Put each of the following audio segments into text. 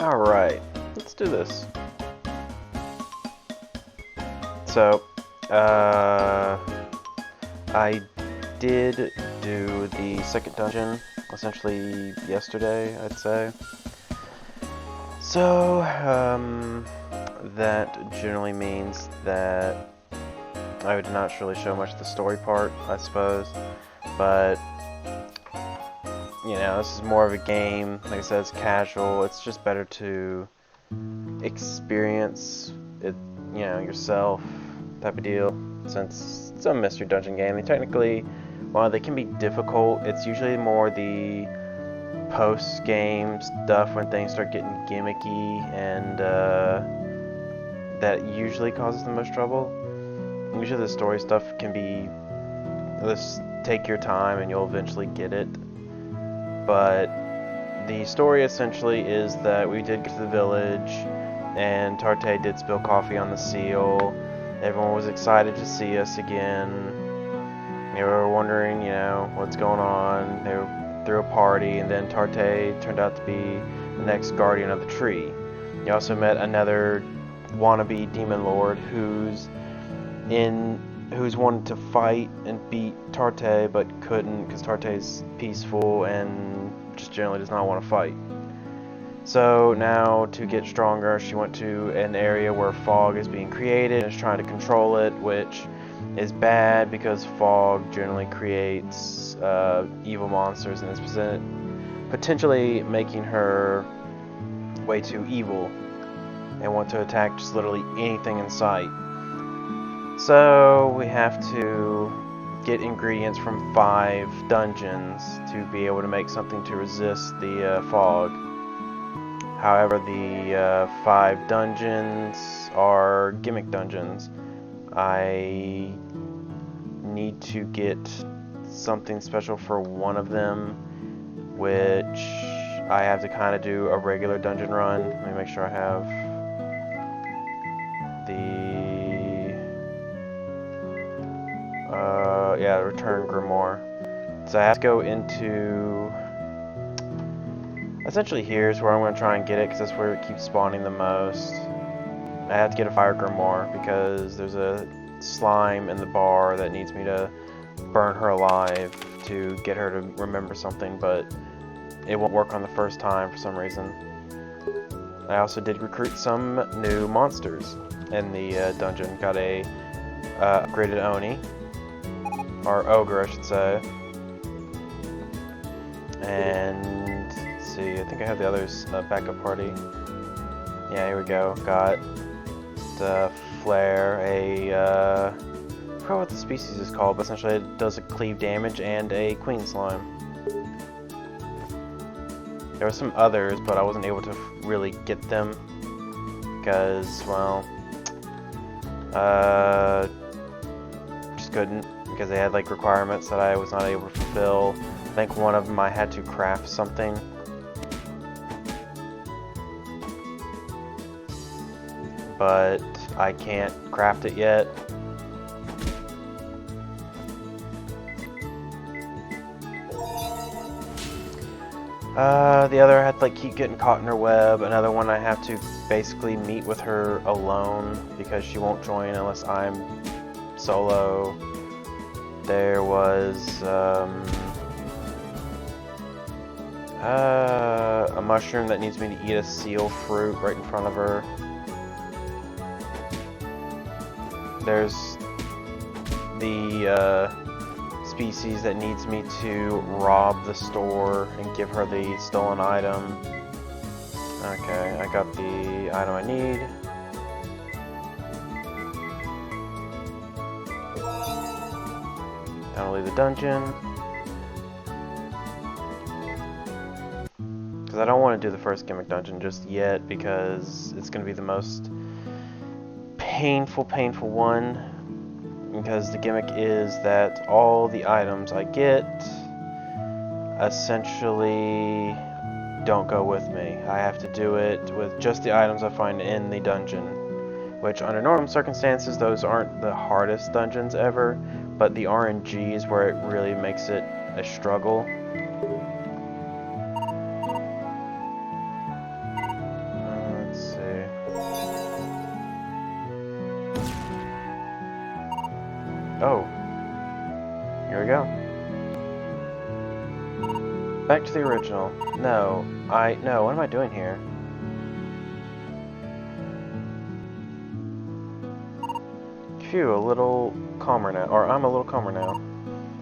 Alright, let's do this. So, I did do the second dungeon, essentially yesterday, I'd say. So, that generally means that I would not really show much of the story part, I suppose. But, you know, this is more of a game. Like I said, it's casual. It's just better to experience it, you know, yourself, type of deal. Since it's a mystery dungeon game, while they can be difficult, it's usually more the post-game stuff when things start getting gimmicky, and that usually causes the most trouble. Usually the story stuff can be, just take your time and you'll eventually get it. But the story essentially is that we did get to the village, and Tarte did spill coffee on the seal. Everyone was excited to see us again. They were wondering, you know, what's going on. They threw a party, and then Tarte turned out to be the next guardian of the tree. You also met another wannabe demon lord who's wanted to fight and beat Tarte but couldn't because Tarte's peaceful and just generally does not want to fight. So now, to get stronger, she went to an area where fog is being created and is trying to control it, which is bad because fog generally creates evil monsters and is potentially making her way too evil and want to attack just literally anything in sight. So we have to get ingredients from 5 dungeons to be able to make something to resist the fog. However, the 5 dungeons are gimmick dungeons. I need to get something special for one of them, which I have to kind of do a regular dungeon run. Let me make sure I have the return grimoire. So I have to go into, essentially here's where I'm going to try and get it, because that's where it keeps spawning the most. I have to get a fire grimoire because there's a slime in the bar that needs me to burn her alive to get her to remember something, but it won't work on the first time for some reason. I also did recruit some new monsters in the dungeon. Got a upgraded Oni, or ogre I should say, and let's see, I think I have the others backup party. Yeah, here we go. Got the flare, I forgot what the species is called, but essentially it does a cleave damage, and a queen slime. There were some others, but I wasn't able to really get them because, well, just couldn't, because they had like requirements that I was not able to fulfill. I think one of them I had to craft something. But I can't craft it yet. The other I had to like keep getting caught in her web. Another one I have to basically meet with her alone because she won't join unless I'm solo. There was a mushroom that needs me to eat a seal fruit right in front of her. There's the species that needs me to rob the store and give her the stolen item. Okay, I got the item I need. Time to leave the dungeon. Because I don't want to do the first gimmick dungeon just yet, because it's going to be the most painful one. Because the gimmick is that all the items I get essentially don't go with me. I have to do it with just the items I find in the dungeon, which under normal circumstances those aren't the hardest dungeons ever, but the RNG is where it really makes it a struggle. Oh, here we go. Back to the original. No, what am I doing here? Phew, a little calmer now, or I'm a little calmer now.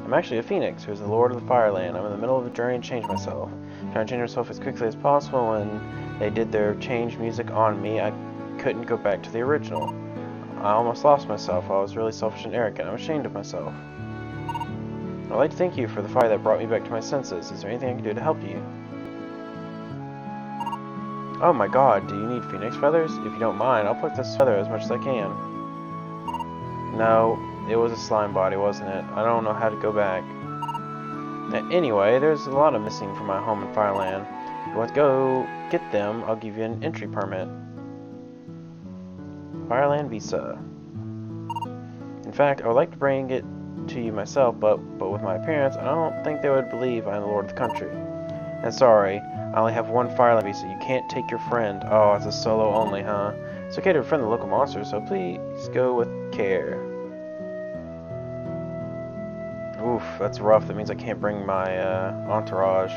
I'm actually a phoenix, who's the lord of the fireland. I'm in the middle of a journey to change myself. Trying to change myself as quickly as possible. When they did their change music on me, I couldn't go back to the original. I almost lost myself. I was really selfish and arrogant. I'm ashamed of myself. I'd like to thank you for the fire that brought me back to my senses. Is there anything I can do to help you? Oh my god, do you need phoenix feathers? If you don't mind, I'll pluck this feather as much as I can. No, it was a slime body, wasn't it? I don't know how to go back. Anyway, there's a lot of missing from my home in Fireland. If you want to go get them, I'll give you an entry permit. Fireland Visa. In fact, I would like to bring it to you myself, but with my appearance, I don't think they would believe I'm the lord of the country. And sorry, I only have one Fireland Visa. You can't take your friend. Oh, it's a solo only, huh? It's okay to befriend the local monsters, so please go with care. Oof, that's rough. That means I can't bring my entourage.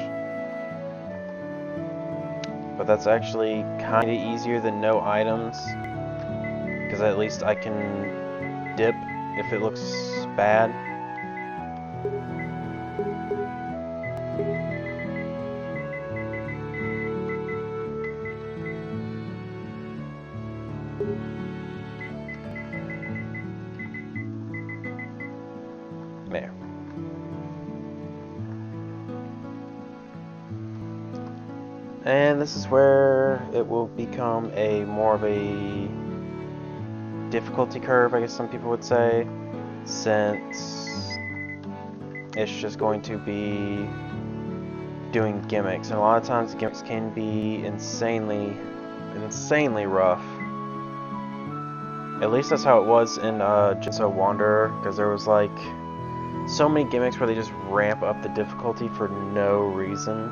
But that's actually kind of easier than no items. Because at least I can dip if it looks bad. There. And this is where it will become a more of a difficulty curve, I guess some people would say, since it's just going to be doing gimmicks, and a lot of times gimmicks can be insanely rough. At least that's how it was in Jinso Wanderer, because there was like so many gimmicks where they just ramp up the difficulty for no reason.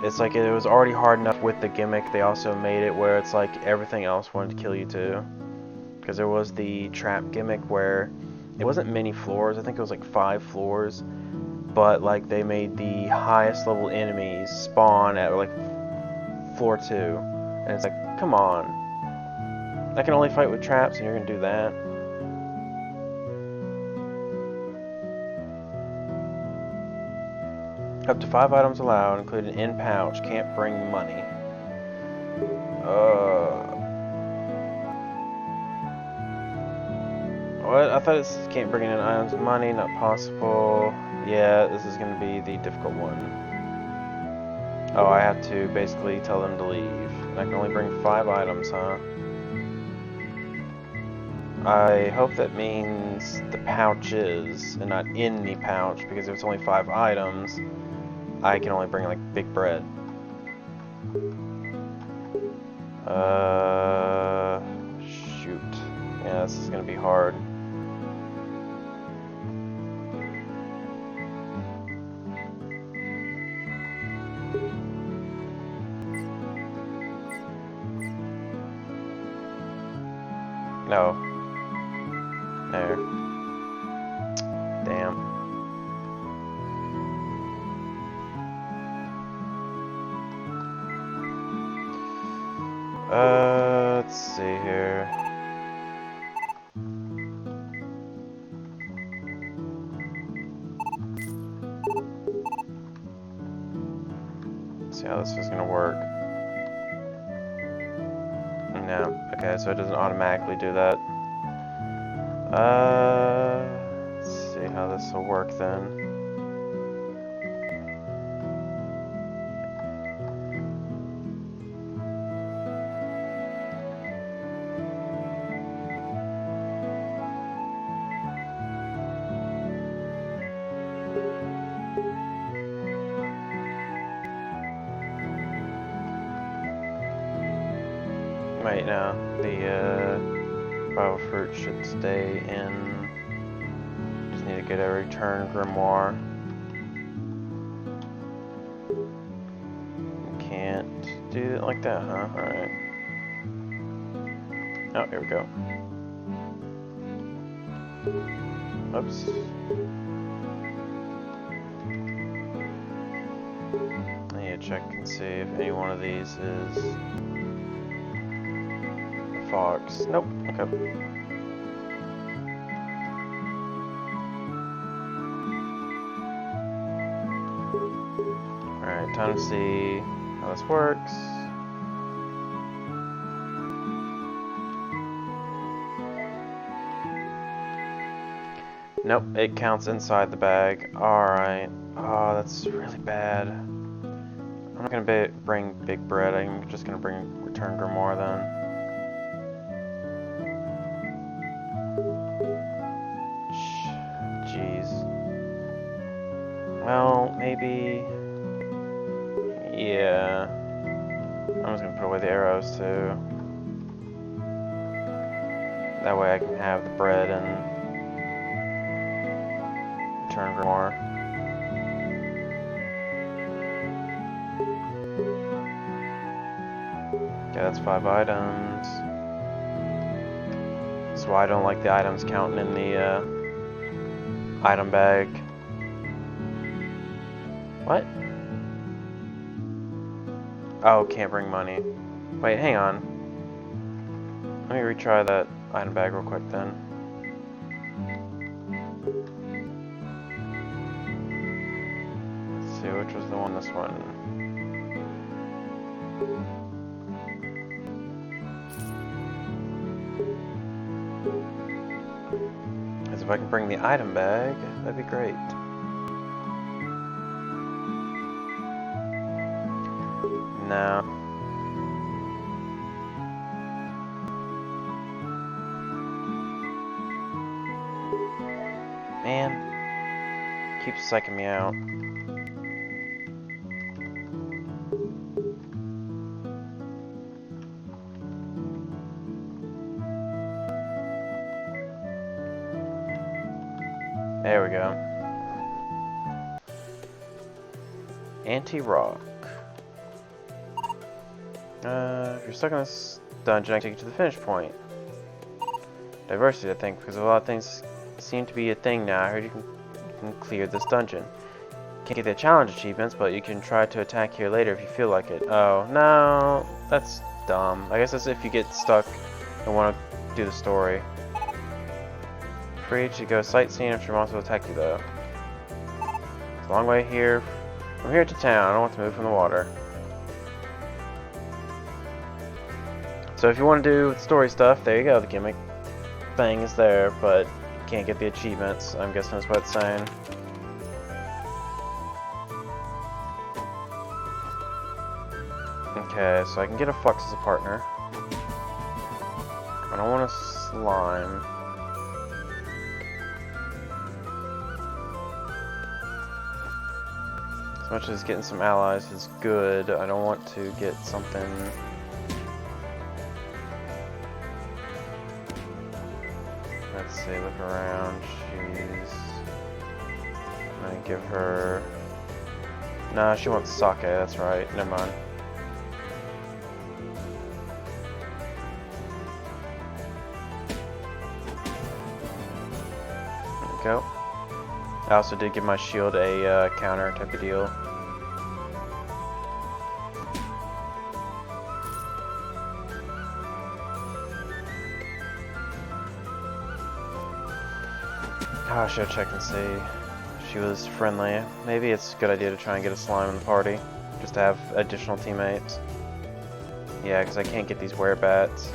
It's like it was already hard enough with the gimmick, they also made it where it's like everything else wanted to kill you too. Because there was the trap gimmick where it wasn't many floors, I think it was like 5 floors, but like they made the highest level enemies spawn at like floor 2. And it's like, come on. I can only fight with traps and you're gonna do that? Up to 5 items allowed, including in pouch. Can't bring money. What? I thought it can't bring in items of money, not possible. Yeah, this is going to be the difficult one. Oh, I have to basically tell them to leave. And I can only bring 5 items, huh? I hope that means the pouches and not in the pouch, because if it's only 5 items, I can only bring like big bread. Shoot. Yeah, this is gonna be hard. No. There. Damn. Let's see here. Let's see how this is gonna work. No. Okay, so it doesn't automatically do that. Let's see how this will work then. Right now, the Bible fruit should stay in. Just need to get a return grimoire. Can't do it like that, huh? Alright. Oh, here we go. Oops. I need to check and see if any one of these is a fox. Nope. Okay. Alright, time to see how this works. Nope, it counts inside the bag. Alright. Oh, that's really bad. I'm not gonna bring Big Bread, I'm just gonna return Grimoire then. Jeez. Well, maybe... Yeah. I'm just gonna put away the arrows too. That way I can have the bread and return Grimoire. Okay, that's 5 items. That's why I don't like the items counting in the item bag. What? Oh, can't bring money. Wait, hang on. Let me retry that item bag real quick then. Let's see, which was the one, this one. Because if I can bring the item bag, that'd be great. No. Man, keeps psyching me out. There we go. Anti-rock. If you're stuck in this dungeon, I can take you to the finish point. Diversity, I think, because a lot of things seem to be a thing now. I heard you can clear this dungeon. Can't get the challenge achievements, but you can try to attack here later if you feel like it. Oh, no, that's dumb. I guess that's if you get stuck and want to do the story. Free to go sightseeing if your monster will attack you, though. It's a long way here. From here to town, I don't want to move from the water. So if you want to do story stuff, there you go, the gimmick thing is there, but you can't get the achievements. I'm guessing that's what it's saying. Okay, so I can get a fox as a partner. I don't want a slime. As much as getting some allies is good, I don't want to get something... Let's see, look around. She's... I'm gonna give her... Nah, she wants sake, that's right. Never mind. There we go. I also did give my shield a counter type of deal. Oh, I should check and see if she was friendly. Maybe it's a good idea to try and get a slime in the party, just to have additional teammates. Yeah, because I can't get these werebats.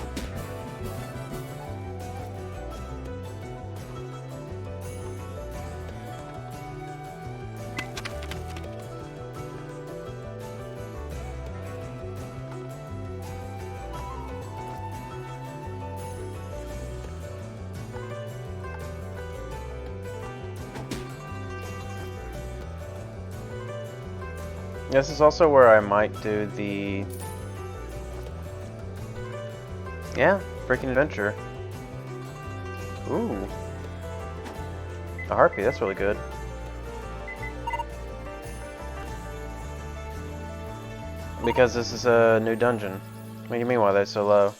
This is also where I might do the... Yeah, freaking adventure. Ooh. A harpy, that's really good. Because this is a new dungeon. What do you mean why they're so low?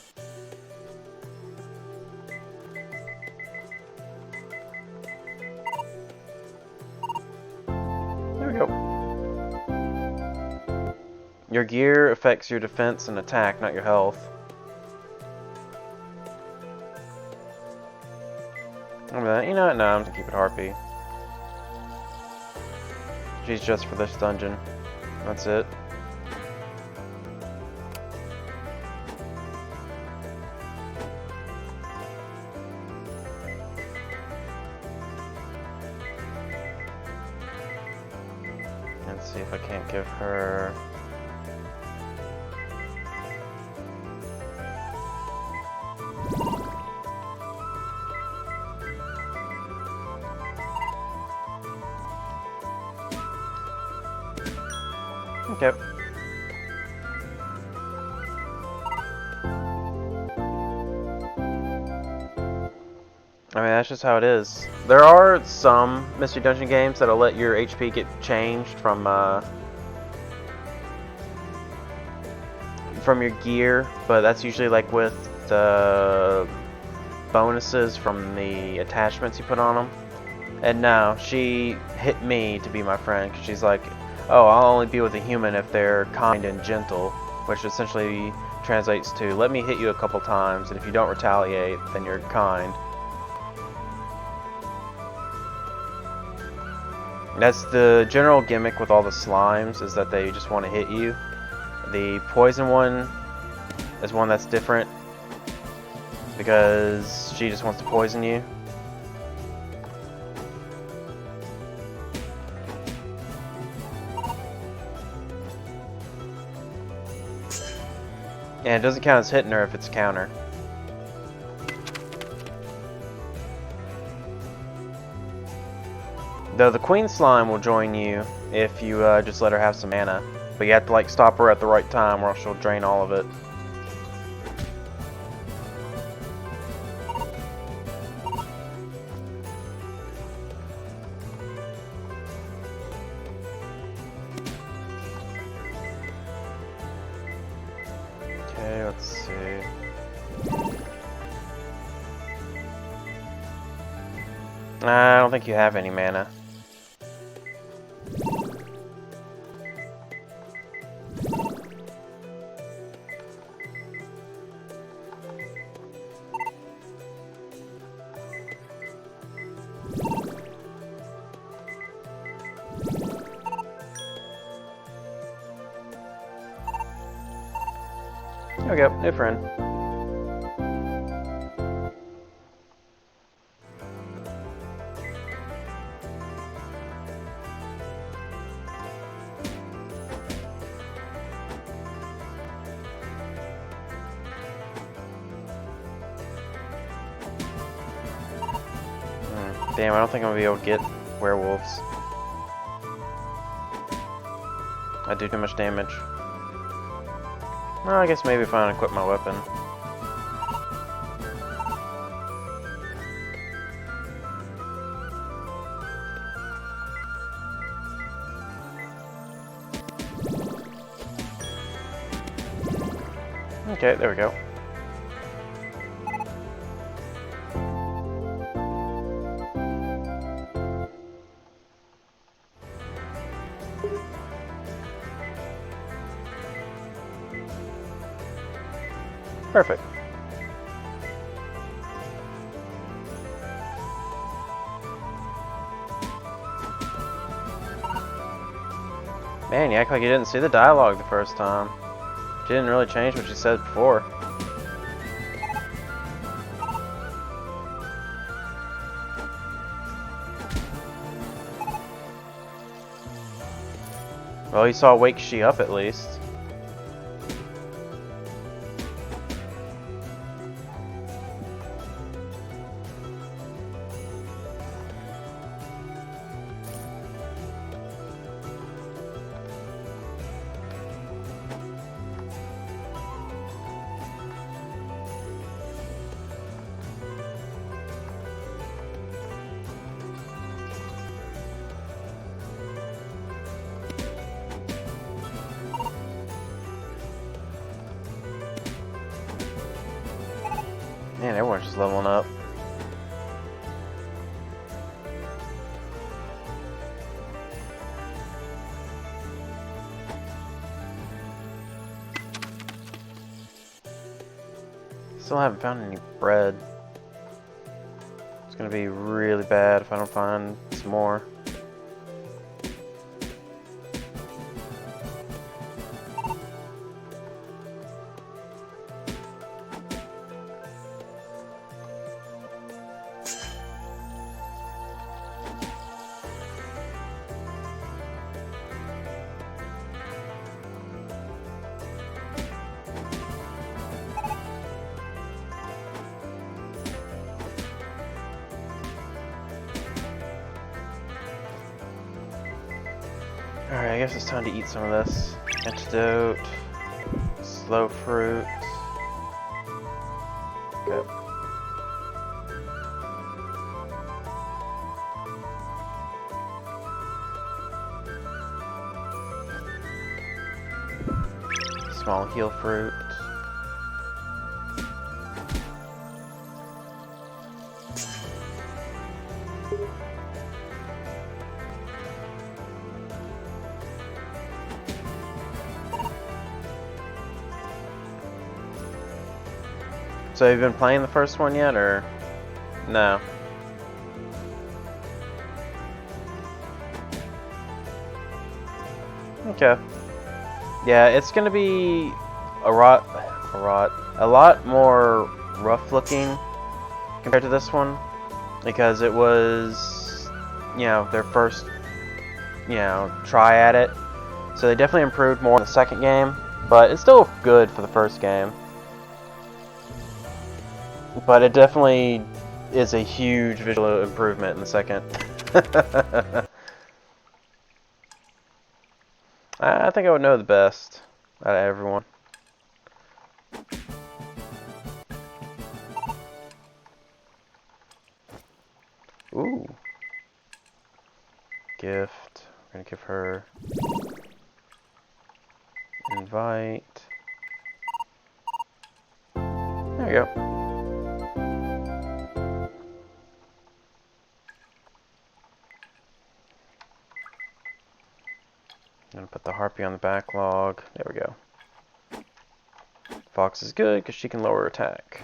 Your gear affects your defense and attack, not your health. You know what? No, I'm gonna keep it Harpy. She's just for this dungeon. That's it. Let's see if I can't give her... Okay. I mean, that's just how it is. There are some Mystery Dungeon games that'll let your HP get changed from your gear, but that's usually like with the bonuses from the attachments you put on them. And now she hit me to be my friend because she's like, oh, I'll only be with a human if they're kind and gentle, which essentially translates to, let me hit you a couple times, and if you don't retaliate, then you're kind. That's the general gimmick with all the slimes, is that they just want to hit you. The poison one is one that's different, because she just wants to poison you. And it doesn't count as hitting her if it's a counter. Though the Queen Slime will join you if you just let her have some mana. But you have to like stop her at the right time or else she'll drain all of it. Okay, let's see. I don't think you have any mana. There we go, new friend. Damn, I don't think I'm gonna be able to get werewolves. I do too much damage. Well, I guess maybe if I unequip my weapon. Okay, there we go. Perfect. Man, you act like you didn't see the dialogue the first time. She didn't really change what she said before. Well, you saw Wake She Up at least. Man, everyone's just leveling up. Still haven't found any bread. It's gonna be really bad if I don't find some more. Alright, I guess it's time to eat some of this. Antidote. Slow fruit. Okay. Small heal fruit. So have you been playing the first one yet, or no? Okay. Yeah, it's gonna be a lot more rough looking compared to this one, because it was, you know, their first, you know, try at it. So they definitely improved more in the second game, but it's still good for the first game. But it definitely is a huge visual improvement in the second. I think I would know the best out of everyone. Ooh. Gift. We're gonna give her invite. There we go. I'm gonna put the harpy on the backlog. There we go. Fox is good because she can lower attack.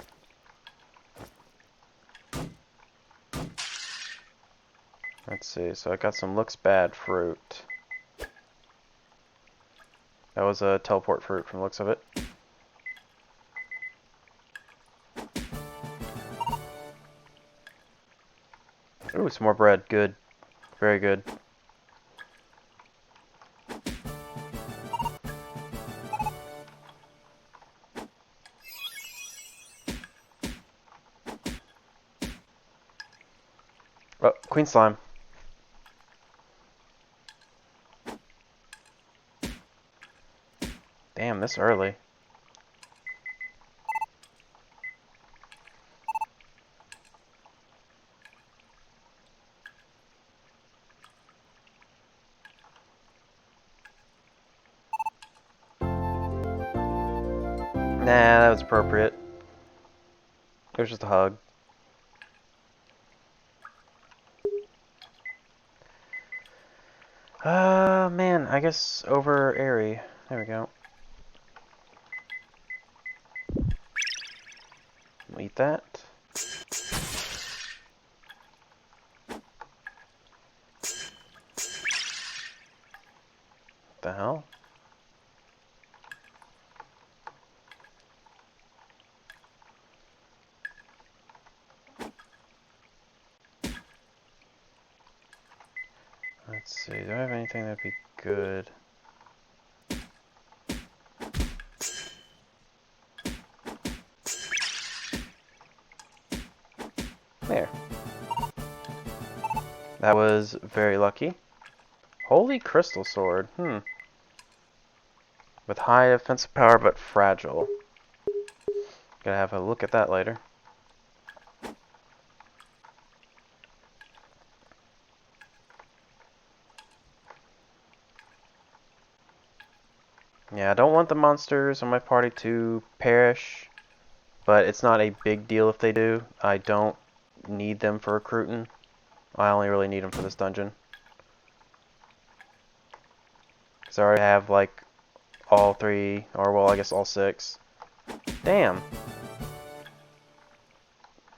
Let's see, so I got some looks bad fruit. That was a teleport fruit from the looks of it. Ooh, some more bread. Good. Very good. Oh, Queen Slime. Damn, this early. Nah, that was appropriate. It was just a hug. Man, I guess over Airy. There we go. We'll eat that. What the hell? Let's see, do I have anything that'd be good? There. That was very lucky. Holy crystal sword. With high offensive power but fragile. Gotta have a look at that later. Yeah, I don't want the monsters on my party to perish, but it's not a big deal if they do. I don't need them for recruiting. I only really need them for this dungeon. Because I already have, like, all 3, or well, I guess all 6. Damn.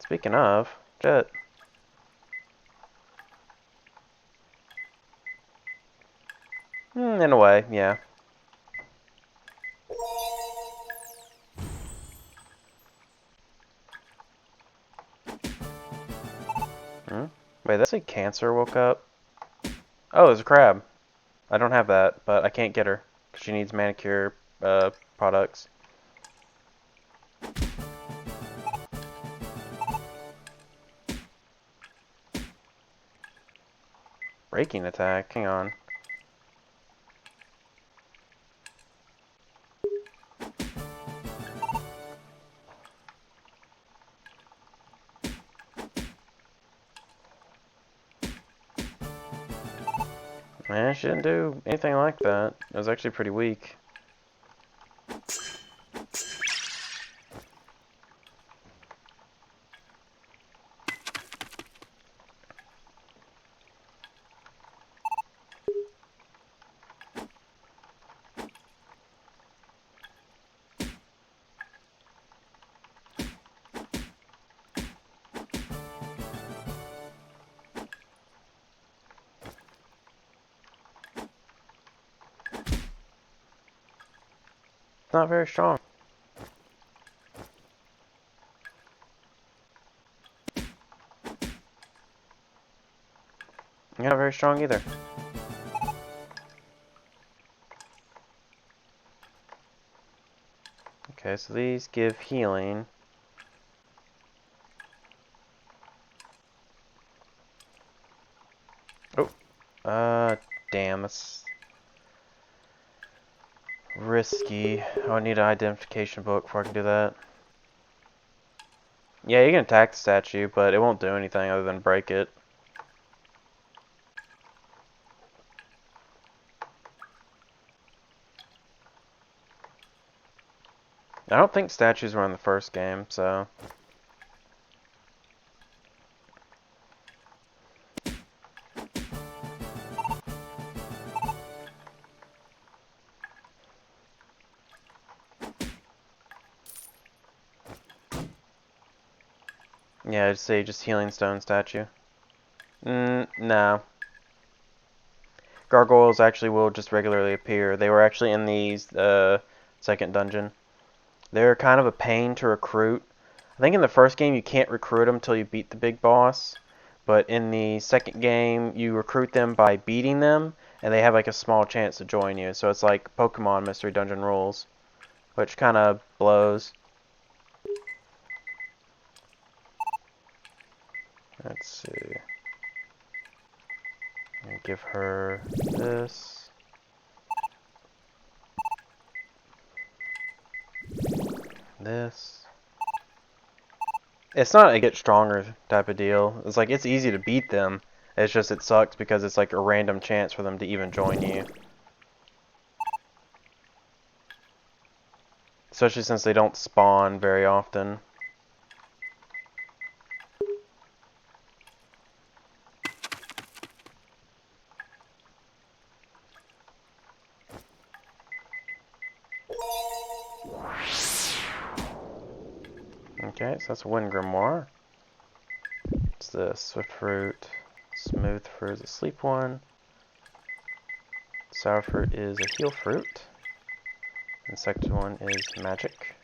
Speaking of, Jet. In a way, yeah. Wait, that's a Cancer woke up? Oh, there's a crab. I don't have that, but I can't get her. She needs manicure products. Breaking attack, hang on. Man, she didn't do anything like that. It was actually pretty weak. Not very strong. You're not very strong either. Okay, so these give healing. Oh, damn, that's risky. Oh, I need an identification book before I can do that. Yeah, you can attack the statue, but it won't do anything other than break it. I don't think statues were in the first game, so... Yeah, I'd say just healing stone statue. No. Gargoyles actually will just regularly appear. They were actually in the second dungeon. They're kind of a pain to recruit. I think in the first game you can't recruit them until you beat the big boss. But in the second game, you recruit them by beating them, and they have like a small chance to join you. So it's like Pokemon Mystery Dungeon rules, which kind of blows. Let's see. I'll give her this. This. It's not a get stronger type of deal. It's like it's easy to beat them. It's just it sucks because it's like a random chance for them to even join you. Especially since they don't spawn very often. Okay, so that's a Wind Grimoire. It's the Swift Fruit. Smooth Fruit is a Sleep one. Sour Fruit is a Heal Fruit. And the second one is Magic.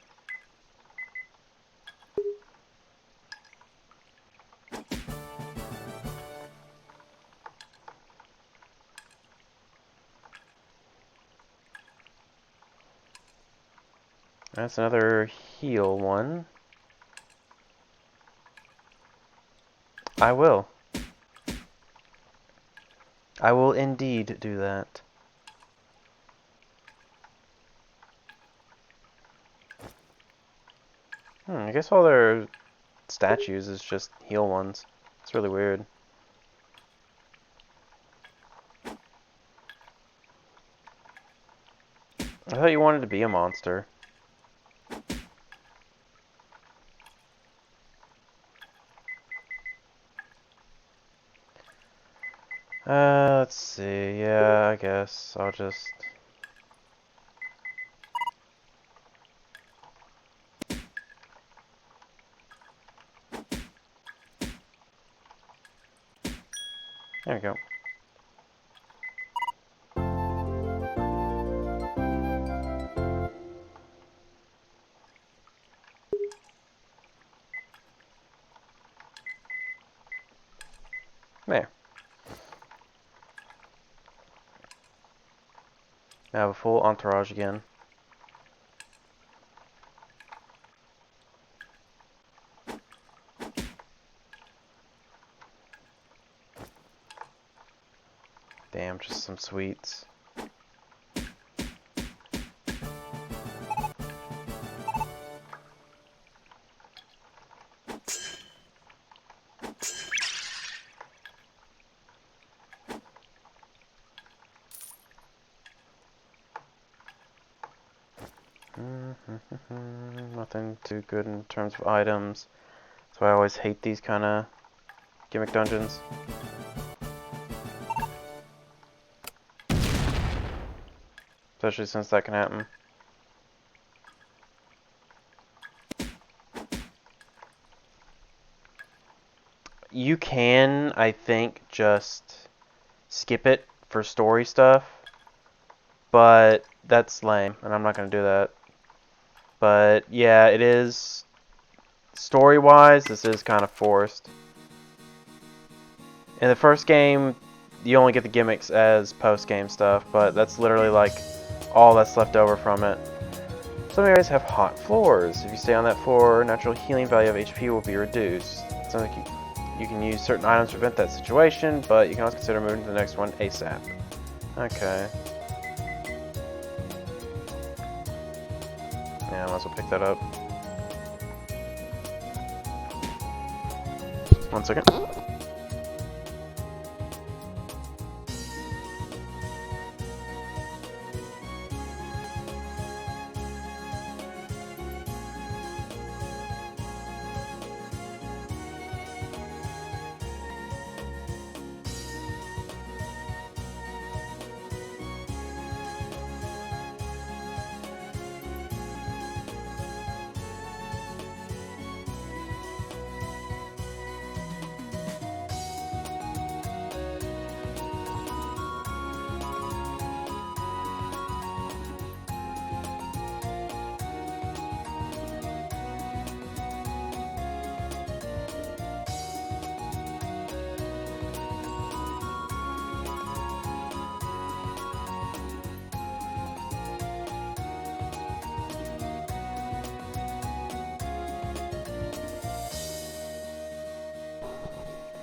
That's another Heal one. I will. I will indeed do that. I guess all their statues is just heal ones. It's really weird. I thought you wanted to be a monster. Let's see. Yeah, I guess I'll just... There we go. There. I have a full entourage again. Damn, just some sweets. Nothing too good in terms of items. That's why I always hate these kind of gimmick dungeons. Especially since that can happen. You can, I think, just skip it for story stuff. But that's lame, and I'm not going to do that. But yeah, it is, story-wise, this is kind of forced. In the first game, you only get the gimmicks as post-game stuff, but that's literally like all that's left over from it. Some areas have hot floors. If you stay on that floor, natural healing value of HP will be reduced. It's not like you can use certain items to prevent that situation, but you can also consider moving to the next one ASAP. Okay. Yeah, I might as well pick that up. 1 second.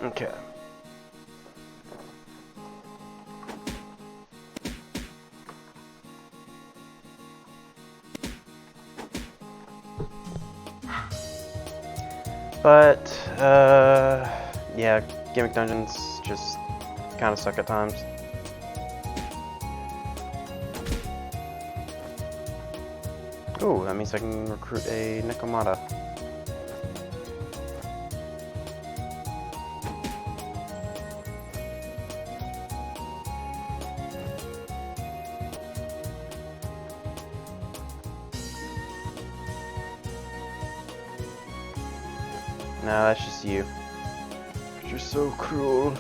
Okay. But, yeah, gimmick dungeons just kind of suck at times. Ooh, that means I can recruit a Nekomata. No, that's just you. You're so cruel.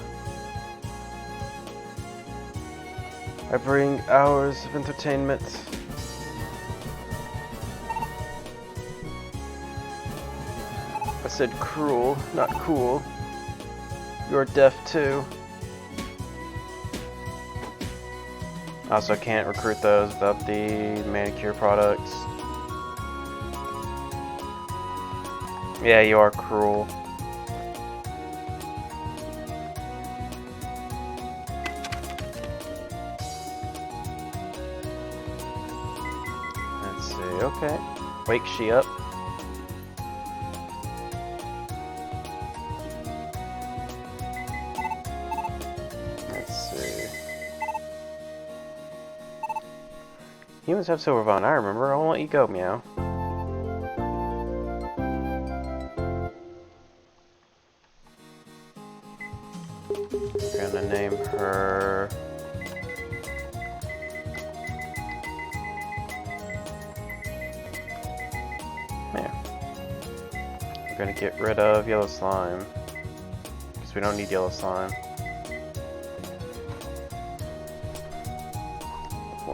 I bring hours of entertainment. I said cruel, not cool. You're deaf too. I also can't recruit those without the manicure products. Yeah, you are cruel. Let's see, okay. Wake she up. Let's see. Humans have silver vine, I remember. I won't let you go, meow. I'm gonna name her... There. We're gonna get rid of yellow slime. Because we don't need yellow slime.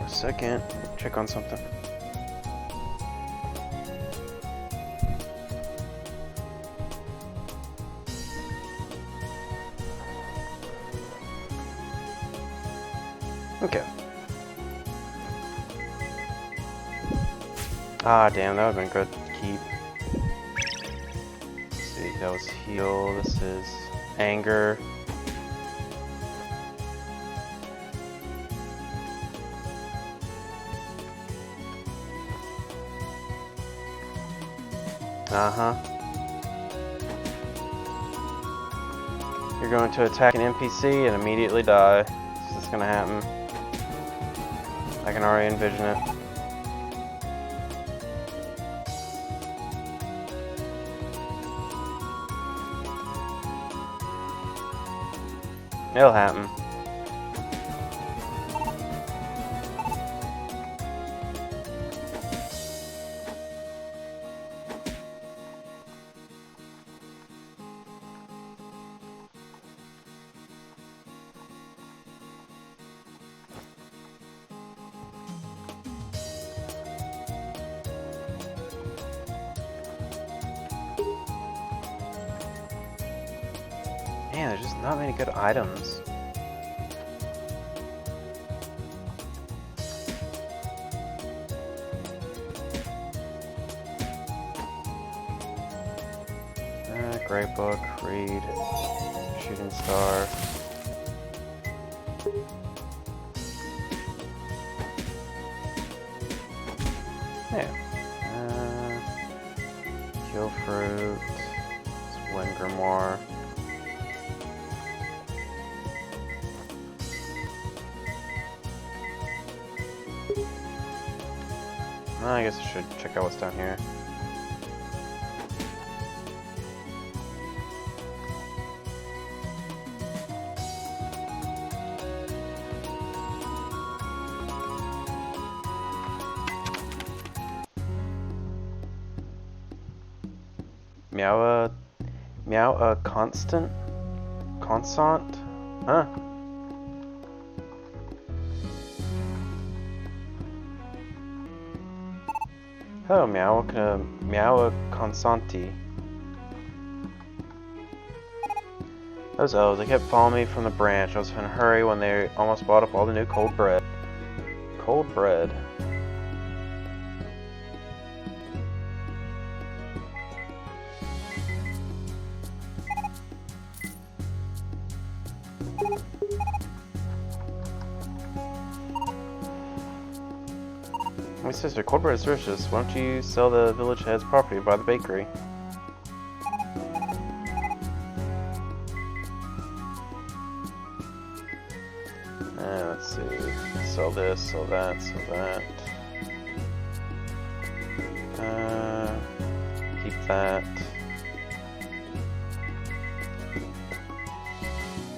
a second. Check on something. Okay. Ah, damn, that would've been good to keep. Let's see, that was heal. This is anger. Uh-huh. You're going to attack an NPC and immediately die. Is this gonna happen? I can already envision it. It'll happen. Man, there's just not many good items. Great book, read, shooting star. Yeah. Kill fruit. It's one grimoire. I guess I should check out what's down here. Meow constant? Constant? Huh? Oh, Meow Constanti. Those elves, they kept following me from the branch. I was in a hurry when they almost bought up all the new cold bread. Cold bread. My sister, cold bread is delicious. Why don't you sell the village head's property by the bakery? Let's see. Sell this, sell that, sell that. Keep that.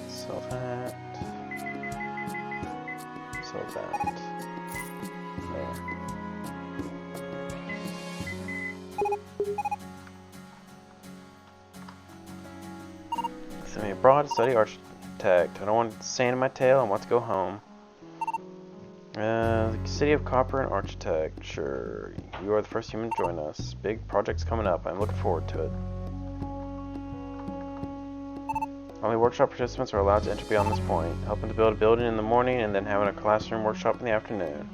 Sell that. Sell that. There. Send me abroad to study architect. I don't want sand in my tail. I want to go home. The city of Copper and architect. Sure. You are the first human to join us. Big project's coming up. I'm looking forward to it. Only workshop participants are allowed to enter beyond this point. Helping to build a building in the morning and then having a classroom workshop in the afternoon.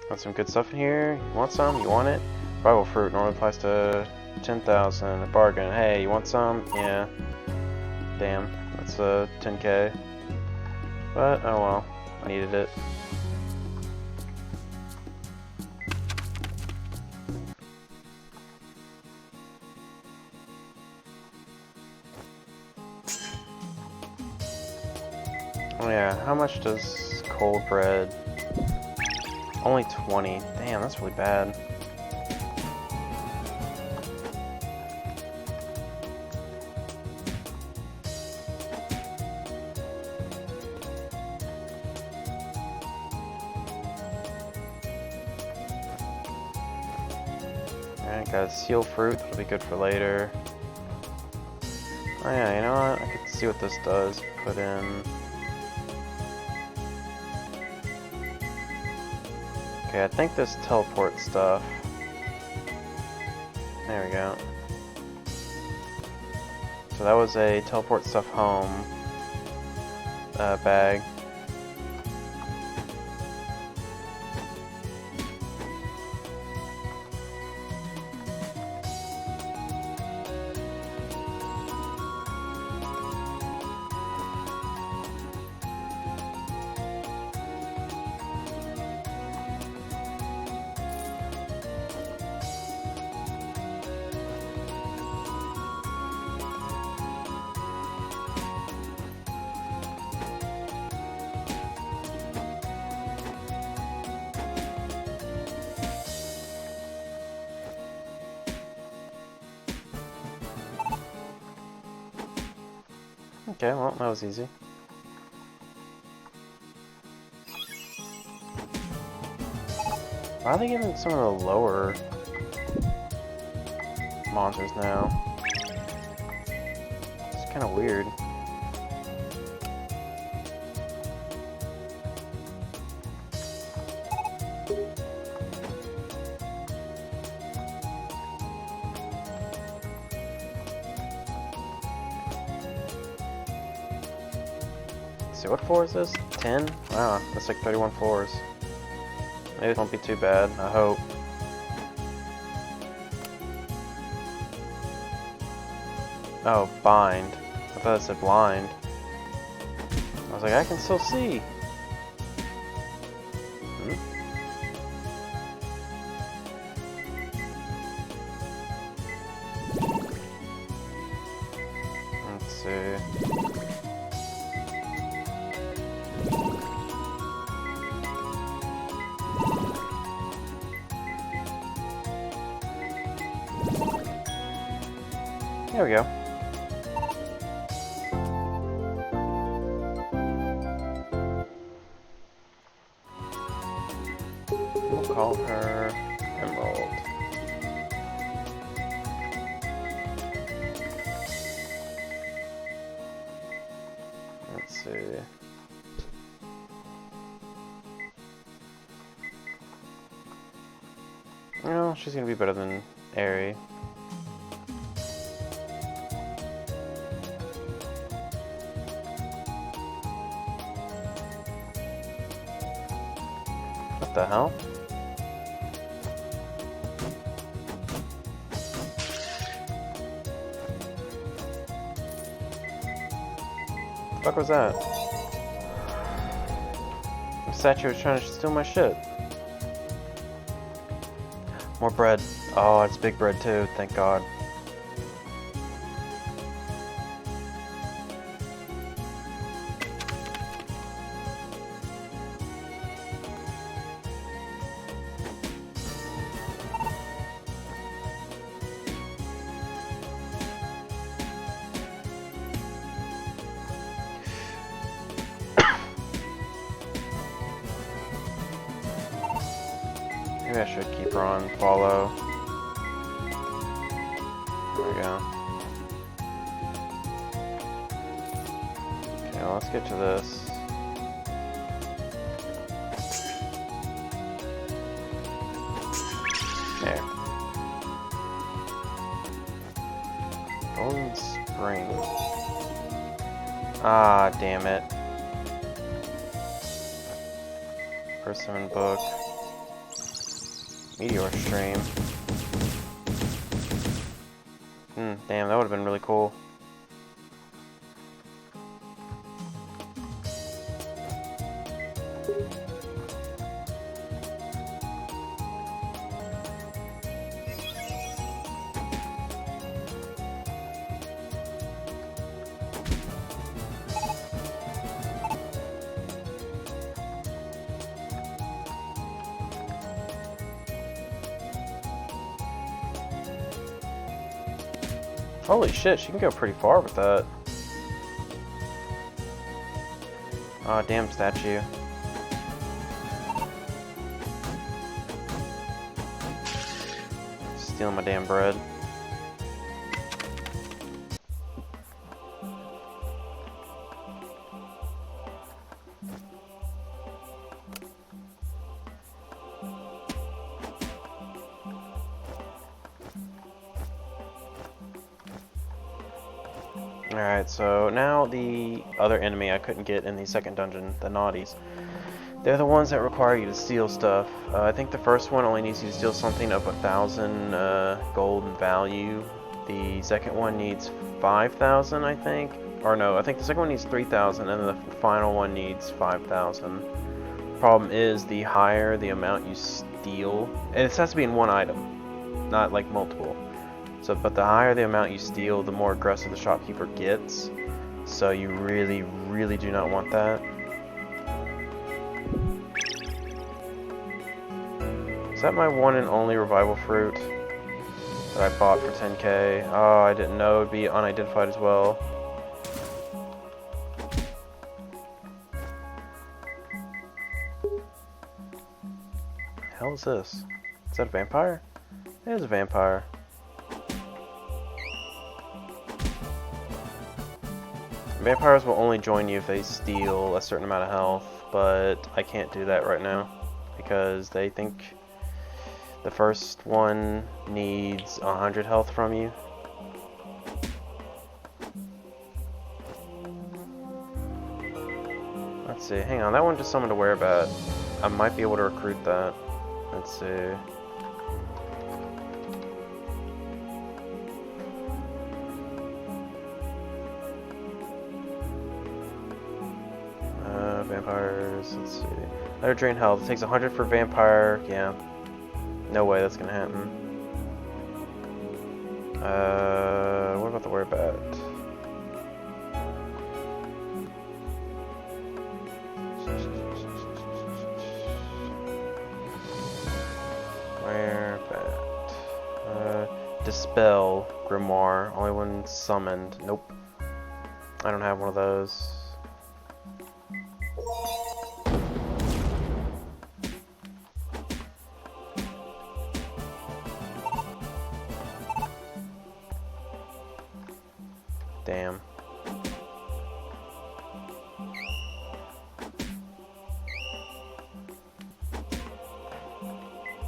Got some good stuff in here. You want some? You want it? Rival fruit normally applies to 10,000. A bargain. Hey, you want some? Yeah. Damn. That's 10k. But, oh well. I needed it. Oh yeah, how much does cold bread? Only 20. Damn, that's really bad. Alright, got a seal fruit, that'll be good for later. Oh yeah, you know what? I could Let's see what this does. Put in... Okay, I think this teleport stuff. There we go. So that was a teleport stuff home bag. Okay, well, that was easy. Why are they giving some of the lower monsters now? It's kind of weird. So what floor is this? 10? Wow, that's like 31 floors. Maybe it won't be too bad, I hope. Oh, bind. I thought it said blind. I was like, I can still see. Let's see. There we go. We'll call her Emerald. Let's see. No, she's gonna be better than Aerie. What the hell? What the fuck was that? The statue was trying to steal my shit. More bread. Oh, it's big bread too, thank God. Maybe I should keep her on follow. There we go. Okay, well, let's get to this. There. Golden Spring. Ah, damn it. Persimmon book. Meteor stream. Damn, that would have been really cool. Holy shit, she can go pretty far with that. Aw, damn statue. Stealing my damn bread. Alright, so now the other enemy I couldn't get in the second dungeon, the Naughties. They're the ones that require you to steal stuff. I think the first one only needs you to steal something of 1,000 gold in value. The second one needs 5,000, I think. Or no, I think the second one needs 3,000, and then the final one needs 5,000. Problem is, the higher the amount you steal, and it has to be in one item, not like multiple. So, but the higher the amount you steal, the more aggressive the shopkeeper gets. So you really, really do not want that. Is that my one and only revival fruit that I bought for 10k? Oh, I didn't know it would be unidentified as well. The hell is this? Is that a vampire? It is a vampire. Vampires will only join you if they steal a certain amount of health, but I can't do that right now because they think the first one needs 100 health from you. Let's see, hang on, that one just summoned a werebat. I might be able to recruit that. Let's see. Vampires, let's see. Let her drain health. It takes 100 for vampire. Yeah. No way that's gonna happen. What about the werebat? Werebat. Dispel Grimoire. Only one summoned. Nope. I don't have one of those. Damn.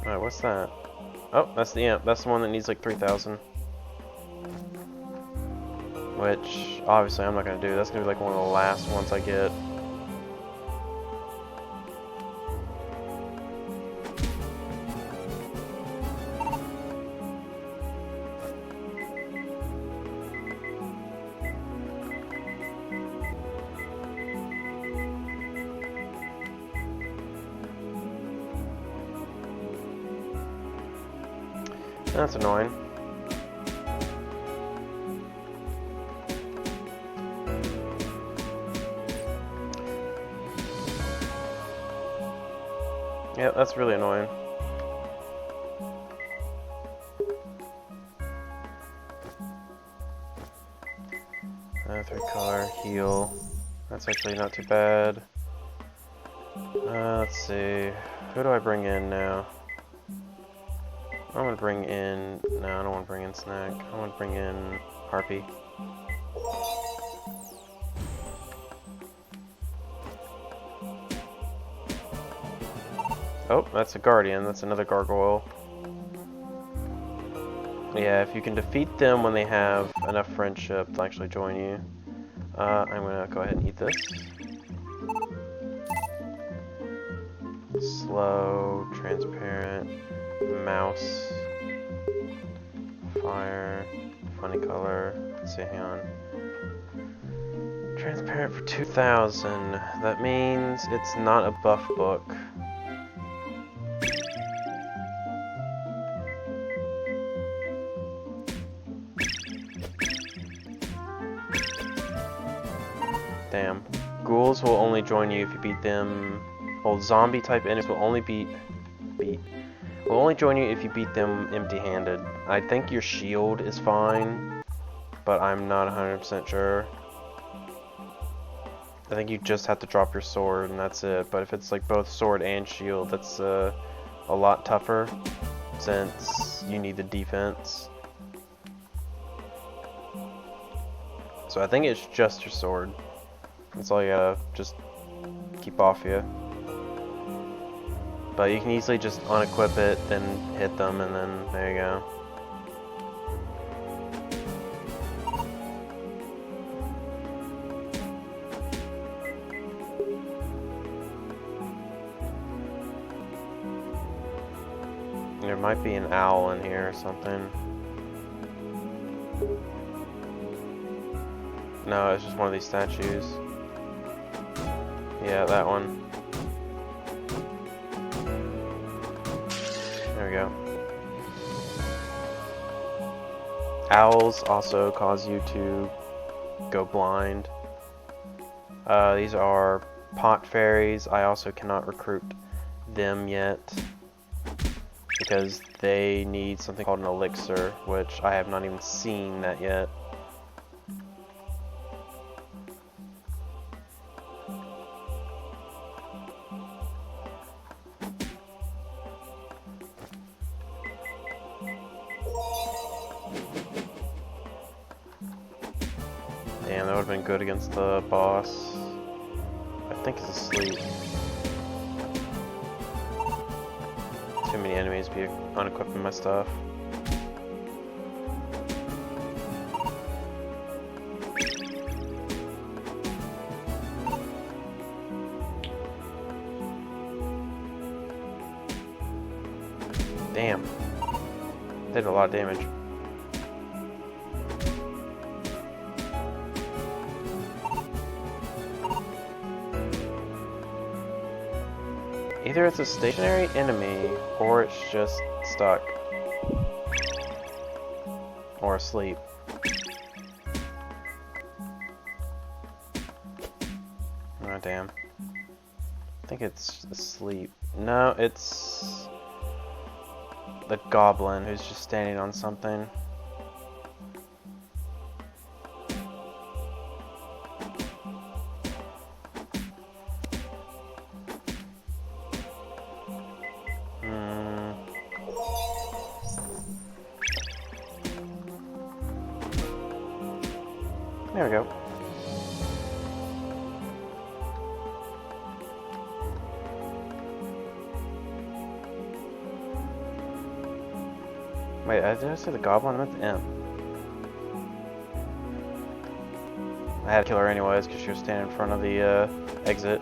Alright, what's that? Oh, that's the imp. That's the one that needs like 3,000. Which, obviously, I'm not gonna do. That's gonna be like one of the last ones I get. That's annoying. Yeah, that's really annoying. Third color, heal. That's actually not too bad. Let's see. Who do I bring in now? I'm gonna bring in... No, I don't want to bring in Snack. I want to bring in Harpy. Oh, that's a Guardian. That's another Gargoyle. Yeah, if you can defeat them when they have enough friendship, they'll actually join you. I'm gonna go ahead and eat this. Slow, transparent, mouse, fire, funny color. Let's see, hang on. Transparent for 2,000. That means it's not a buff book. Damn. Ghouls will only join you if you beat them. Well, zombie type enemies will only will only join you if you beat them empty-handed. I think your shield is fine, but I'm not 100% sure. I think you just have to drop your sword and that's it. But if it's like both sword and shield, that's a lot tougher since you need the defense. So I think it's just your sword. That's all you gotta just keep off you. But you can easily just unequip it, then hit them, and then there you go. might be an owl in here or something. No, it's just one of these statues. Yeah, that one. There we go. Owls also cause you to go blind. These are pot fairies. I also cannot recruit them yet because they need something called an elixir, which I have not even seen that yet. Damn, that would have been good against the boss. I think he's asleep. Too many enemies be unequipping my stuff. Damn. Did a lot of damage. Either it's a stationary enemy, or it's just stuck. Or asleep. Oh damn. I think it's asleep. No, it's the goblin who's just standing on something. There we go. Wait, did I say the goblin? I meant the imp. I had to kill her anyways because she was standing in front of the exit.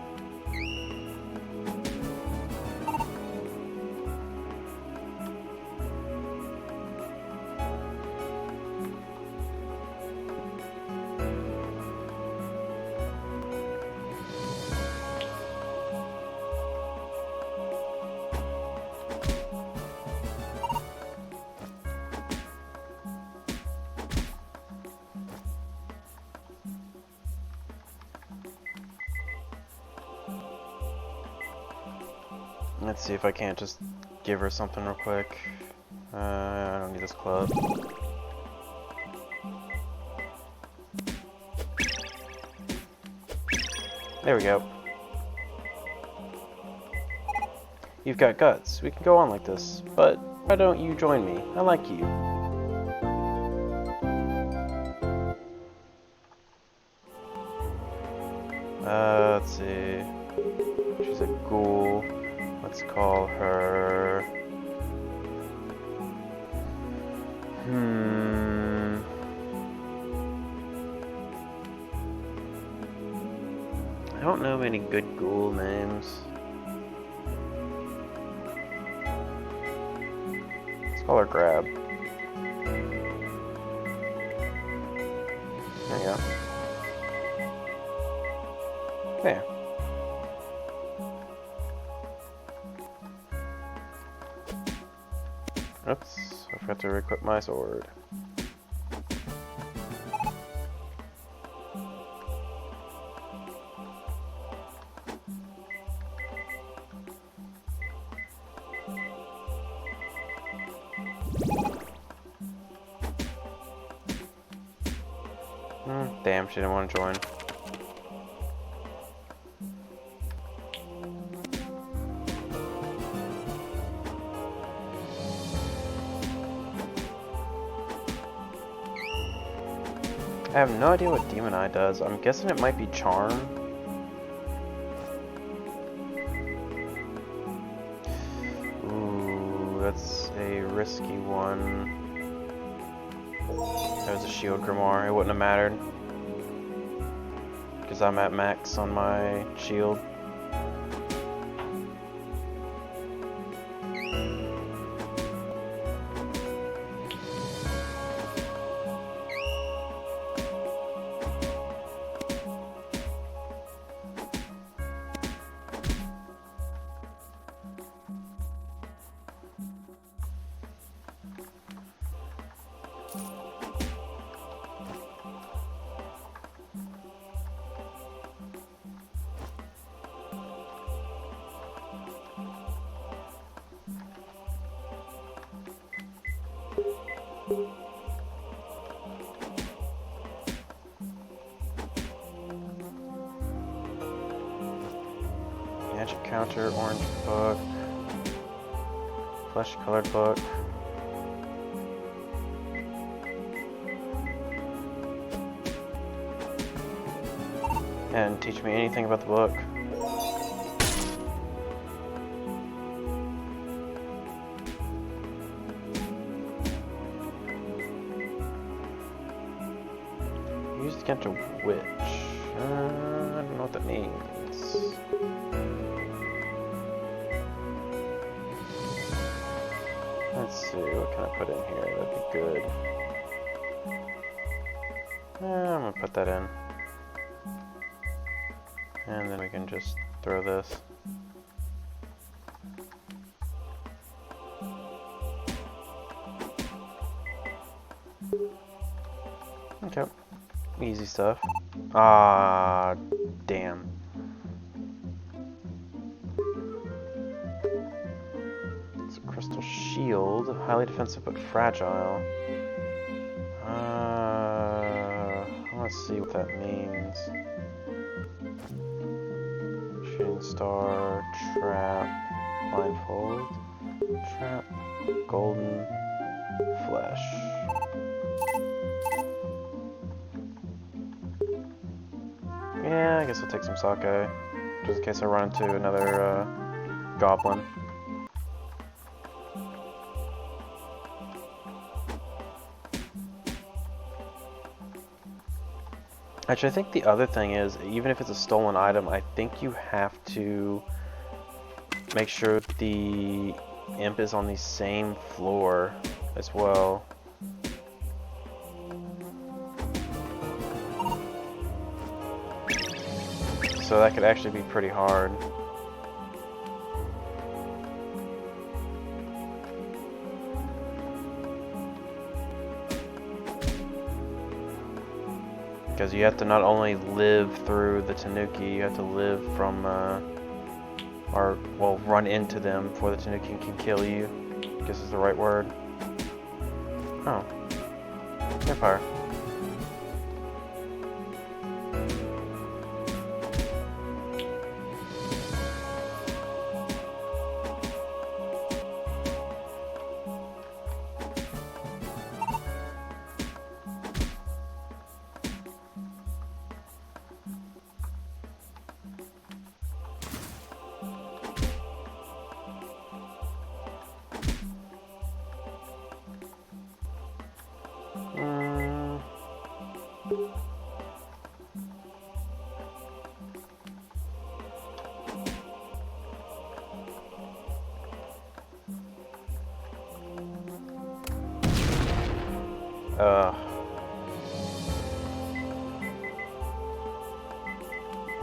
Let's see if I can't just give her something real quick. I don't need this club. There we go. You've got guts. We can go on like this. But why don't you join me? I like you. Let's see. She's a ghoul. Let's call her... I don't know any good ghoul names. Let's call her Grab. There you go. There. Oops, I forgot to equip my sword. Damn, she didn't want to join. I have no idea what Demon Eye does. I'm guessing it might be Charm. Ooh, that's a risky one. That was a shield grimoire. It wouldn't have mattered. Because I'm at max on my shield. Magic counter, orange book, flesh colored book. And teach me anything about the book. Used against a witch. I don't know what that means. Let's see, what can I put in here? That'd be good. I'm gonna put that in. And then we can just throw this. Okay. Easy stuff. Ah, damn. It's a crystal shield. Highly defensive but fragile. Let's see what that means. Shooting star, trap, blindfold, trap, golden, flesh. Yeah, I guess I'll take some sake, just in case I run into another goblin. Actually, I think the other thing is, even if it's a stolen item, I think you have to make sure the imp is on the same floor as well. So that could actually be pretty hard. Because you have to not only live through the Tanuki, you have to live from, well, run into them before the Tanuki can kill you. I guess is the right word. Oh. Vampire.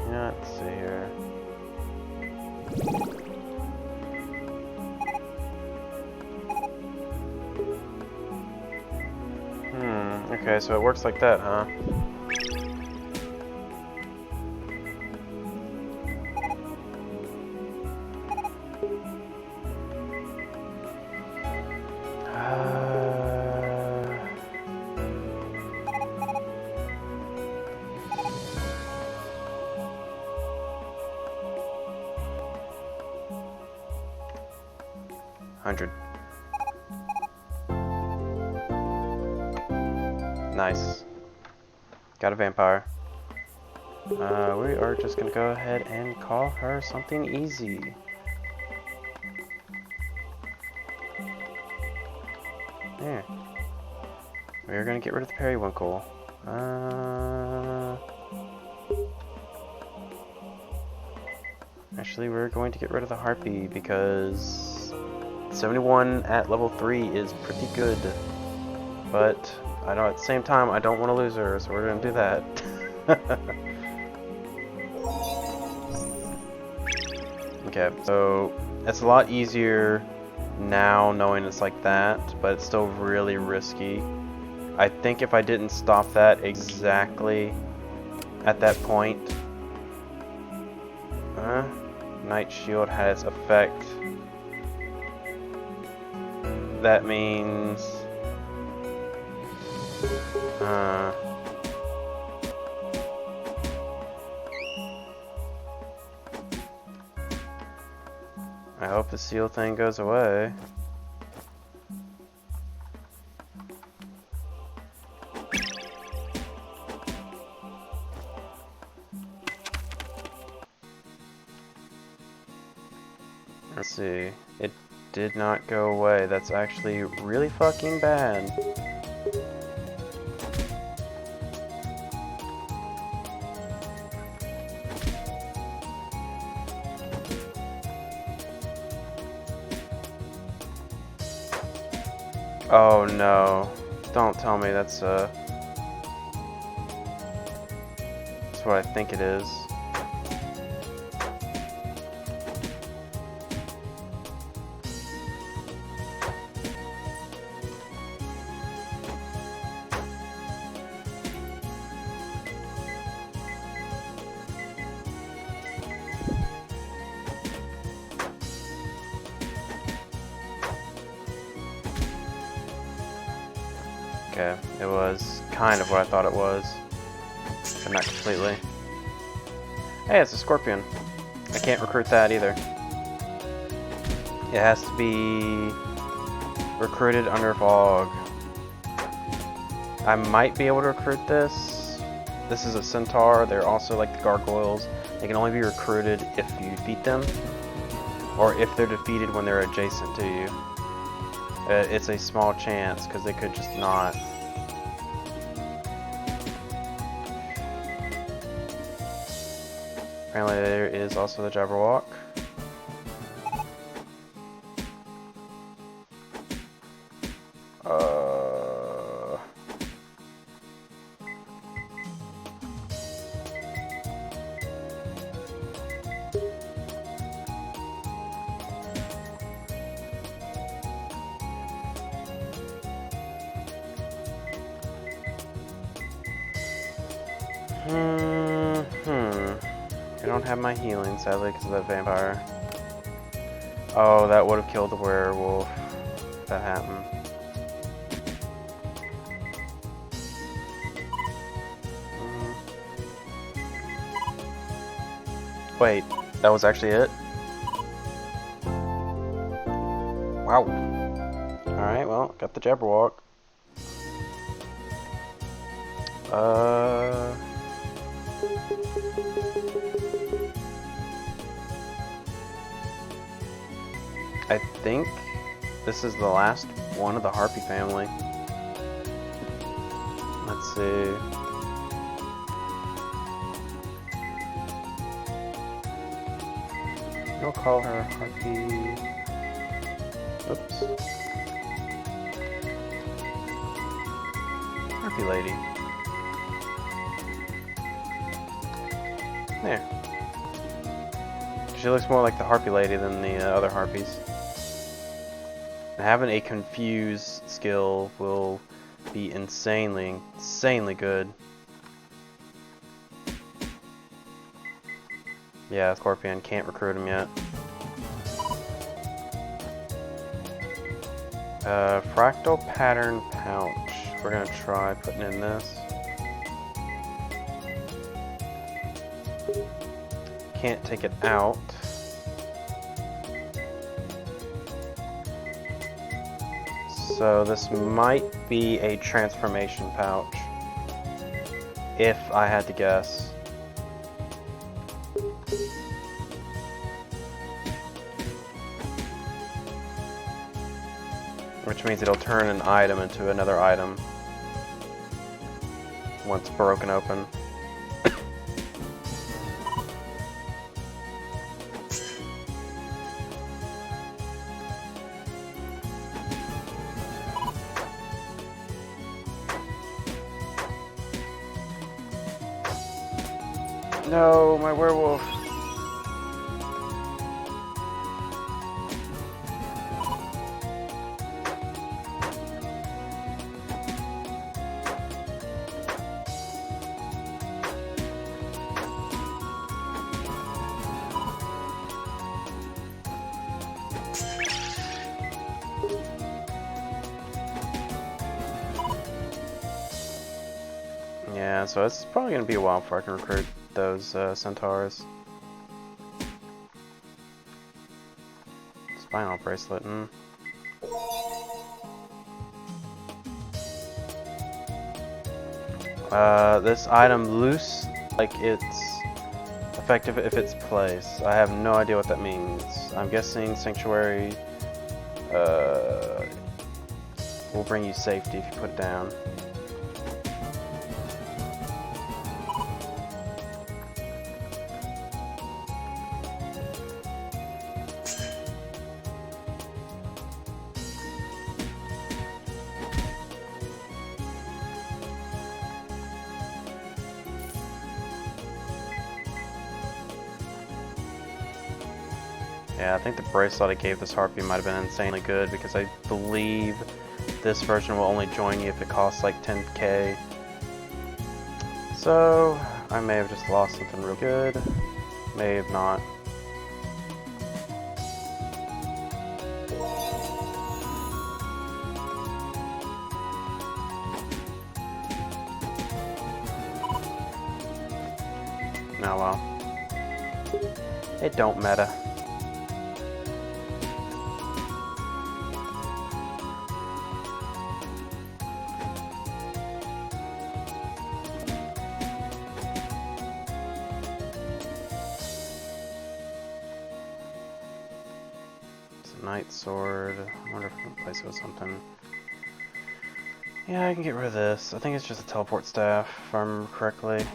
Yeah, let's see here. Okay, so it works like that, huh? $100. Nice. Got a vampire. We are just gonna go ahead and call her something easy. There. We're gonna get rid of the periwinkle. Actually, we're going to get rid of the harpy because 71 at level 3 is pretty good. But I know at the same time I don't want to lose her, so we're gonna do that. Okay, so it's a lot easier now knowing it's like that, but it's still really risky. I think if I didn't stop that exactly at that point, Night Shield has effect. That means I hope the seal thing goes away. Let's see. It did not go away. That's actually really fucking bad. Oh no. Don't tell me that's what I think it is. Okay, it was kind of what I thought it was, but not completely. Hey, it's a scorpion. I can't recruit that either. It has to be recruited under fog. I might be able to recruit this. This is a centaur. They're also like the gargoyles. They can only be recruited if you defeat them, or if they're defeated when they're adjacent to you. It's a small chance, because they could just not. Apparently there is also the Jabberwock. I don't have my healing, sadly, because of that vampire. Oh, that would have killed the werewolf if that happened. Wait, that was actually it? Wow. Alright, well, got the Jabberwock. I think this is the last one of the Harpy family. Let's see. We'll call her Harpy. Oops. Harpy lady. There. She looks more like the Harpy lady than the other Harpies. Having a confuse skill will be insanely good. Yeah, Scorpion can't recruit him yet. Fractal pattern pouch. We're gonna try putting in this. Can't take it out. So this might be a transformation pouch, if I had to guess. Which means it'll turn an item into another item once broken open. No, my werewolf. Yeah, so it's probably gonna be a while before I can recruit those centaurs. Spinal bracelet. This item loose, like it's effective if it's placed. I have no idea what that means. I'm guessing sanctuary will bring you safety if you put it down. Yeah, I think the bracelet I gave this harpy might have been insanely good because I believe this version will only join you if it costs like 10k. So, I may have just lost something real good. May have not. Oh well. It don't matter. Knight sword. I wonder if I can replace it with something. Yeah, I can get rid of this. I think it's just a teleport staff, if I remember correctly.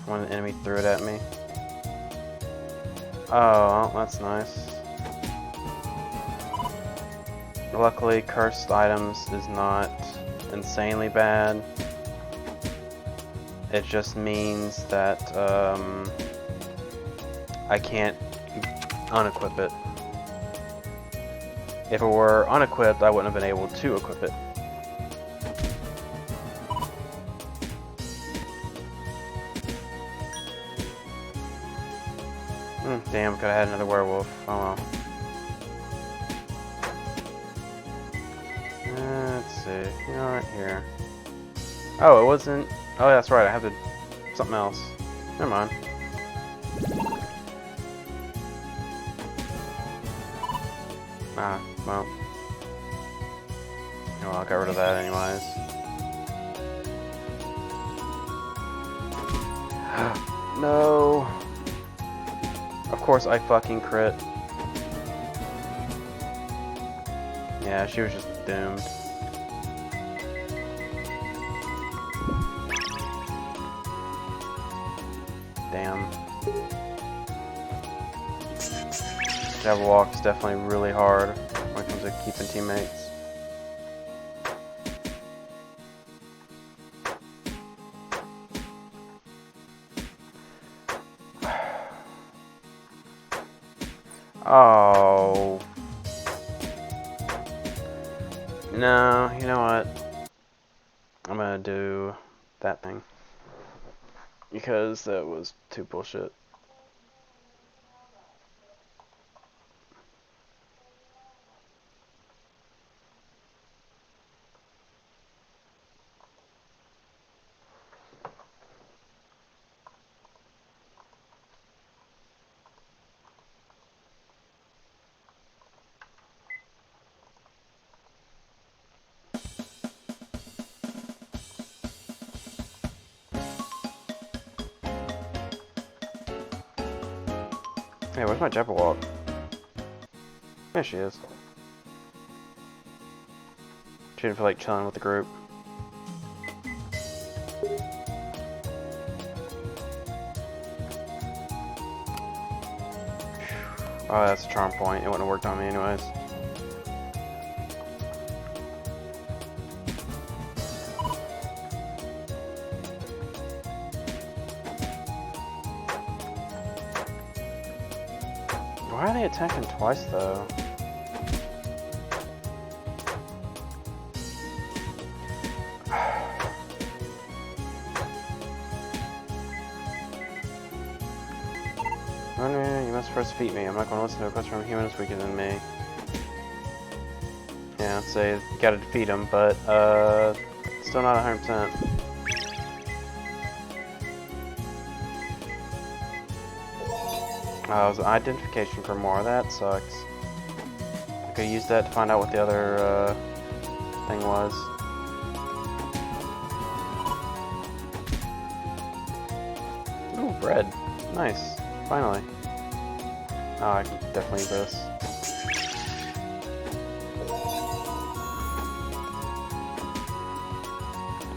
When an enemy threw it at me. Oh, well, that's nice. Luckily, cursed items is not insanely bad. It just means that I can't unequip it. If it were unequipped, I wouldn't have been able to equip it. Damn, could have had another werewolf. Oh well. Let's see. You know what? Here. Oh, it wasn't. Oh, that's right. I have to. Something else. Never mind. Ah, well. Oh, well, I got rid of that anyways. No. Of course I fucking crit. Yeah, she was just doomed. Damn. Jabberwock's definitely really hard when it comes to keeping teammates. Oh. No, you know what? I'm gonna do that thing. Because that was too bullshit. Hey, where's my Jabberwock? There she is. She didn't feel like chilling with the group. Oh, that's a charm point. It wouldn't have worked on me anyways. Why are they attacking twice though? No, you must first defeat me. I'm not going to listen to a question from a human as weaker than me. Yeah, I'd say you gotta defeat him, but still not 100%. it was an identification for more. That sucks. I could use that to find out what the other thing was. Ooh, bread. Nice. Finally. Oh, I can definitely use this.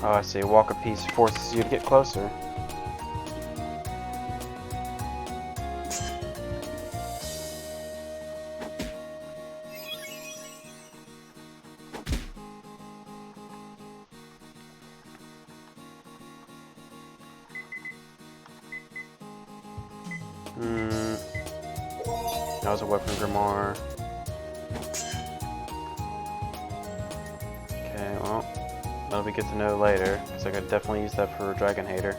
Oh, I see. Walk a piece forces you to get closer. That was a weapon grimoire. Okay, well, that'll be good to know later, because I could definitely use that for Dragon Hater.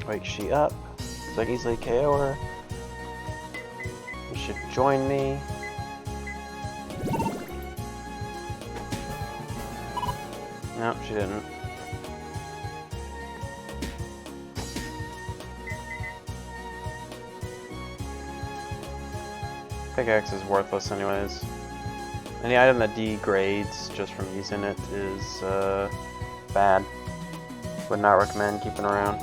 Wake she up, so I can easily KO her. You should join me. Nope, she didn't. Pickaxe is worthless anyways. Any item that degrades just from using it is bad. Would not recommend keeping around.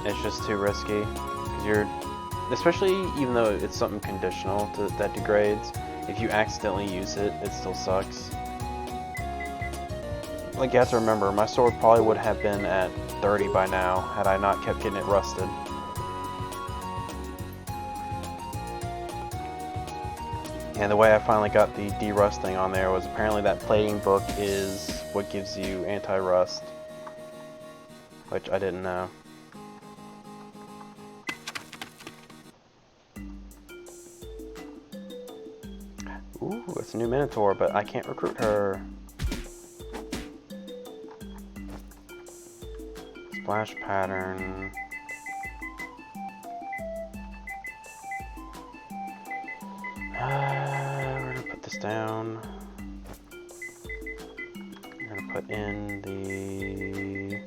It's just too risky. Because you're, especially even though it's something conditional that degrades, if you accidentally use it, it still sucks. Like, you have to remember, my sword probably would have been at 30 by now had I not kept getting it rusted. And the way I finally got the de-rusting on there was apparently that plating book is what gives you anti-rust. Which I didn't know. Ooh, it's a new Minotaur, but I can't recruit her. Splash pattern. We're gonna put this down. We're gonna put in the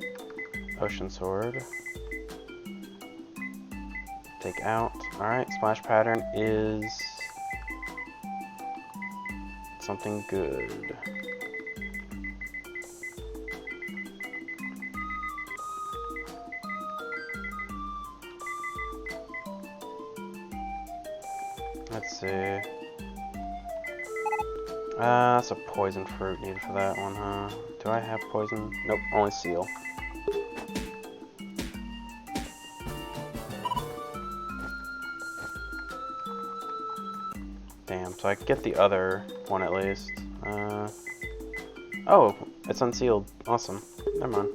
Ocean Sword. Take out. Alright, splash pattern is something good. Let's see. That's a poison fruit needed for that one, huh? Do I have poison? Nope, only seal. Damn, so I can get the other one at least. Oh, it's unsealed. Awesome. Never mind.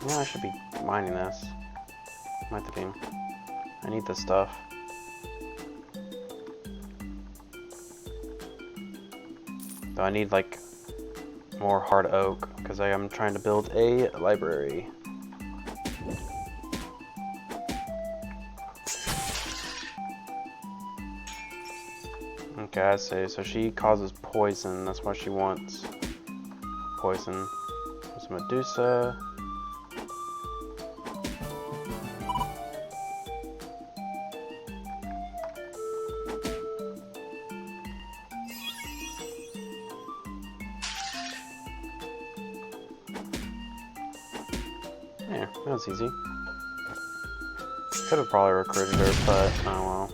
Yeah, I should be mining this. Am I thinking? I need this stuff. Though I need like more hard oak because I am trying to build a library. Okay, I see. So she causes poison. That's why she wants poison. There's Medusa. Yeah, that was easy. Could have probably recruited her, but oh well.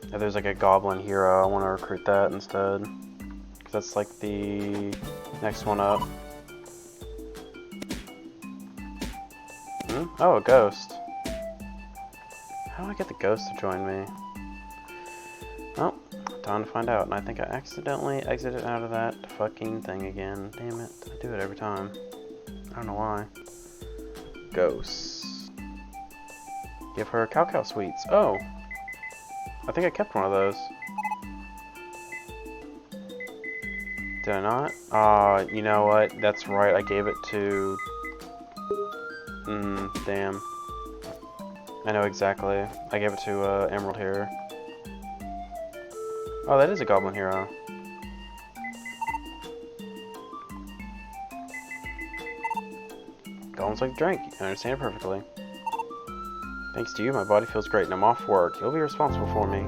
If there's like a goblin hero, I want to recruit that instead. Because that's like the next one up. Oh, a ghost. How do I get the ghost to join me? Well, time to find out. And I think I accidentally exited out of that fucking thing again. Damn it. I do it every time. I don't know why. Ghosts. Give her cow sweets. Oh. I think I kept one of those. Did I not? You know what? That's right. I gave it to Damn. I know exactly. I gave it to Emerald here. Oh, that is a Goblin Hero. Goblins like to drink. I understand it perfectly. Thanks to you, my body feels great and I'm off work. You'll be responsible for me.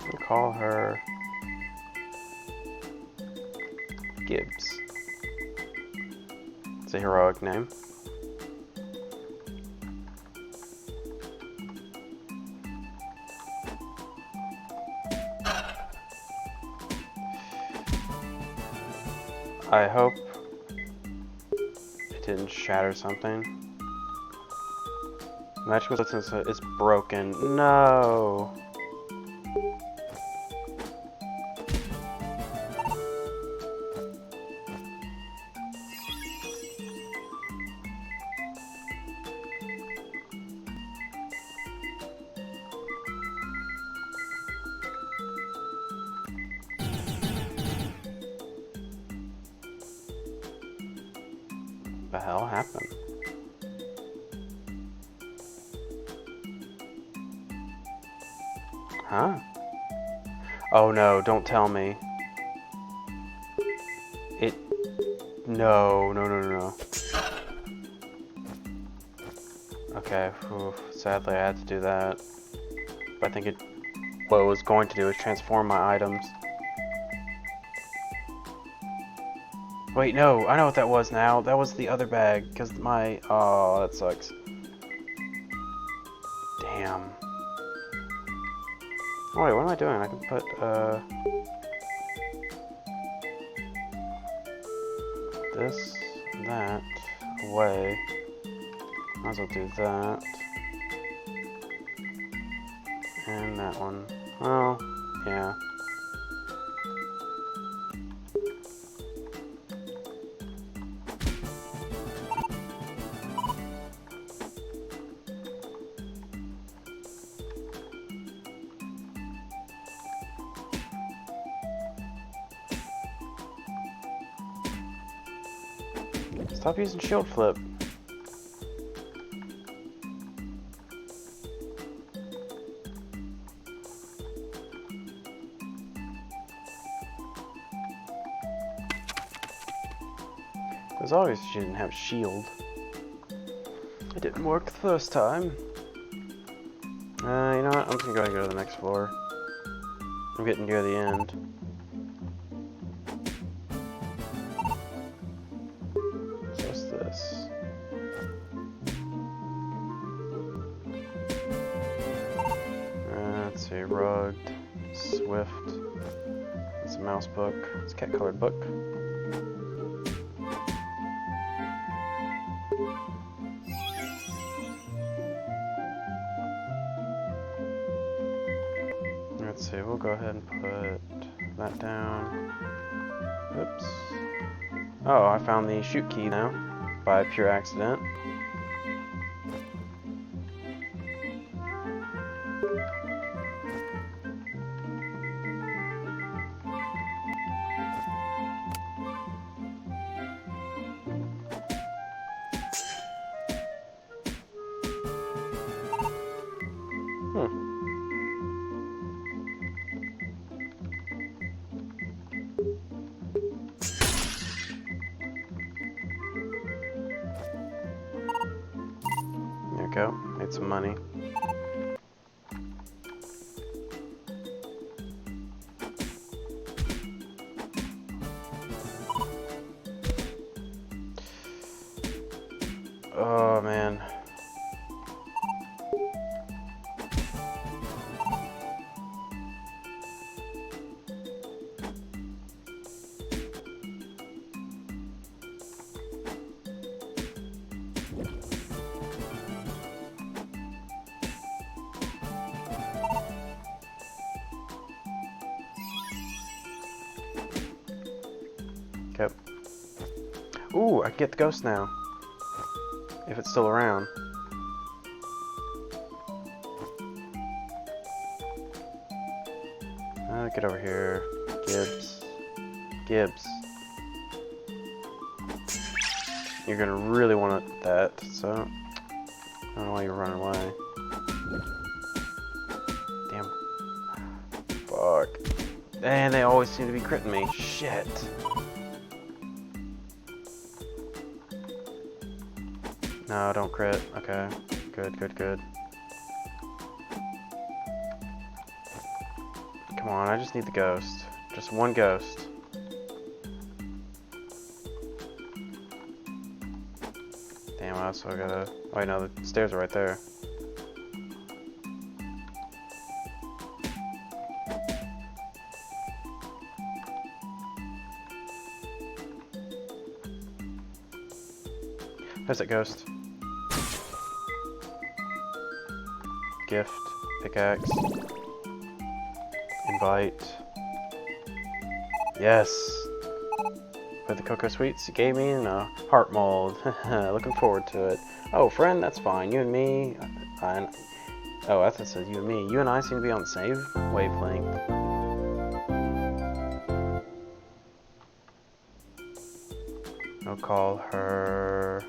I'll call her Gibbs. It's a heroic name. I hope it didn't shatter something. Magical distance is broken. No. The hell happened? Huh? Oh no, don't tell me. No. Okay, sadly I had to do that. But I think what it was going to do is transform my items. Wait, no, I know what that was now. That was the other bag, because oh, that sucks. Damn. Oh wait, what am I doing? I can put, this, that, away. Might as well do that. And that one. Oh, yeah. Stop using shield flip. As always, she didn't have shield. It didn't work the first time. You know what? I'm just gonna go ahead and go to the next floor. I'm getting near the end. Let's see, rugged, swift, it's a mouse book, it's a cat colored book. Let's see, we'll go ahead and put that down. Oops. Oh, I found the shoot key now, by pure accident. There we go. Made some money. Oh man. Okay. Ooh, I can get the ghost now. If it's still around. get over here. Gibbs. Gibbs. You're gonna really want that, so I don't know why you're running away. Damn. Fuck. And they always seem to be critting me. Shit. No, don't crit. Okay. Good, good, good. Come on, I just need the ghost. Just one ghost. Damn, I also gotta... Oh, wait, no, the stairs are right there. There's that ghost. Gift. Pickaxe. Invite. Yes! With the cocoa sweets you gave me and a heart mold. Looking forward to it. Oh, friend, that's fine. You and me... Oh, I thought it said you and me. You and I seem to be on the same wavelength. I'll call her...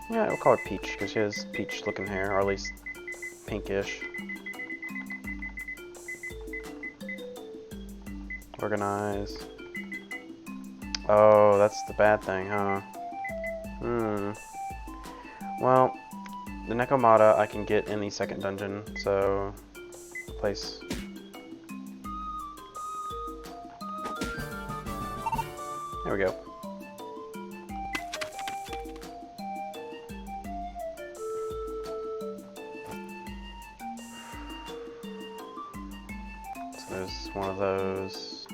Yeah, we'll call her Peach, because she has peach-looking hair, or at least pinkish. Organize. Oh, that's the bad thing, huh? Well, the Nekomata I can get in the second dungeon, so... place... There we go. So there's one of those.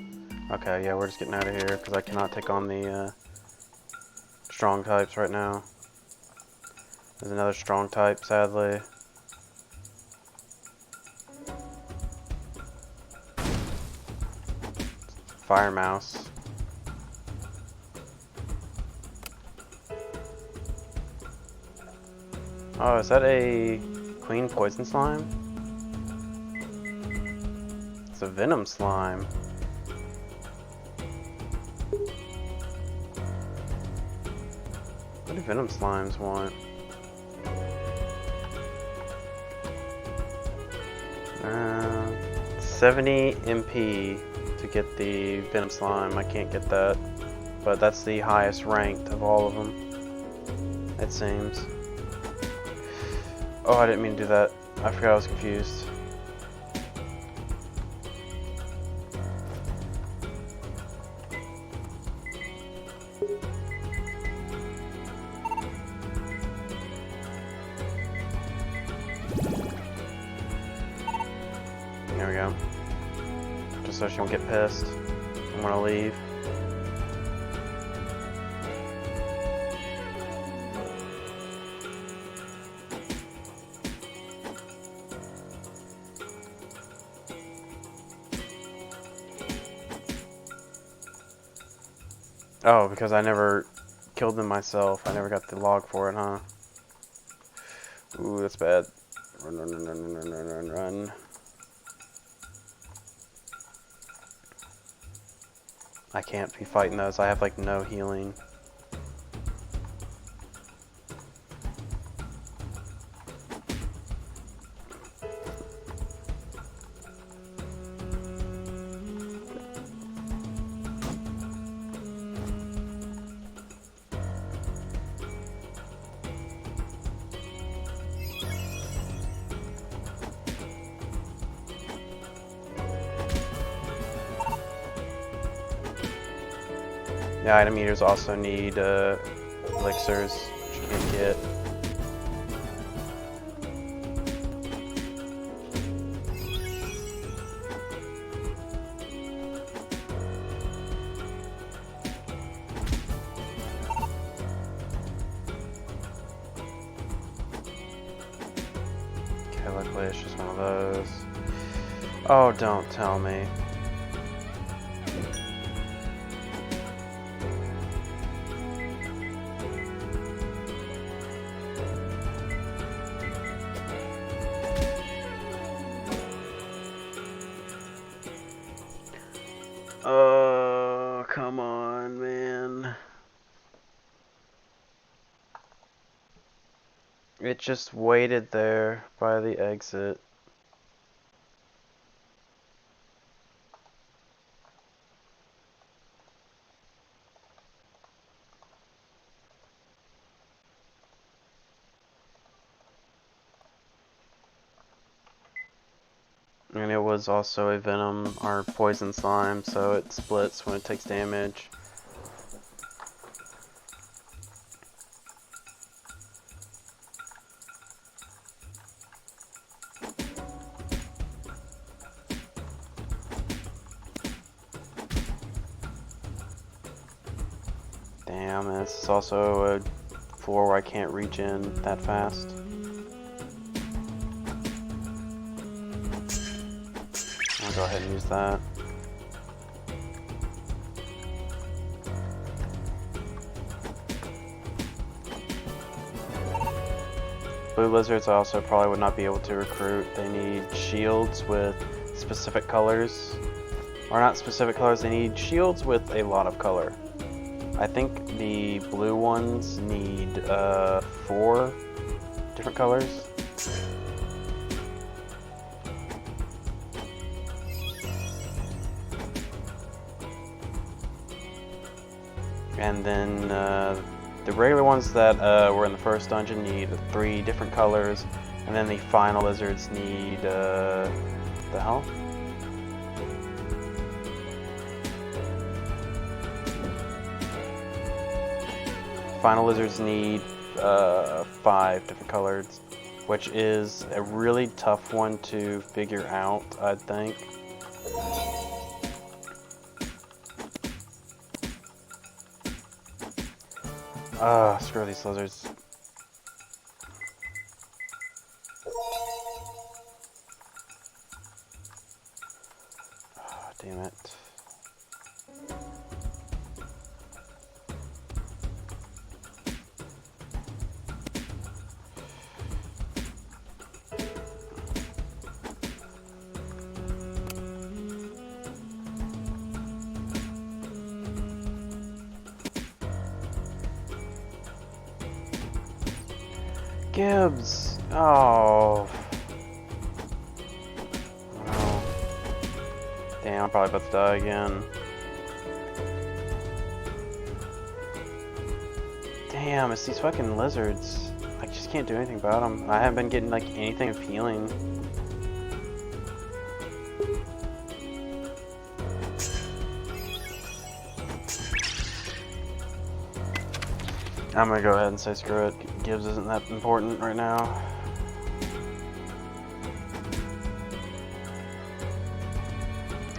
Okay, yeah, we're just getting out of here because I cannot take on the strong types right now. There's another strong type, sadly. Fire mouse. Oh, is that a queen poison slime? It's a venom slime. What do venom slimes want? 70 MP to get the venom slime. I can't get that, but that's the highest ranked of all of them, it seems. Oh, I didn't mean to do that. I forgot I was confused. There we go. Just so she won't get pissed. I'm gonna leave. Oh, because I never killed them myself. I never got the log for it, huh? Ooh, that's bad. Run, run, run, run, run, run, run, run. I can't be fighting those. I have like no healing. The item eaters also need elixirs, which you can't get. Okay, luckily it's just one of those. Oh, don't tell me. It just waited there by the exit. And it was also a venom or poison slime, so it splits when it takes damage. Damn, and this is also a floor where I can't reach in that fast. I'll go ahead and use that. Blue lizards I also probably would not be able to recruit. They need shields with specific colors. Or not specific colors, they need shields with a lot of color. I think the blue ones need 4 different colors. And then the regular ones that were in the first dungeon need 3 different colors. And then the final lizards need, the hell? Final lizards need 5 different colors, which is a really tough one to figure out, I think. Screw these lizards. Oh, damn it. Gibbs! Oh. Oh. Damn, I'm probably about to die again. Damn, it's these fucking lizards. I just can't do anything about them. I haven't been getting like anything appealing. I'm gonna go ahead and say screw it. Gibbs isn't that important right now.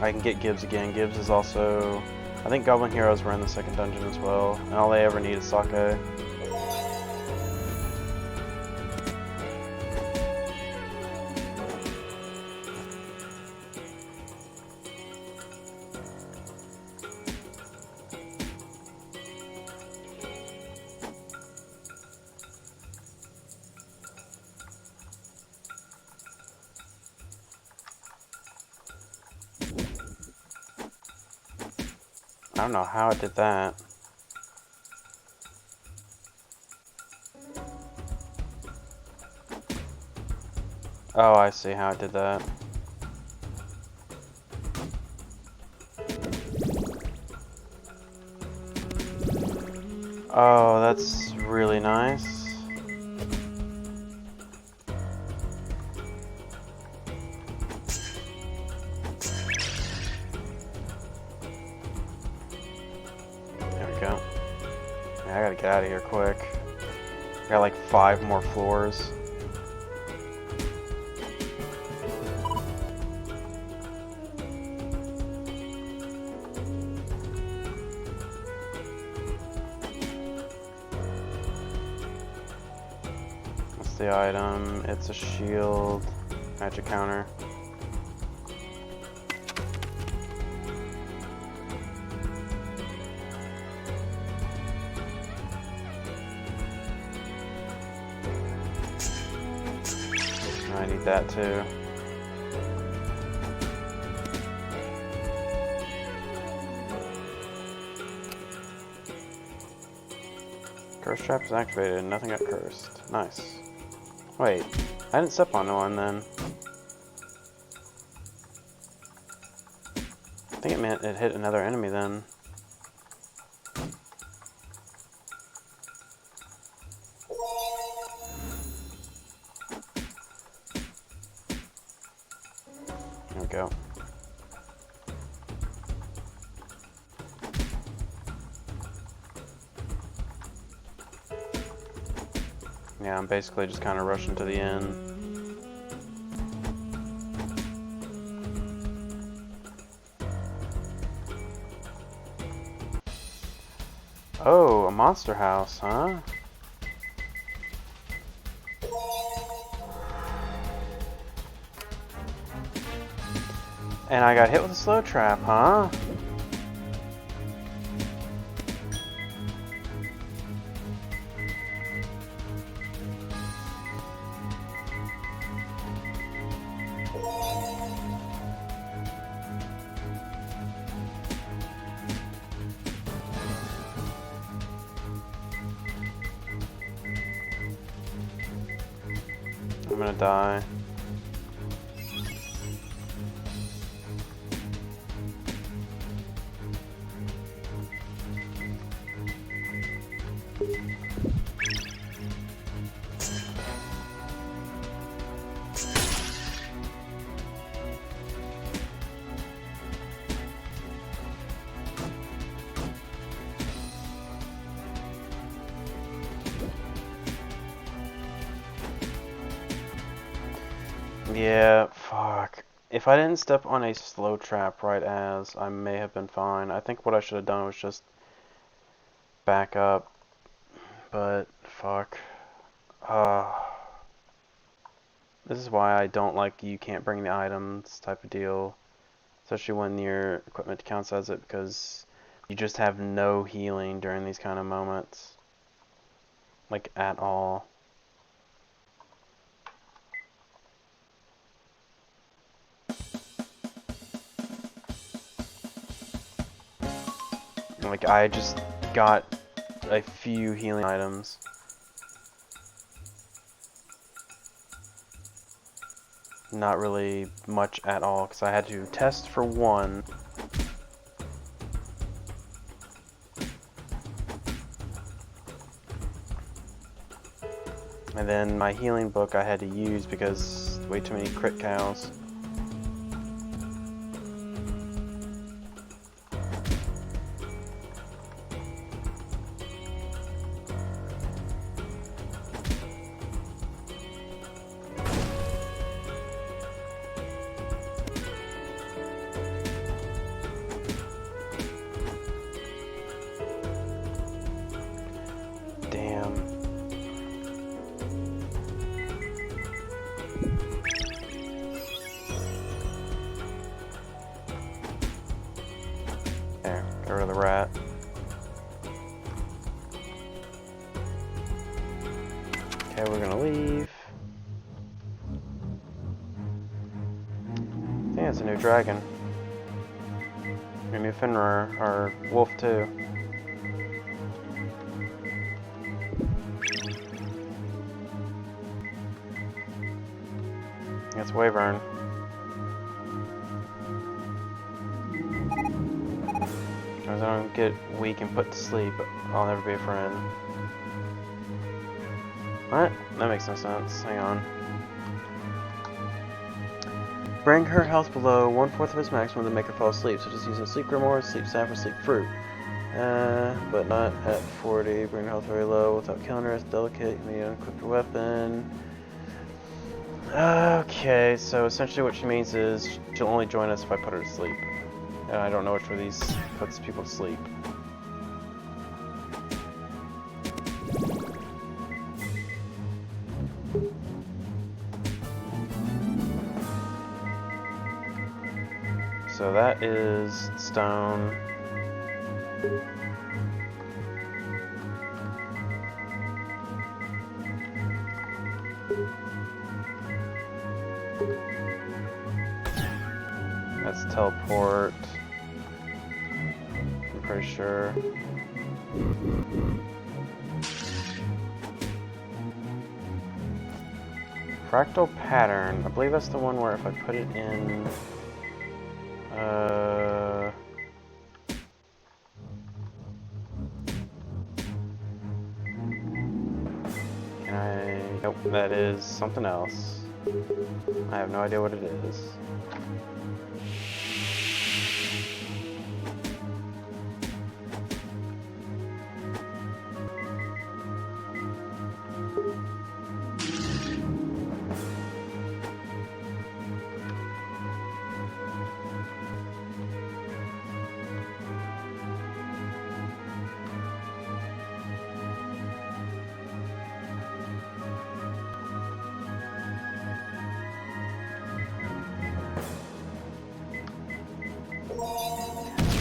I can get Gibbs again. Gibbs is also... I think Goblin Heroes were in the second dungeon as well. And all they ever need is sake. I don't know how it did that. Oh, I see how it did that. Oh, that's really nice. Go. Yeah, I gotta get out of here quick. I got like 5 more floors. What's the item? It's a shield. Magic counter. I need that too. Curse trap is activated. Nothing got cursed. Nice. Wait, I didn't step on one then. I think it meant it hit another enemy then. There we go. Yeah, I'm basically just kind of rushing to the end. Oh, a monster house, huh? And I got hit with a slow trap, huh? I'm gonna die. Yeah, fuck. If I didn't step on a slow trap right as, I may have been fine. I think what I should have done was just back up. But, fuck. This is why I don't like you can't bring the items type of deal. Especially when your equipment counts as it, because you just have no healing during these kind of moments. Like, at all. Like, I just got a few healing items. Not really much at all, because I had to test for one. And then my healing book I had to use because way too many crit cows. Damn. There, get rid of the rat. Okay, we're gonna leave. I think it's a new dragon. A new Finrar, or wolf too. It's Wyvern. As I don't get weak and put to sleep, I'll never be a friend. What? That makes no sense. Hang on. Bring her health below 1/4 of its maximum to make her fall asleep, such as using sleep grimoire, sleep sap, or sleep fruit. But not at 40. Bring her health very low without killing her. It's delicate. Medium equipped weapon. Okay, so essentially what she means is she'll only join us if I put her to sleep. And I don't know which one of these puts people to sleep. So that is stone. That's teleport. I'm pretty sure. Fractal pattern. I believe that's the one where if I put it in... Can I... Nope, that is something else. I have no idea what it is.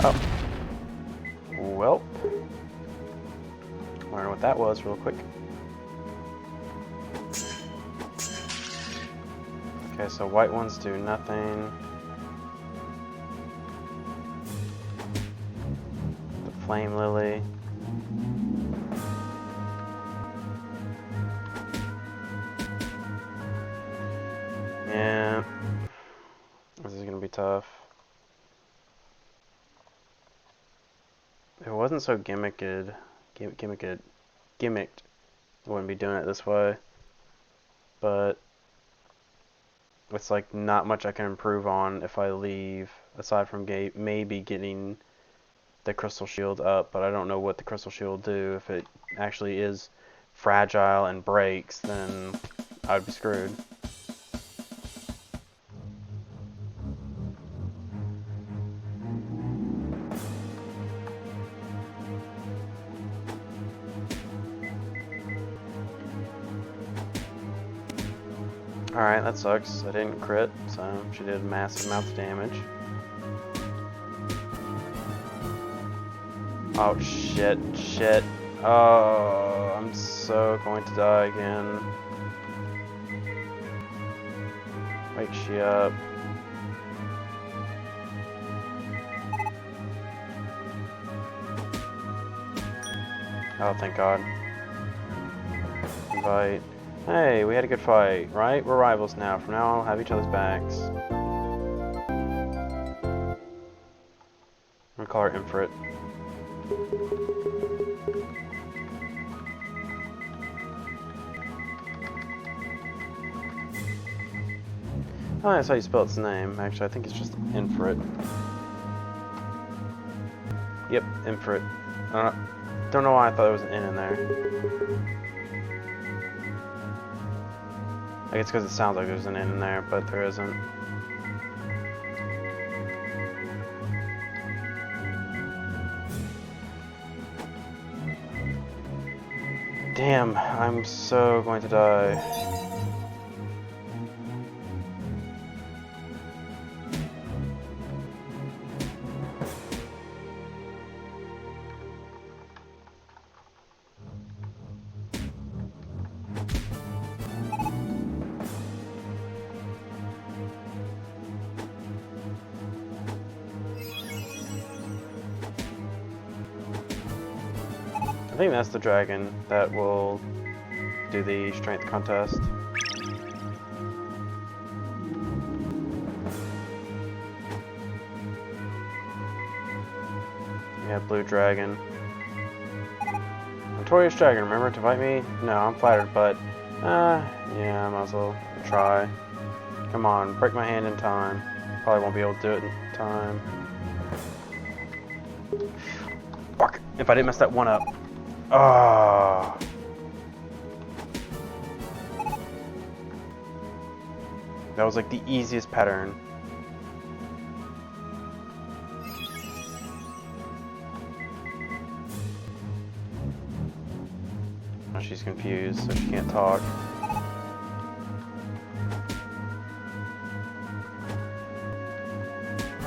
Oh. Welp. Learn what that was real quick. Okay, so white ones do nothing. The flame lily. Yeah. This is gonna be tough. If it wasn't so gimmicked, I wouldn't be doing it this way. But it's like not much I can improve on if I leave, aside from maybe getting the crystal shield up, but I don't know what the crystal shield will do. If it actually is fragile and breaks, then I'd be screwed. Alright, that sucks. I didn't crit, so she did a massive amount of damage. Oh shit, shit. Oh, I'm so going to die again. Wake she up. Oh, thank God. Invite. Hey, we had a good fight, right? We're rivals now. From now on, we'll have each other's backs. I'm gonna call her Infrit. Oh, that's how you spell its name. Actually, I think it's just Infrit. Yep, Infrit. Don't know why I thought there was an N in there. I guess because it sounds like there's an N in there, but there isn't. Damn, I'm so going to die. I think that's the dragon that will do the strength contest. Yeah, blue dragon. Notorious dragon, remember to invite me? No, I'm flattered, but yeah, I might as well try. Come on, break my hand in time. Probably won't be able to do it in time. Fuck! If I didn't mess that one up. Oh. That was like the easiest pattern. Now she's confused, so she can't talk.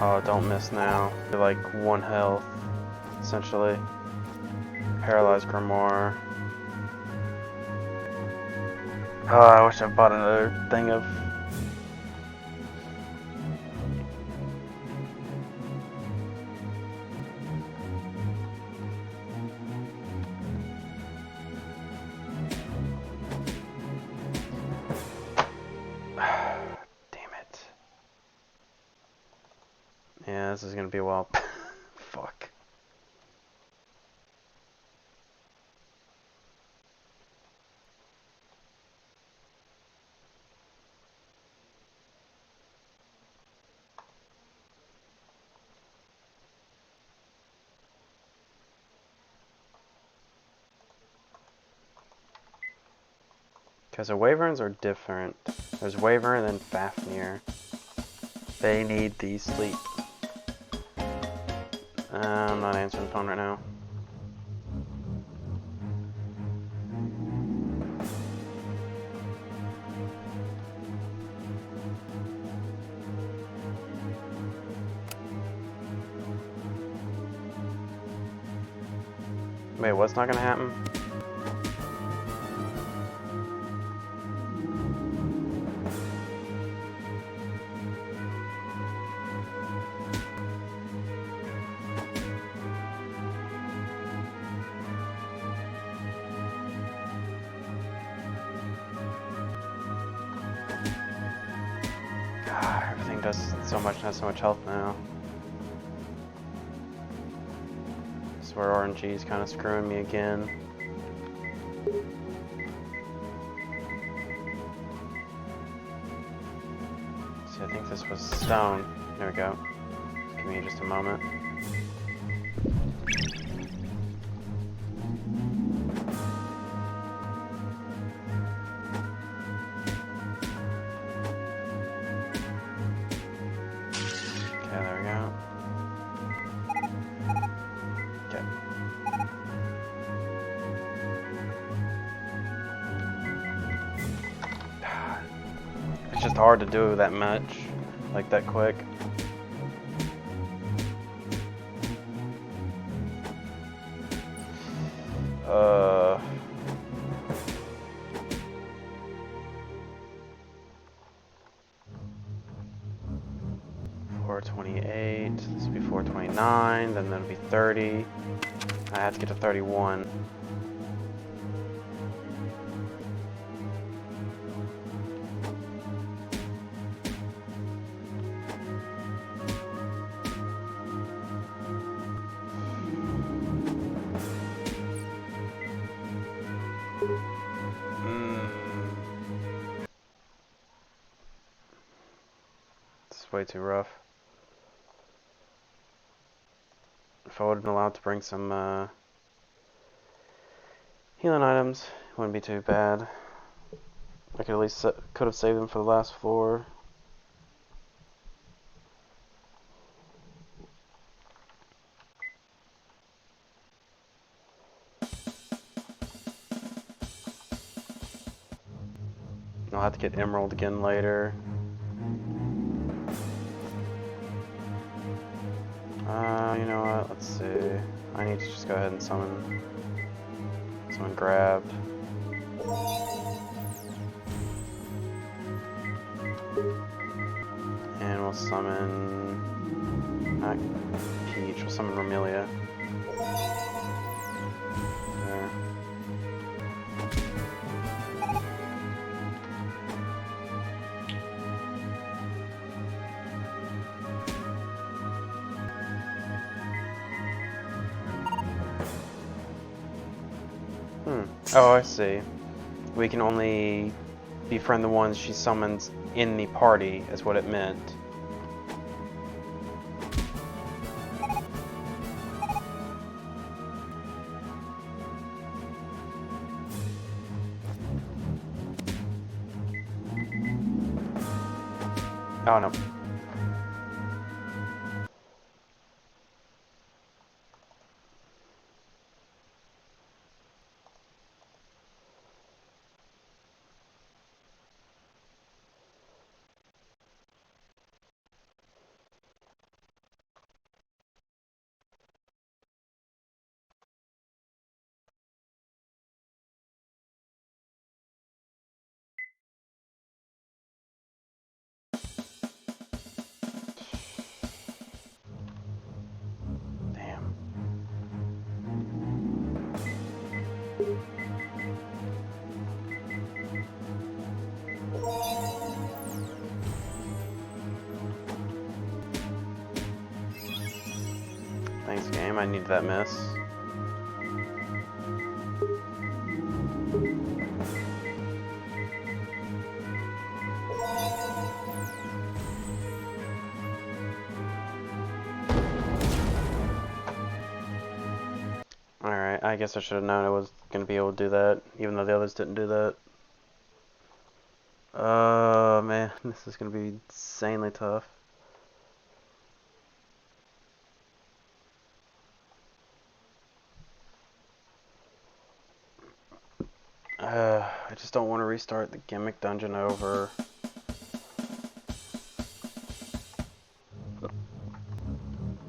Oh, don't miss now. You're like 1 health, essentially. Paralyzed Grimoire. Oh, I wish I bought another thing of... Yeah, this is gonna be a while. Fuck. Because the Wyverns are different. There's Wyvern and then Fafnir. They need the sleep. I'm not answering the phone right now. Wait, what's not gonna happen? God, everything does so much and has so much health now. This is where RNG's kind of screwing me again. See, I think this was stone. There we go. Give me just a moment. Okay, there we go. Okay. It's just hard to do that much, like that quick. Uh... 428, this would be 429, then that'll be 30. I have to get to 31. This is way too rough. If I would have been allowed to bring some healing items, it wouldn't be too bad. I could at least could have saved them for the last floor. I'll have to get Emerald again later. You know what? Let's see. I need to just go ahead and summon grabbed. And we'll summon not Peach, we'll summon Romelia. There. Oh, I see. We can only befriend the ones she summons in the party, is what it meant. Oh no. I need that miss. Alright, I guess I should have known I was going to be able to do that, even though the others didn't do that. Oh man, this is going to be insanely tough. I just don't want to restart the gimmick dungeon over.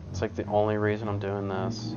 It's like the only reason I'm doing this.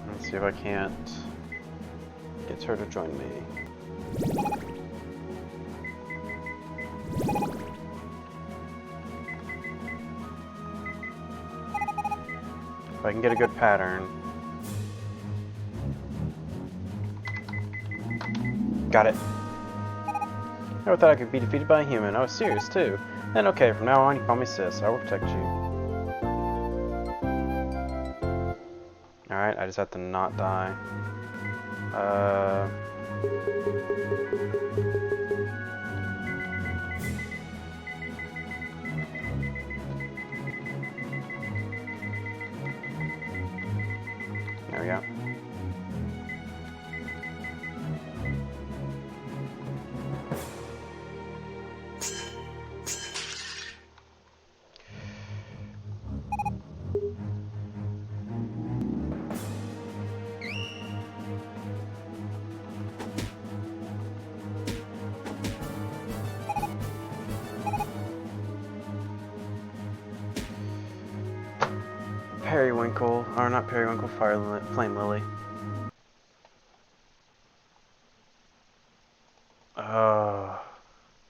Let's see if I can't get her to join me. If I can get a good pattern. Got it. I thought I could be defeated by a human. I was serious too. Then okay, from now on you call me sis. I will protect you. Alright, I just have to not die. There we go. Periwinkle, or not Periwinkle, Flame Lily. Oh,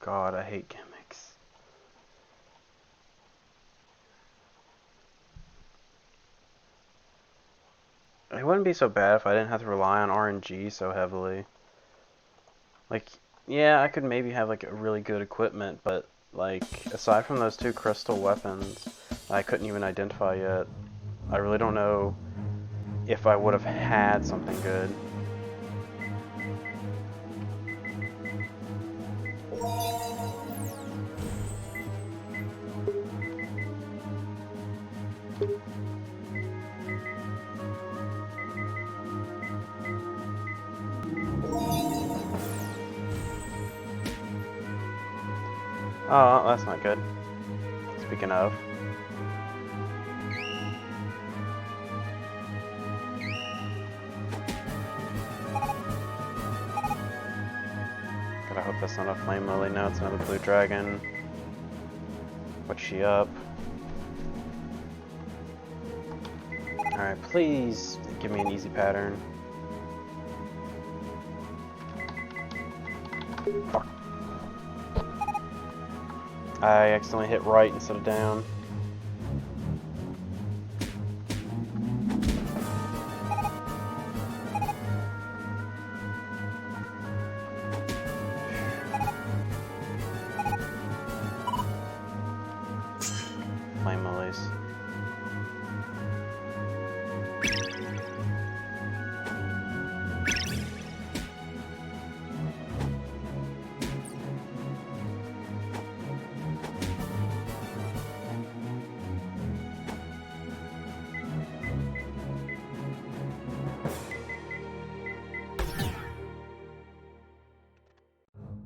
God, I hate gimmicks. It wouldn't be so bad if I didn't have to rely on RNG so heavily. Like, yeah, I could maybe have like a really good equipment, but like, aside from those two crystal weapons I couldn't even identify yet, I really don't know if I would have had something good. Oh, that's not good. Speaking of. God, I hope that's not a Flame Lily. No, it's another blue dragon. What's she up? Alright, please give me an easy pattern. Fuck. I accidentally hit right instead of down. Flame lilies.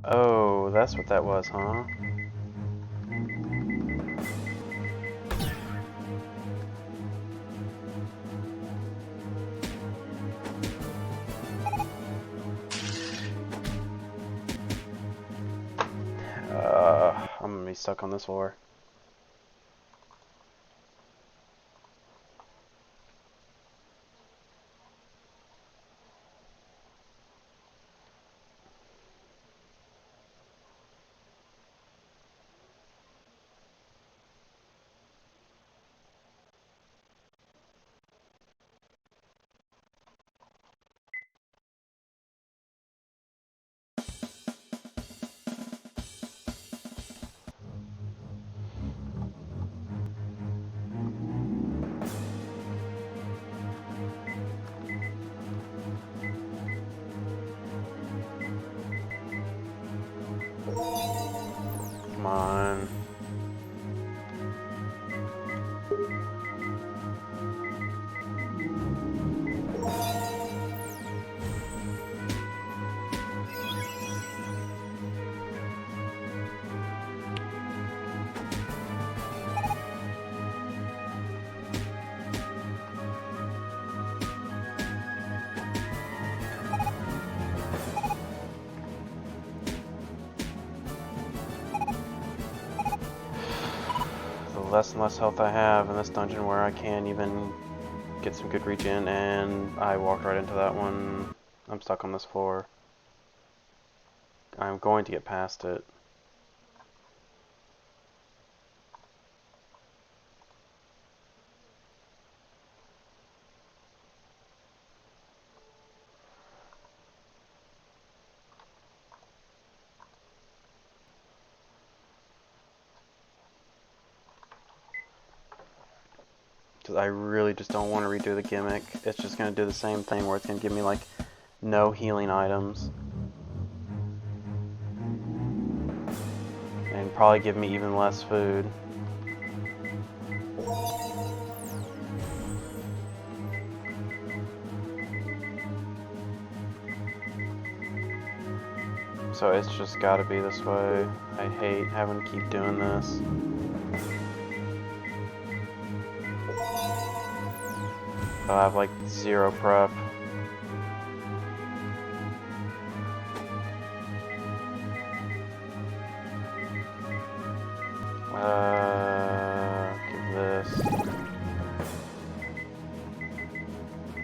Oh, that's what that was, huh? stuck on this floor. Come on. Less and less health I have in this dungeon where I can't even get some good regen, and I walked right into that one. I'm stuck on this floor. I'm going to get past it. Because I really just don't want to redo the gimmick. It's just going to do the same thing where it's going to give me like no healing items. And probably give me even less food. So it's just got to be this way. I hate having to keep doing this. I have like 0 prep. Give this.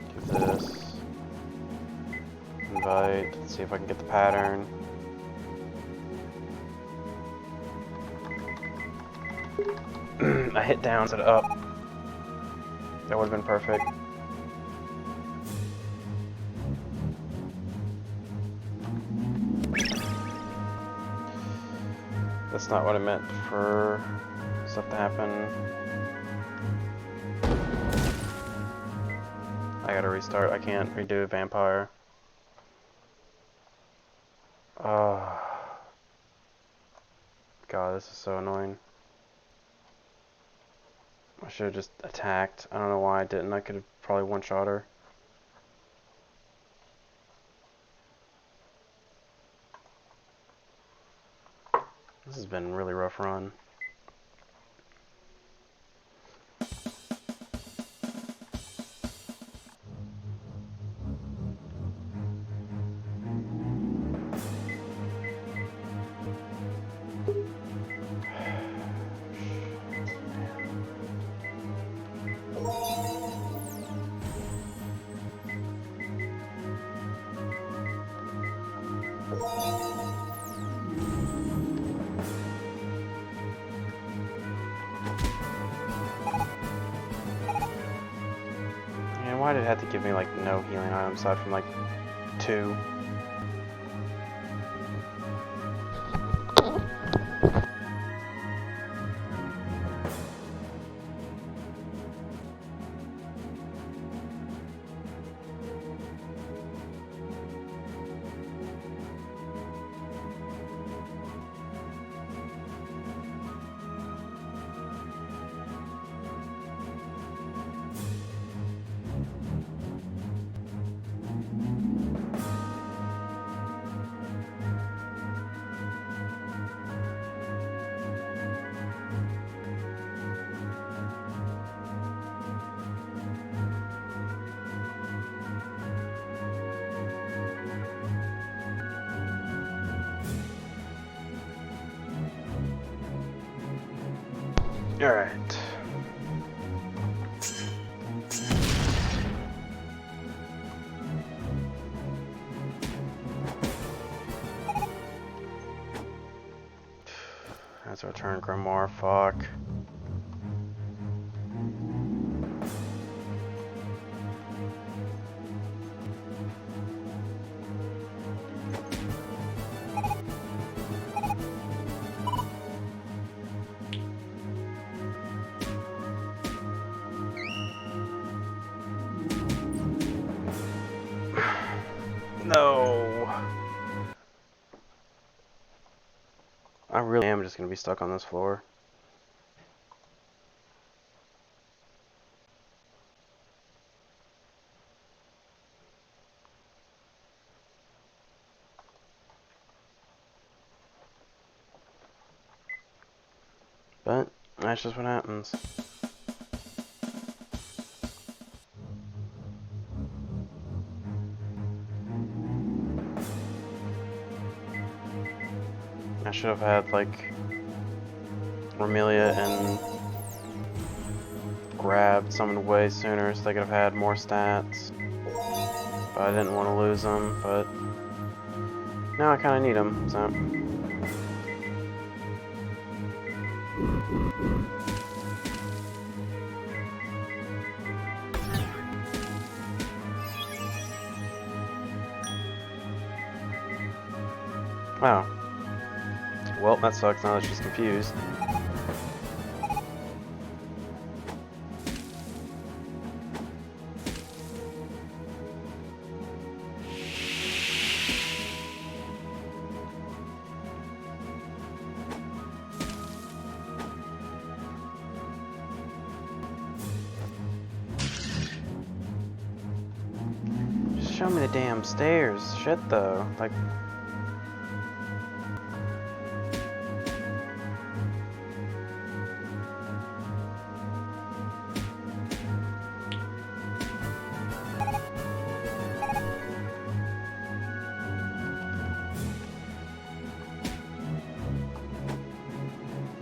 Give this. Invite. Let's see if I can get the pattern. I hit down instead of up. That would have been perfect. That's not what I meant for stuff to happen. I gotta restart. I can't redo Vampire. Oh. God, this is so annoying. I should have just attacked. I don't know why I didn't. I could have probably one-shot her. This has been a really rough run. Why did it have to give me like no healing items aside from like 2? Alright. That's our turn, Grimoire. Fuck. No. I really am just gonna be stuck on this floor. But that's just what happens. I should have had like Romelia and grabbed someone way sooner so they could have had more stats. But I didn't want to lose them, but now I kind of need them, so. Oh. Well, that sucks now that she's confused. Just show me the damn stairs. Shit, though. Like...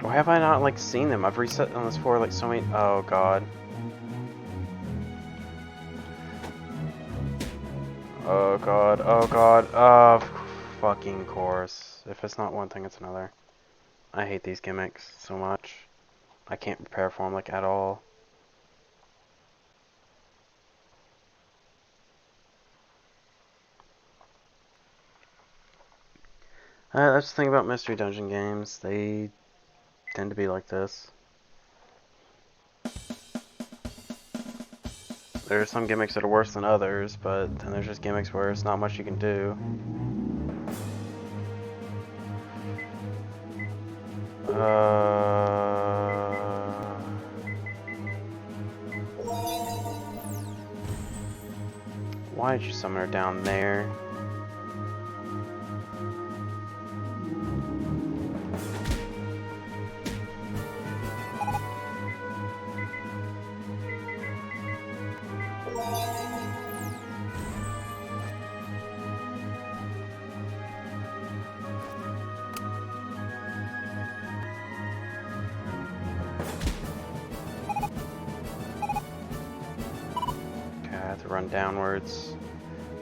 Why have I not, like, seen them? I've reset on this floor, like, so many... Oh, God. Oh, God. Oh, God. Of fucking course. If it's not one thing, it's another. I hate these gimmicks so much. I can't prepare for them, like, at all. That's the thing about Mystery Dungeon games. They tend to be like this. There are some gimmicks that are worse than others, but then there's just gimmicks where there's not much you can do. Why did you summon her down there? To run downwards.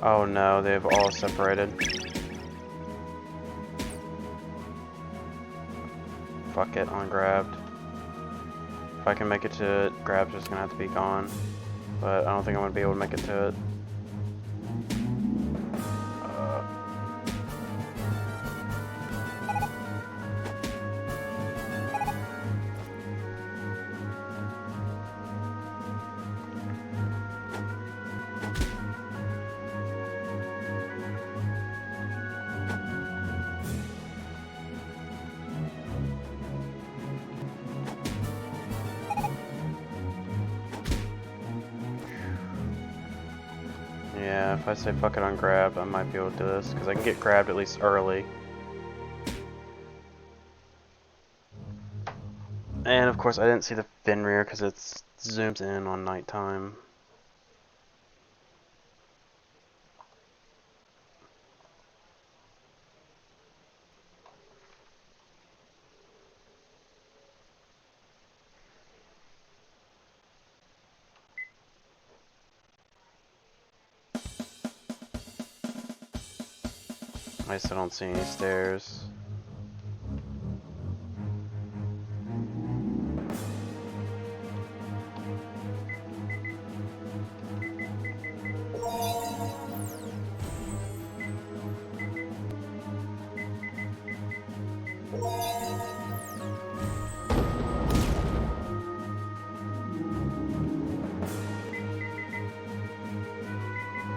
Oh no, they've all separated. Fuck it, on grabbed. If I can make it to it, grab's just gonna have to be gone. But I don't think I'm gonna be able to make it to it. Yeah, if I say fuck it on grab, I might be able to do this, because I can get grabbed at least early. And of course I didn't see the Fenrir because it zooms in on nighttime. I still don't see any stairs.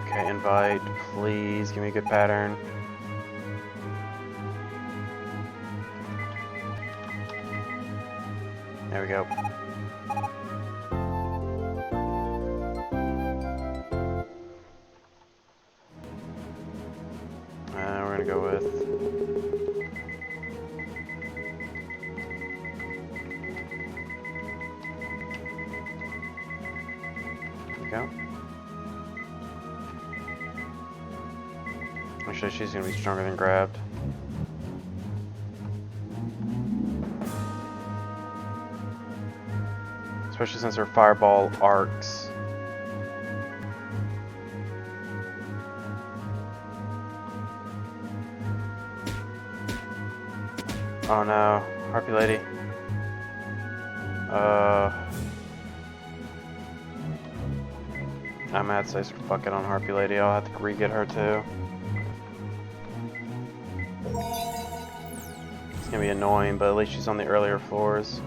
Okay, invite, please give me a good pattern. There we go. We're gonna go with there we go. Actually, she's gonna be stronger than grabbed. Especially since her fireball arcs. Oh no, Harpy Lady. I'm gonna have to say fuck it on Harpy Lady. I'll have to re-get her too. It's gonna be annoying, but at least she's on the earlier floors.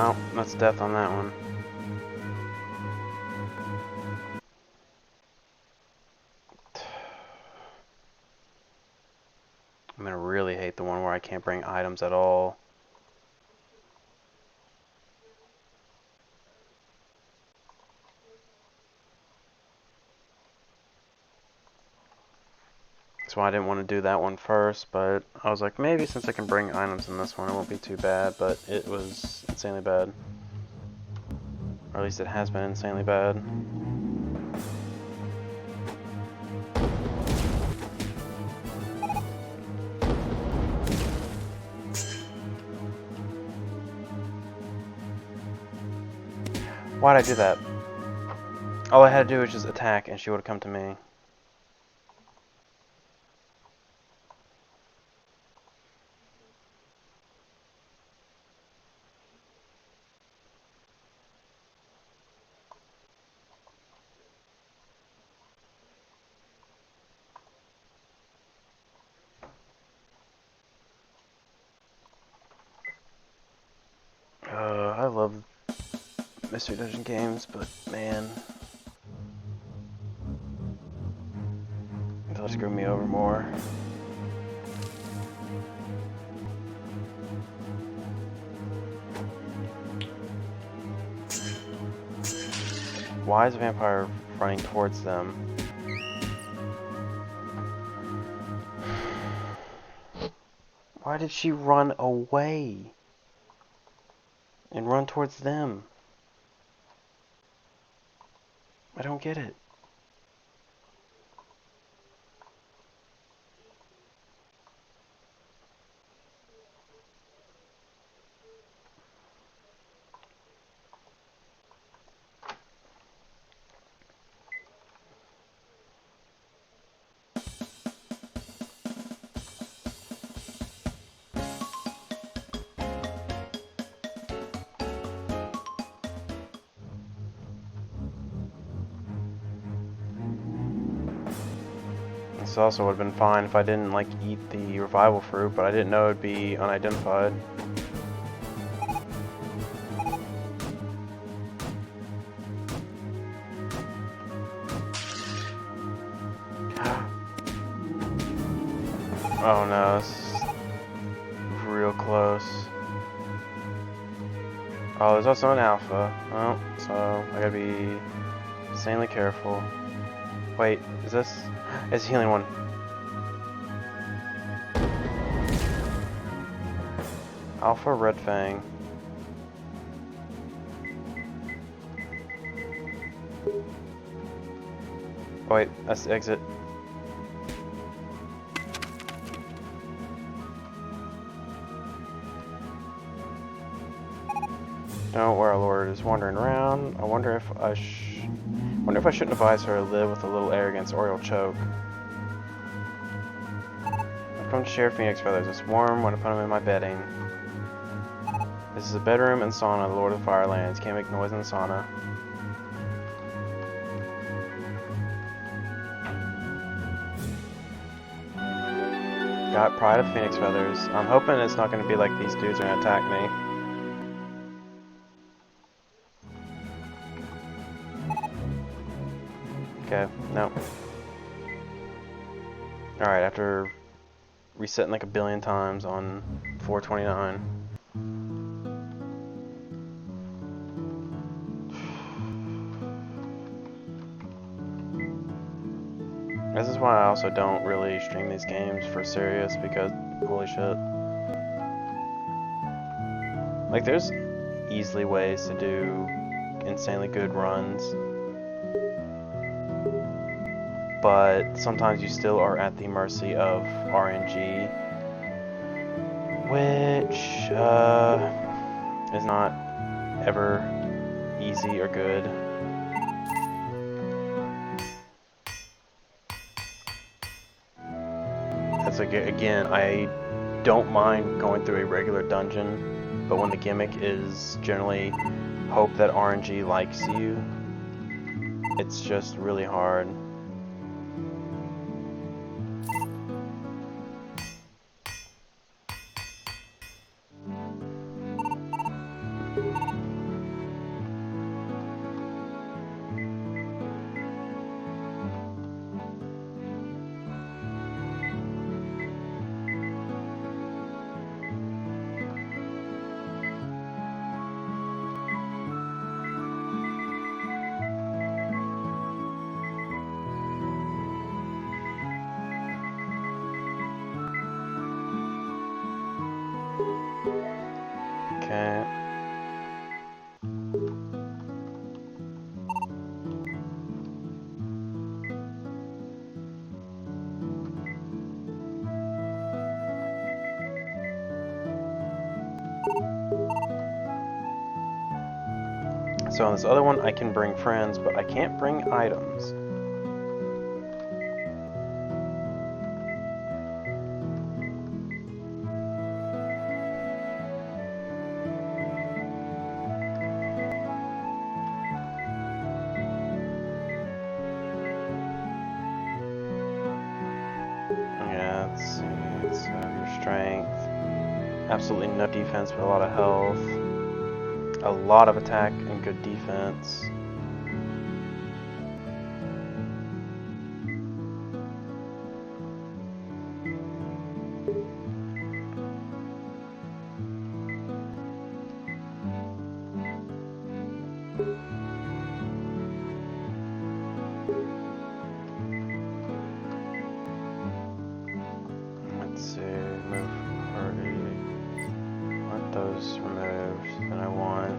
Oh, that's death on that one. I'm gonna really hate the one where I can't bring items at all. That's why I didn't want to do that one first, but I was like, maybe since I can bring items in this one, it won't be too bad, but it was insanely bad. Or at least it has been insanely bad. Why'd I do that? All I had to do was just attack and she would have come to me. I love Mystery Dungeon games, but man, they'll screw me over more. Why is a vampire running towards them? Why did she run away and run towards them? I don't get it. This also would have been fine if I didn't like eat the revival fruit, but I didn't know it'd be unidentified. Oh no, this is real close. Oh, there's also an alpha. Oh, so I gotta be insanely careful. Wait, is this? It's a healing one. Alpha Red Fang. Oh, wait, that's the exit. Don't worry, Lord is wandering around. I wonder if I shouldn't advise her to live with a little arrogance or he'll choke. I've come to share Phoenix feathers. It's warm when I put them in my bedding. This is a bedroom and sauna, the Lord of the Firelands. Can't make noise in the sauna. Got Pride of Phoenix feathers. I'm hoping it's not going to be like these dudes are going to attack me. Okay, no. Alright, after resetting like a billion times on 429. This is why I also don't really stream these games for serious, because holy shit. Like, there's easily ways to do insanely good runs, but sometimes you still are at the mercy of RNG, which is not ever easy or good. That's again, I don't mind going through a regular dungeon, but when the gimmick is generally hope that RNG likes you, it's just really hard. Okay. So on this other one, I can bring friends, but I can't bring items. Yeah, let's see. Let's have your strength. Absolutely no defense, but a lot of health. A lot of attack and good defense. Let's see, move party. I want those removed, and I want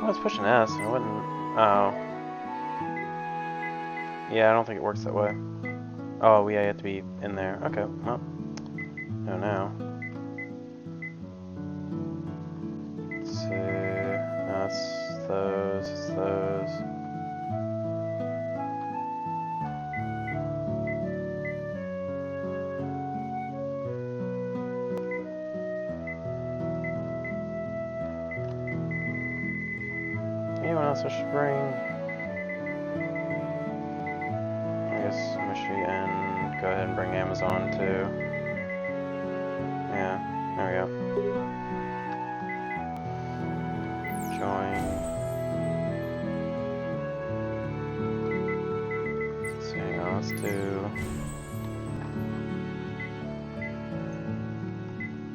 I was pushing S and it wouldn't. Oh. Yeah, I don't think it works that way. Oh, yeah, you have to be in there. Okay, well. No, now. Let's see. That's those, it's those. Anyone else I should bring? I guess Mushy, and go ahead and bring Amazon too. Yeah, there we go. Join. Let's see, hang on, let's do.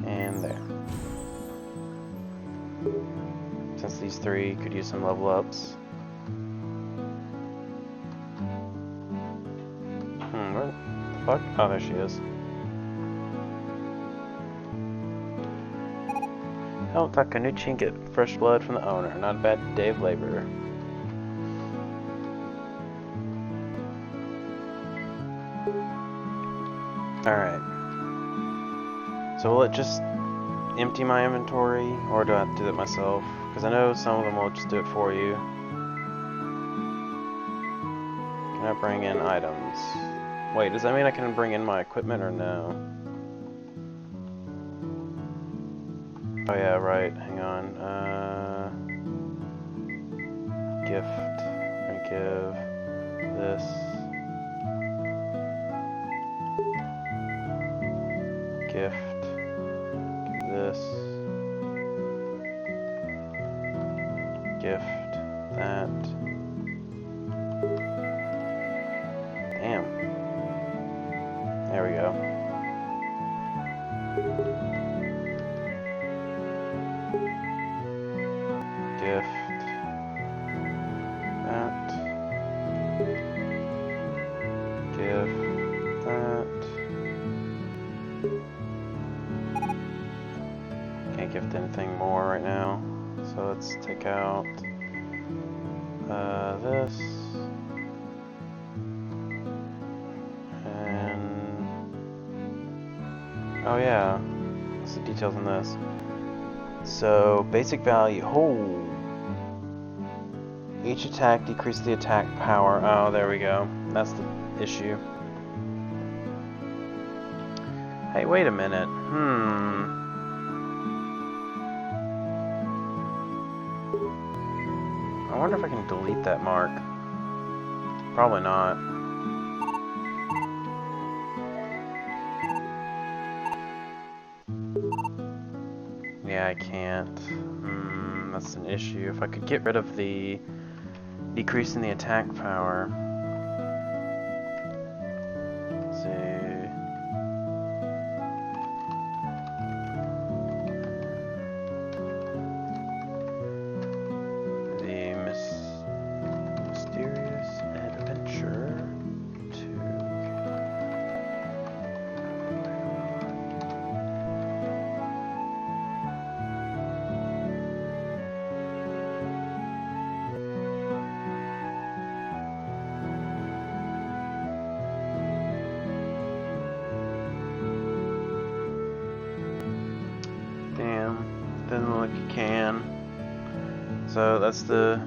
And there. Since these three could use some level ups. What the fuck? Oh, there she is. Help Takanuchi and get fresh blood from the owner. Not a bad day of labor. Alright. So will it just empty my inventory, or do I have to do that myself? Because I know some of them will just do it for you. Can I bring in items? Wait, does that mean I can bring in my equipment or no? Oh yeah, right, hang on. Gift. I'm gonna give this. Gift. Give this. Gift. That. Damn. There we go. Gift. That. Gift. That. Can't gift anything more right now. So let's take out this. Oh yeah, what's the details on this? So, basic value, each attack decreases the attack power. Oh, there we go. That's the issue. Hey, wait a minute. I wonder if I can delete that mark. Probably not. Yeah, I can't. That's an issue. If I could get rid of the decrease in the attack power. Let's see. The mysterious adventure to. Doesn't look like you can. So that's the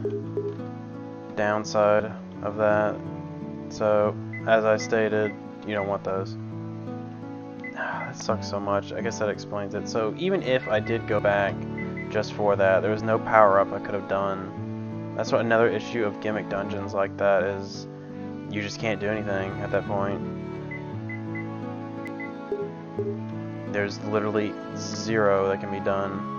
downside of that. So, as I stated, you don't want those. That sucks so much. I guess that explains it. So even if I did go back just for that, there was no power-up I could have done. That's what another issue of gimmick dungeons like that is. You just can't do anything at that point. There's literally zero that can be done.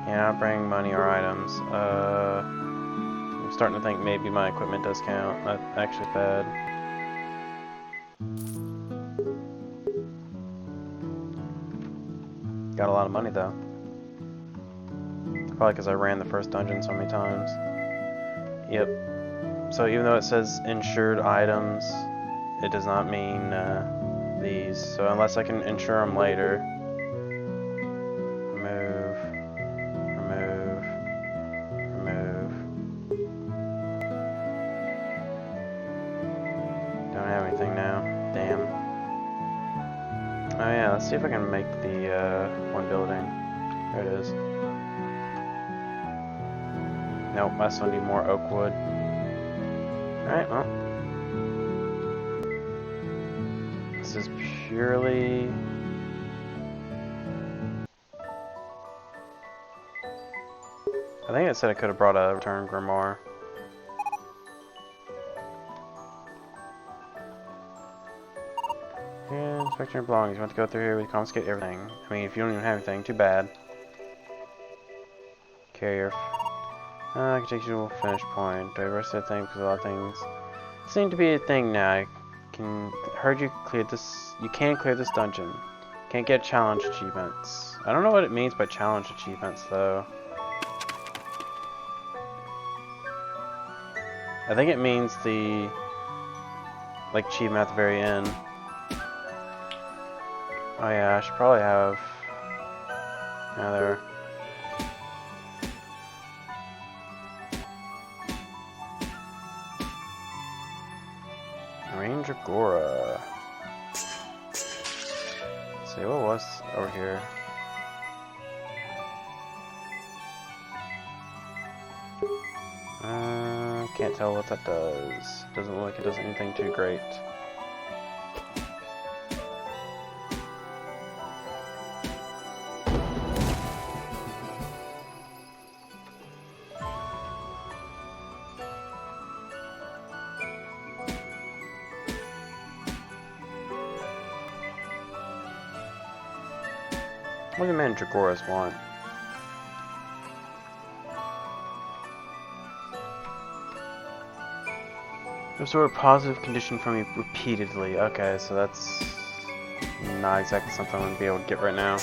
Yeah, not bringing money or items. I'm starting to think maybe my equipment does count. That's actually bad. Got a lot of money though. Probably because I ran the first dungeon so many times. Yep. So even though it says insured items, it does not mean these. So unless I can insure them later. Oh yeah, let's see if I can make the one building. There it is. Nope, I still need more oak wood. Alright, well. This is purely... I think it said I could have brought a return grimoire. Yeah, inspecting your belongings. You want to go through here, we confiscate everything. I mean, if you don't even have anything, too bad. Carrier. I can take you to a finish point. Diversity of things, because a lot of things seem to be a thing now. Heard you cleared this. You can clear this dungeon. Can't get challenge achievements. I don't know what it means by challenge achievements though. I think it means the like achievement at the very end. Oh yeah, I should probably have. Yeah, there. Ranger Gora. Let's see, what was over here? Can't tell what that does. Doesn't look like it does anything too great. What do Mandragoras want? Absorb a positive condition from you repeatedly. Okay, so that's not exactly something I'm going to be able to get right now.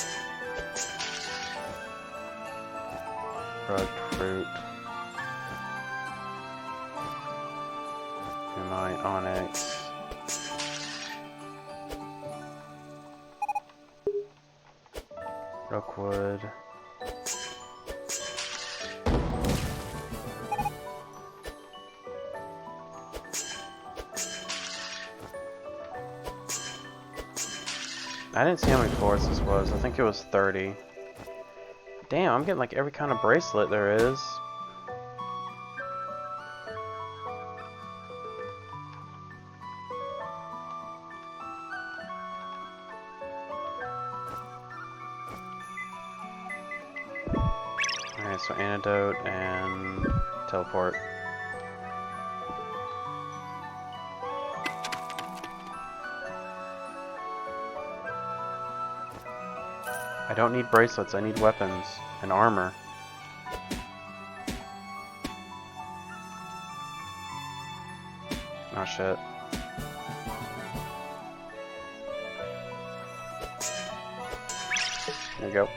Drugged fruit. My onyx. Rookwood. I didn't see how many floors this was. I think it was 30. Damn, I'm getting like every kind of bracelet there is. Alright, so antidote and teleport. I don't need bracelets, I need weapons and armor. Oh shit. There you go.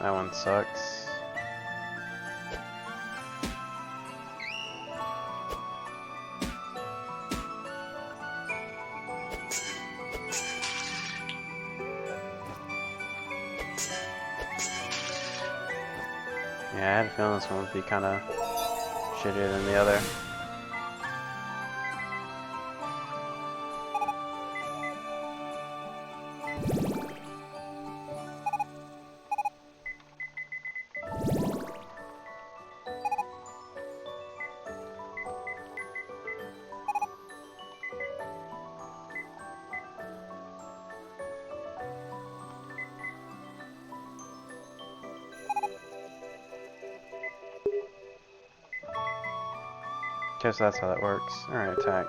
That one sucks. Yeah, I had a feeling this one would be kind of shittier than the other. Okay, so that's how that works. Alright, attack.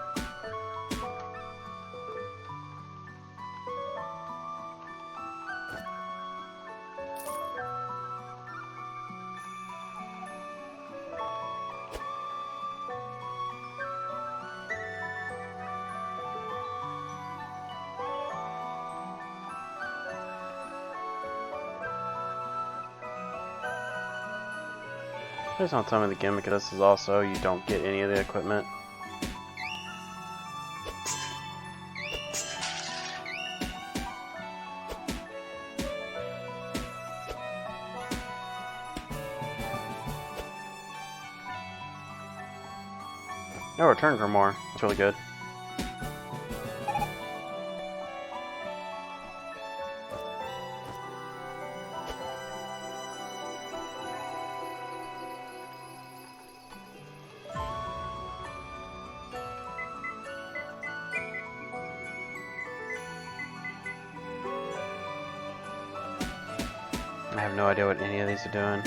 Please don't tell me the gimmick of this is also you don't get any of the equipment. Oh, return for more. That's really good. I have no idea what any of these are doing.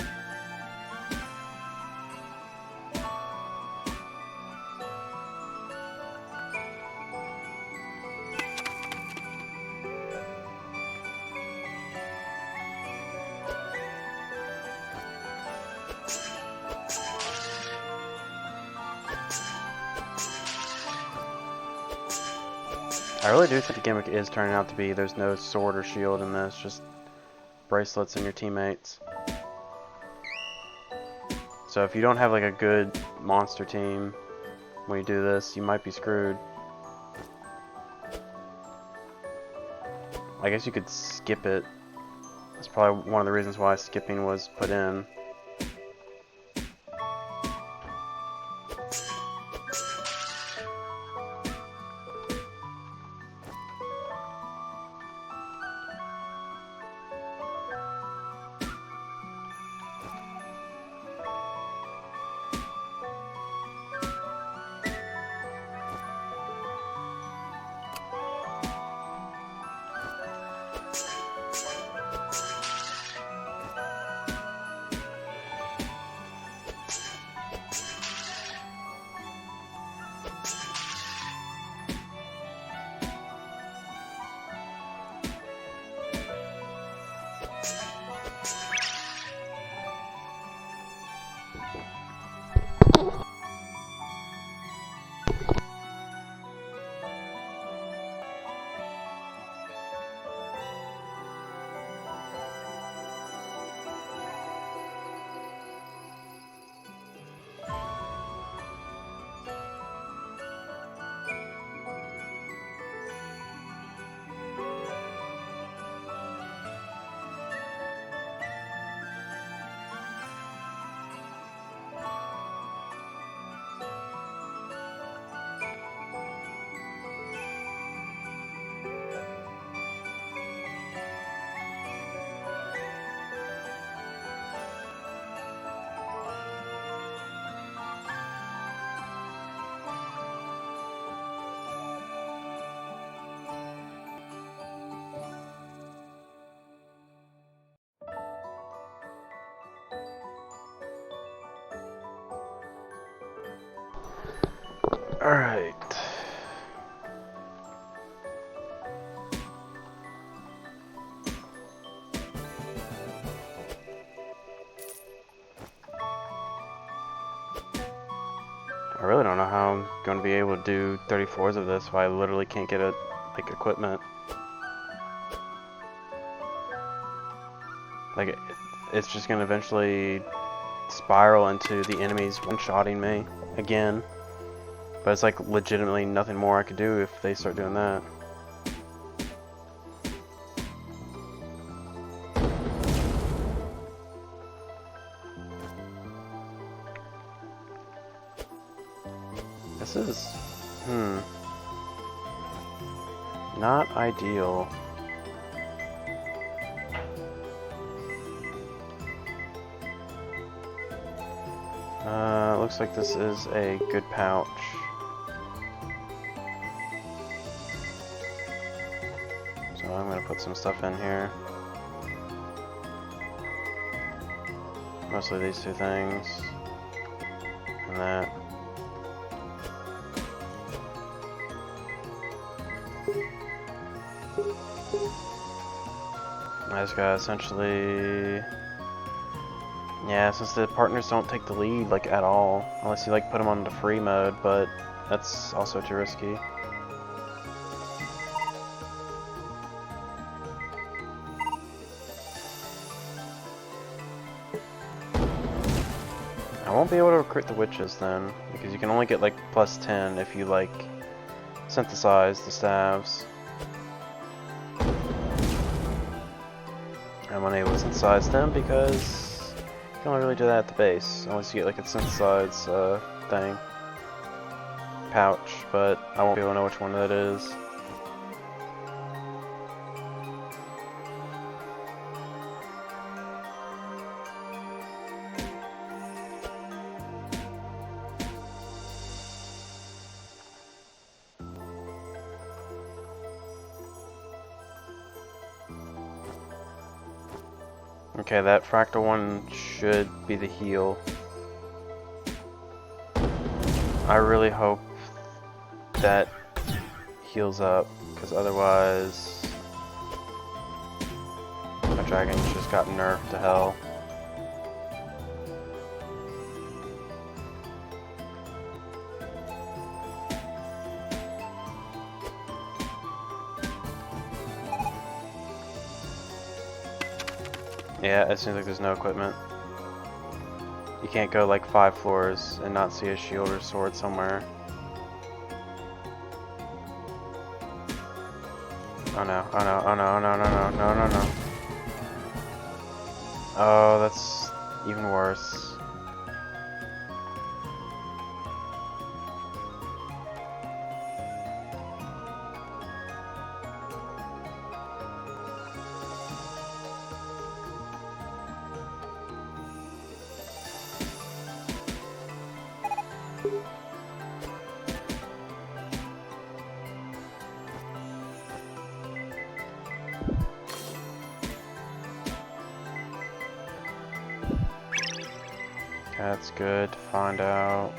I really do think the gimmick is turning out to be there's no sword or shield in this, just bracelets and your teammates. So if you don't have like a good monster team when you do this, you might be screwed. I guess you could skip it. That's probably one of the reasons why skipping was put in. Alright. I really don't know how I'm going to be able to do 34s of this if I literally can't get like equipment. Like it's just going to eventually spiral into the enemies one-shotting me again. But it's like legitimately nothing more I could do if they start doing that. This is, not ideal. Looks like this is a good pouch. So I'm gonna put some stuff in here. Mostly these two things. And that. I just gotta essentially... Yeah, since the partners don't take the lead, like, at all. Unless you, like, put them on the free mode, but that's also too risky. I won't be able to recruit the witches then, because you can only get, like, +10 if you, like, synthesize the staves. I'm unable to synthesize them because you can only really do that at the base, unless you get like a synthesized thing. Pouch, but I won't be able to know which one that is. Okay, that fractal one should be the heal. I really hope that heals up, because otherwise my dragon's just got nerfed to hell. Yeah, it seems like there's no equipment. You can't go like 5 floors and not see a shield or sword somewhere. Oh no, oh no, oh no, oh no, no, no, no, no, no. Oh, that's even worse. That's good to find out.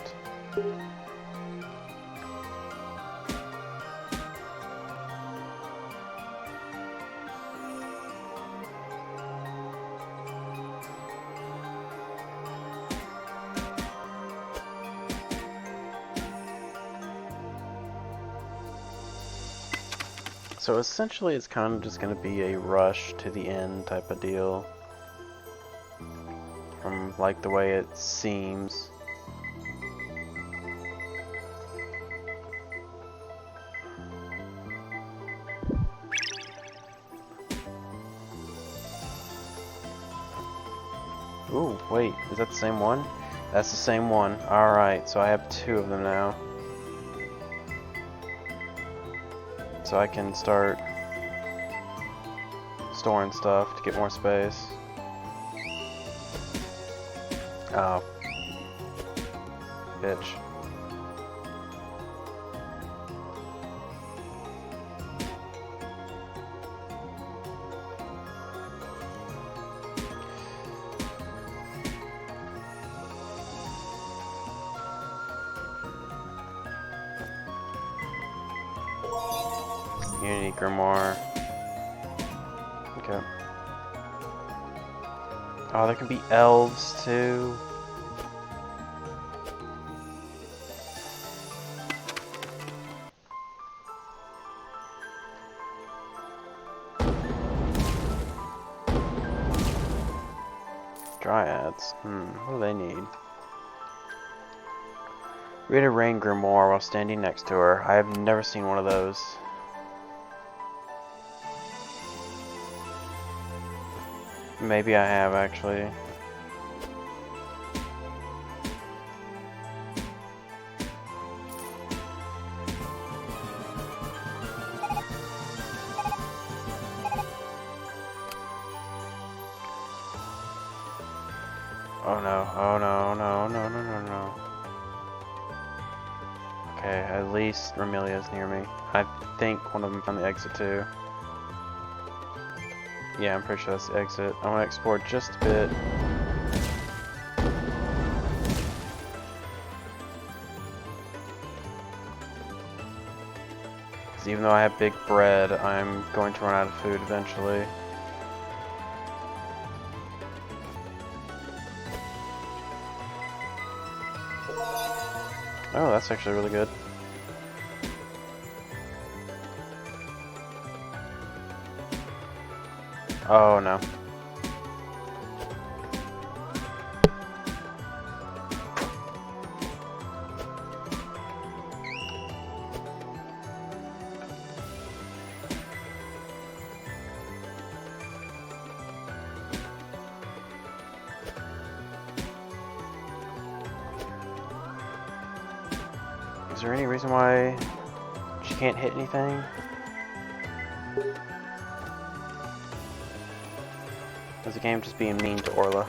So essentially it's kind of just going to be a rush to the end type of deal. From like the way it seems. Ooh, wait, is that the same one? That's the same one. Alright, so I have 2 of them now. So I can start storing stuff to get more space. Oh. Bitch. Unity Grimoire. Okay. Oh, there can be elves too. Dryads. What do they need? Read a Rain Grimoire while standing next to her. I have never seen one of those. Maybe I have, actually. Oh no, oh no, no, no, no, no, no. Okay, at least Remelia's near me. I think one of them found the exit too. Yeah, I'm pretty sure that's the exit. I want to explore just a bit. Because even though I have big bread, I'm going to run out of food eventually. Oh, that's actually really good. Oh no. Is there any reason why she can't hit anything? Is the game just being mean to Orla?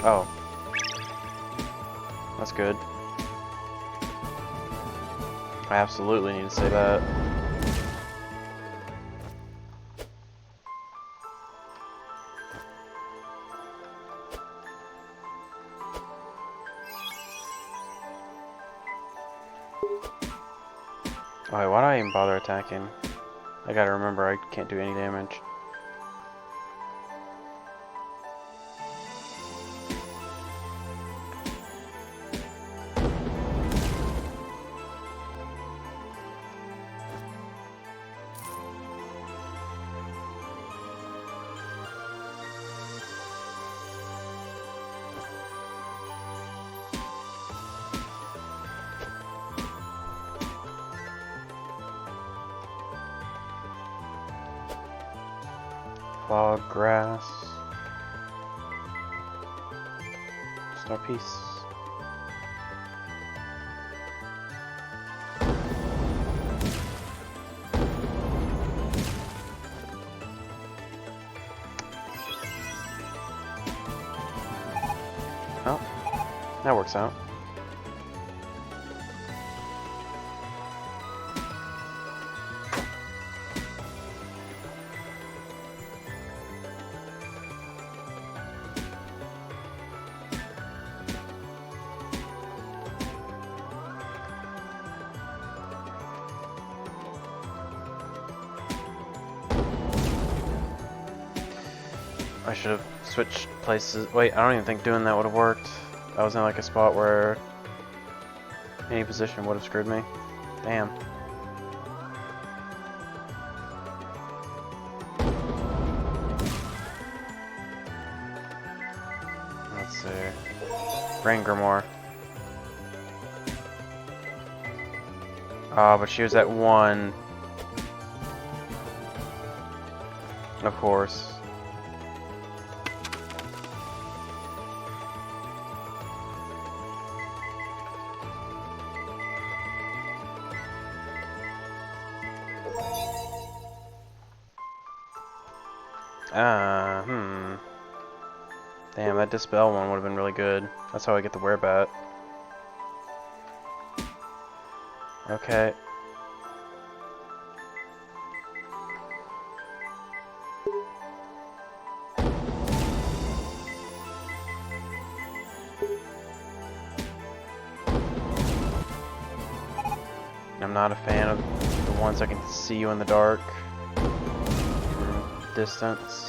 Oh. That's good. I absolutely need to say that. Alright, why do I even bother attacking? I gotta remember I can't do any damage. Fog, grass. Star piece. Oh, that works out. I should have switched places. Wait, I don't even think doing that would have worked. I was in like a spot where any position would have screwed me. Damn. Let's see. Rain Grimoire. Ah, but she was at 1. Of course. Damn, that Dispel one would have been really good. That's how I get the Werebat. Okay. I'm not a fan of the ones that can see you in the dark from distance.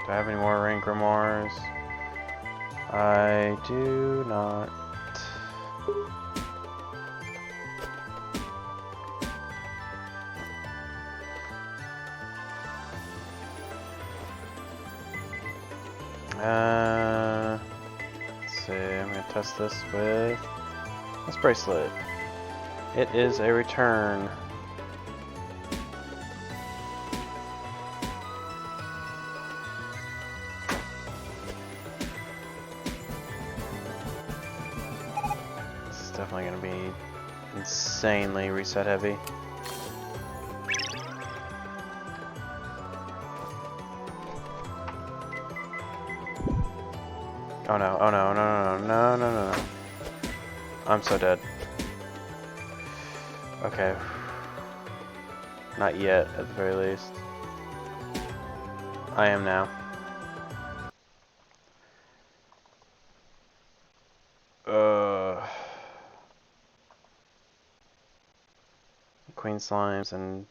Do I have any more Rain Grimoires? I do not. Let's see, I'm gonna test this with this bracelet. It is a return. This is definitely gonna be insanely reset heavy. Oh no, oh no, no, no, no, no, no, no. I'm so dead. Okay. Not yet, at the very least. I am now. Queen Slimes and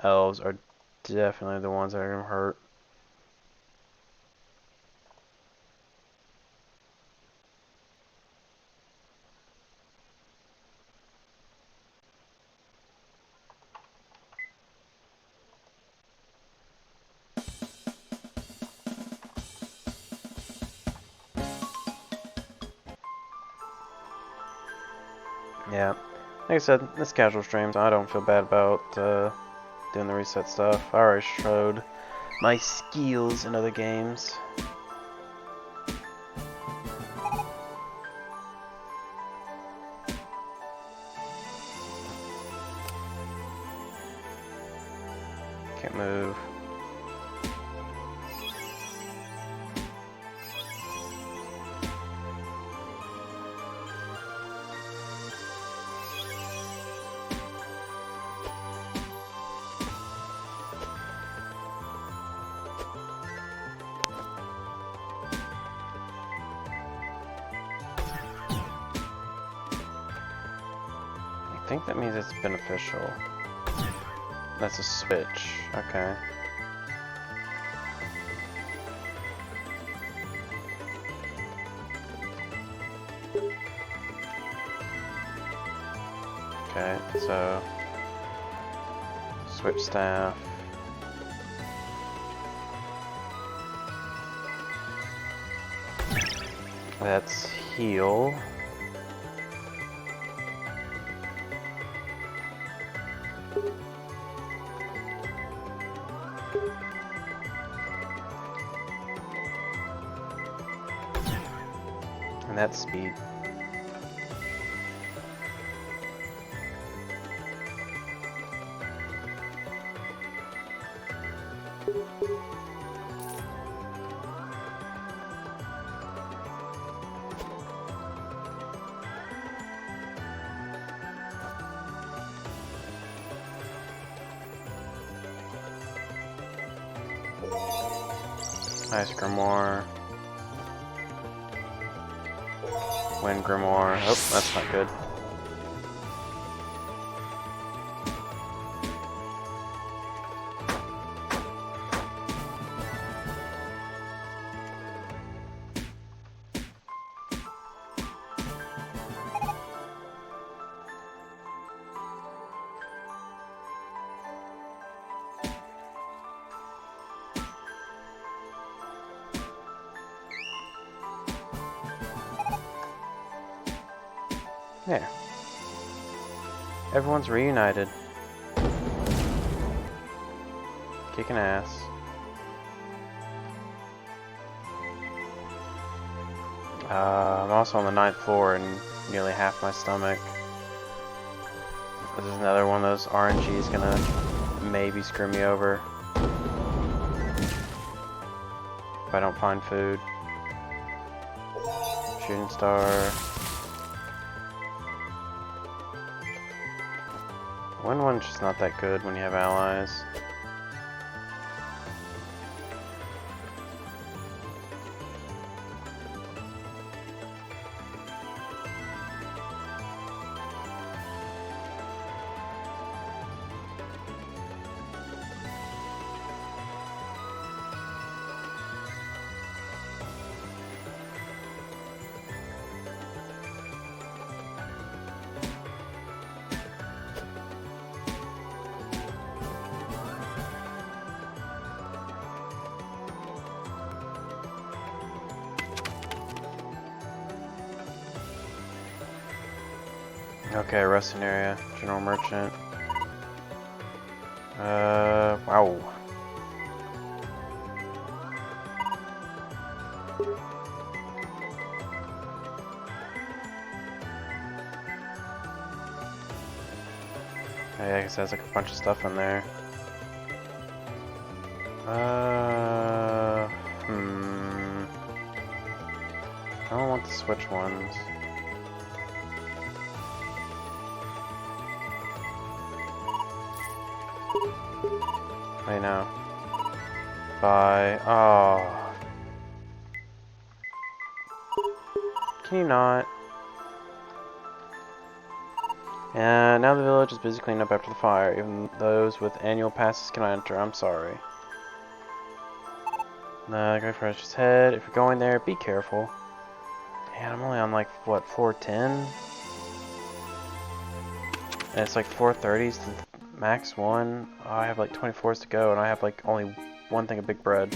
Elves are definitely the ones that are gonna hurt. Yeah, like I said, this casual stream, so I don't feel bad about doing the reset stuff. I already showed my skills in other games. Can't move. I think that means it's beneficial. That's a switch. Okay. Okay, so switch staff. That's heal. And that's speed. Nice Grimoire. Wind Grimoire. Oh, that's not good. There. Everyone's reunited. Kicking ass. I'm also on the 9th floor and nearly half my stomach. This is another one of those RNGs gonna maybe screw me over if I don't find food. Shooting star. Wind one's just not that good when you have allies. Okay, resting area, general merchant. Wow. Yeah, I guess there's like a bunch of stuff in there. I don't want the switch ones. I know. Bye. Oh. Can you not? And now the village is busy cleaning up after the fire. Even those with annual passes cannot enter. I'm sorry. No, go for his head. If you're going there, be careful. Man, I'm only on like, what, floor 10? And it's like 430s to max 1. Oh, I have like 24s to go, and I have like only one thing of big bread.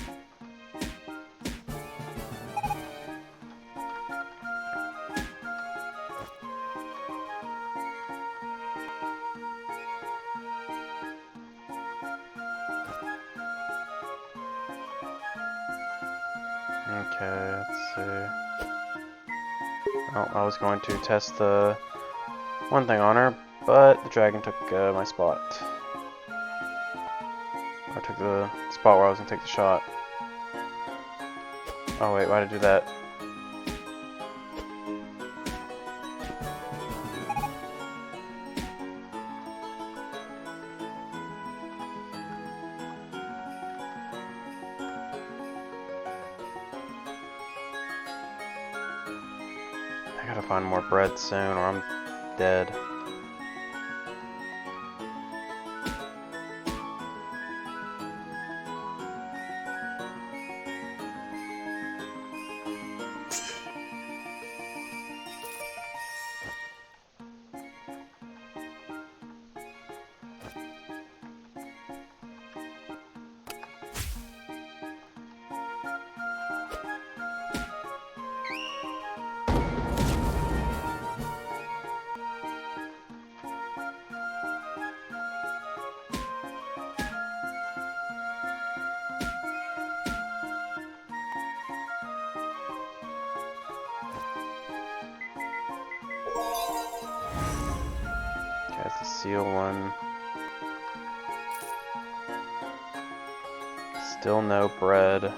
Okay, let's see. Oh, I was going to test the one thing on her, but the dragon took my spot. I took the spot where I was going to take the shot. Oh wait, why did I do that? I gotta find more bread soon or I'm dead. That's the seal one. Still no bread.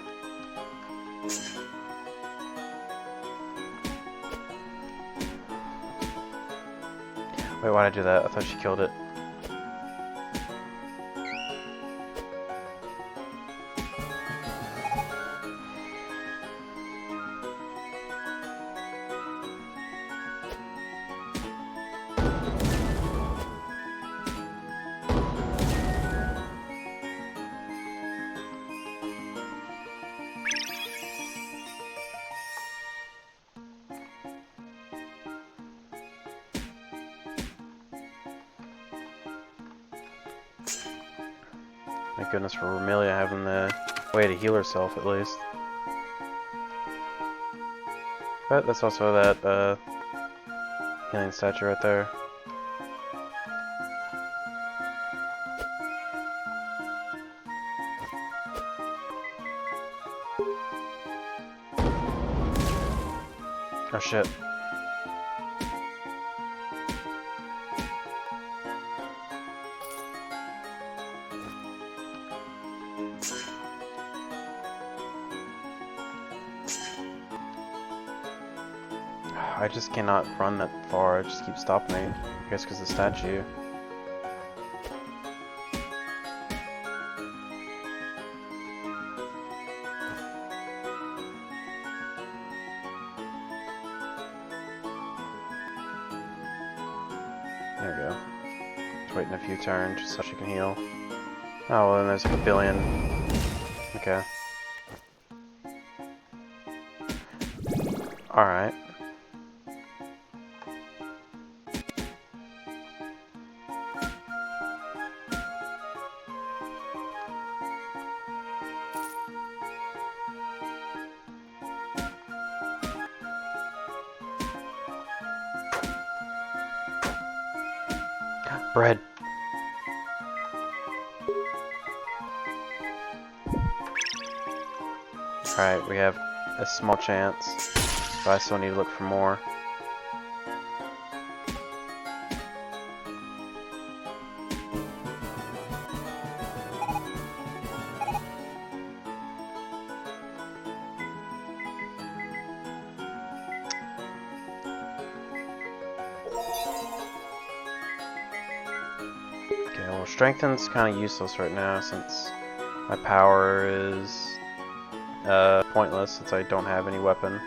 Wait, why'd I do that? I thought she killed it. Thank goodness for Romelia having the way to heal herself, at least. But that's also that healing statue right there. Oh shit. I just cannot run that far, it just keeps stopping me. I guess because of the statue. There we go. Just waiting a few turns just so she can heal. Oh, well then there's like a billion. Okay. Alright. Bread. Alright, we have a small chance, but I still need to look for more. Okay, well, strengthen's kind of useless right now since my power is pointless since I don't have any weapon.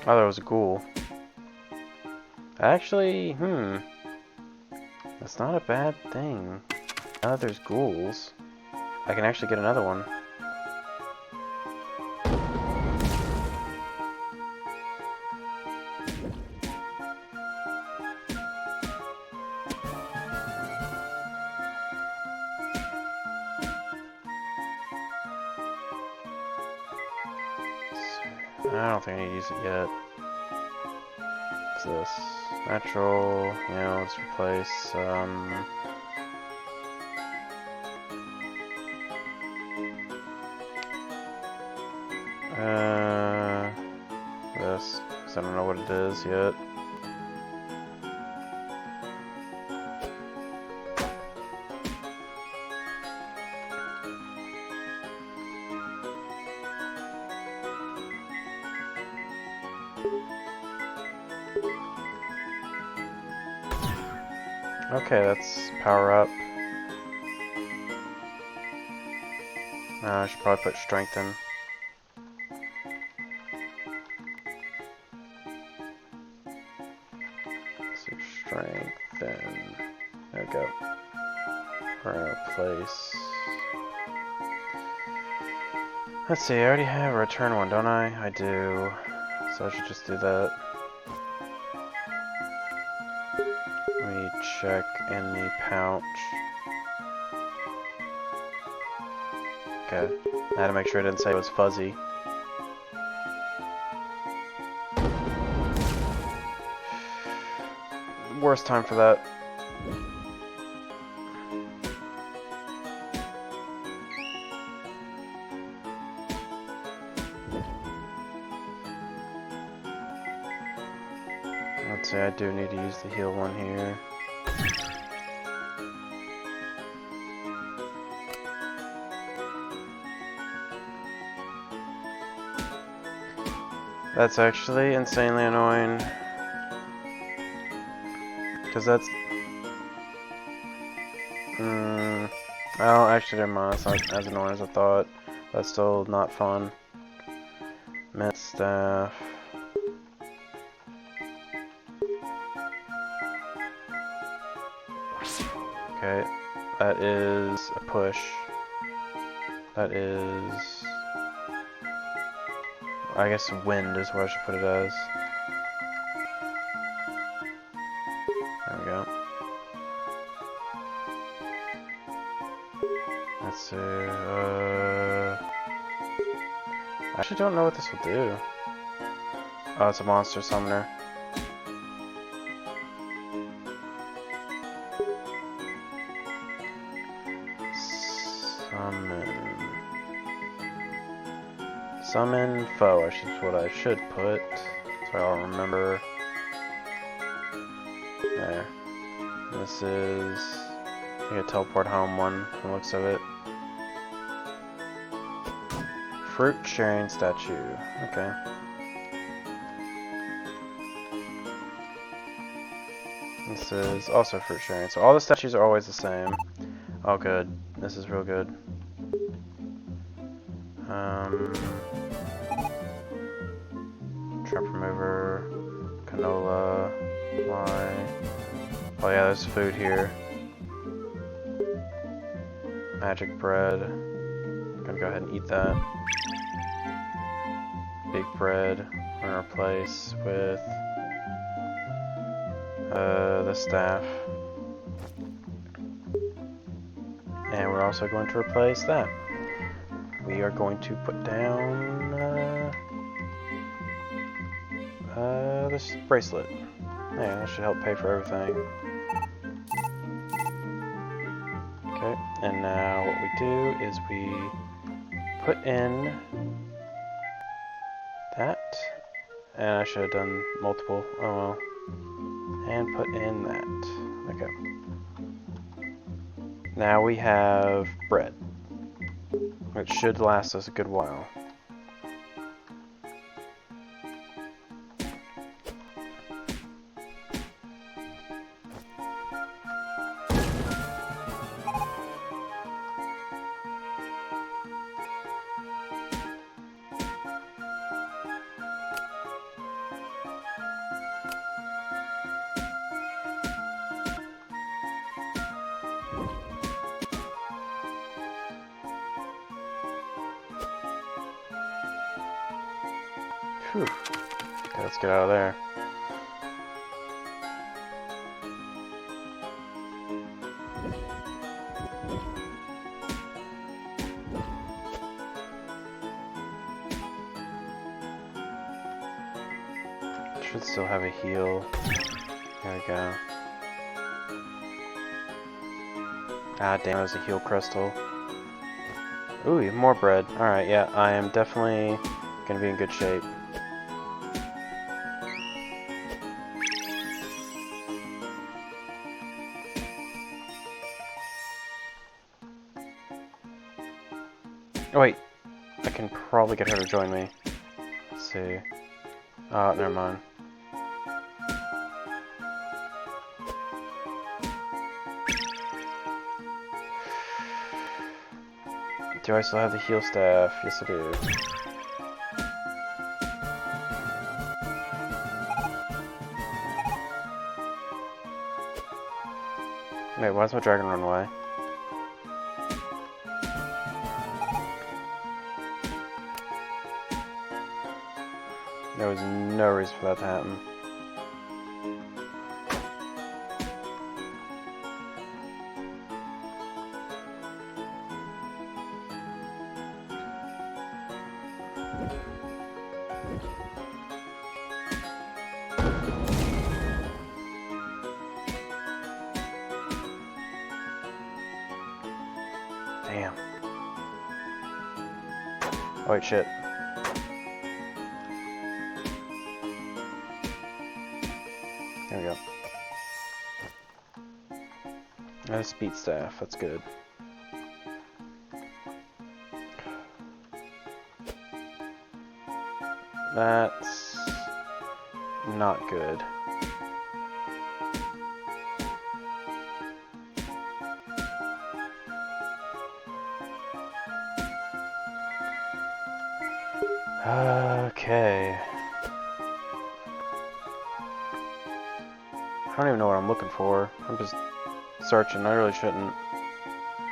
Oh, there was a ghoul. Actually, that's not a bad thing. Now that there's ghouls, I can actually get another one. I don't think I need to use it yet. What's this? Natural, you know, let's replace, this, because I don't know what it is yet. Okay, that's power up. I should probably put strength in. So strengthen. There we go. We're gonna replace. Let's see, I already have a return one, don't I? I do. So I should just do that. Let me check in the pouch. Okay. I had to make sure I didn't say it was fuzzy. Worst time for that. Let's see, I do need to use the heal one here. That's actually insanely annoying. Because that's... oh, actually, never mind. It's not as annoying as I thought. That's still not fun. Met staff. Okay, that is a push. That is... I guess wind is what I should put it as. There we go. Let's see, I actually don't know what this will do. Oh, it's a monster summoner. Summon foe, is what I should put. So I'll remember. There. This is... I think a teleport home one from the looks of it. Fruit sharing statue. Okay. This is also fruit sharing. So all the statues are always the same. Oh good. This is real good. Trap remover, canola, lye. Oh yeah, there's food here. Magic bread. I'm gonna go ahead and eat that. Big bread. I'm gonna replace with the staff. And we're also going to replace that. We are going to put down this bracelet. Yeah, that should help pay for everything. Okay, and now what we do is we put in that, and I should have done multiple, oh well, and put in that. Okay. Now we have bread, which should last us a good while. Whew. Okay, let's get out of there. Should still have a heal. There we go. Ah, damn, it was a heal crystal. Ooh, even more bread. Alright, yeah, I am definitely gonna be in good shape. Oh wait, I can probably get her to join me. Let's see. Oh, never mind. Do I still have the heal staff? Yes I do. Wait, why does my dragon run away? There was no reason for that to happen. Damn. Oh wait, shit. Speed staff, that's good. That's not good. Okay. I don't even know what I'm looking for. I'm just searching. I really shouldn't.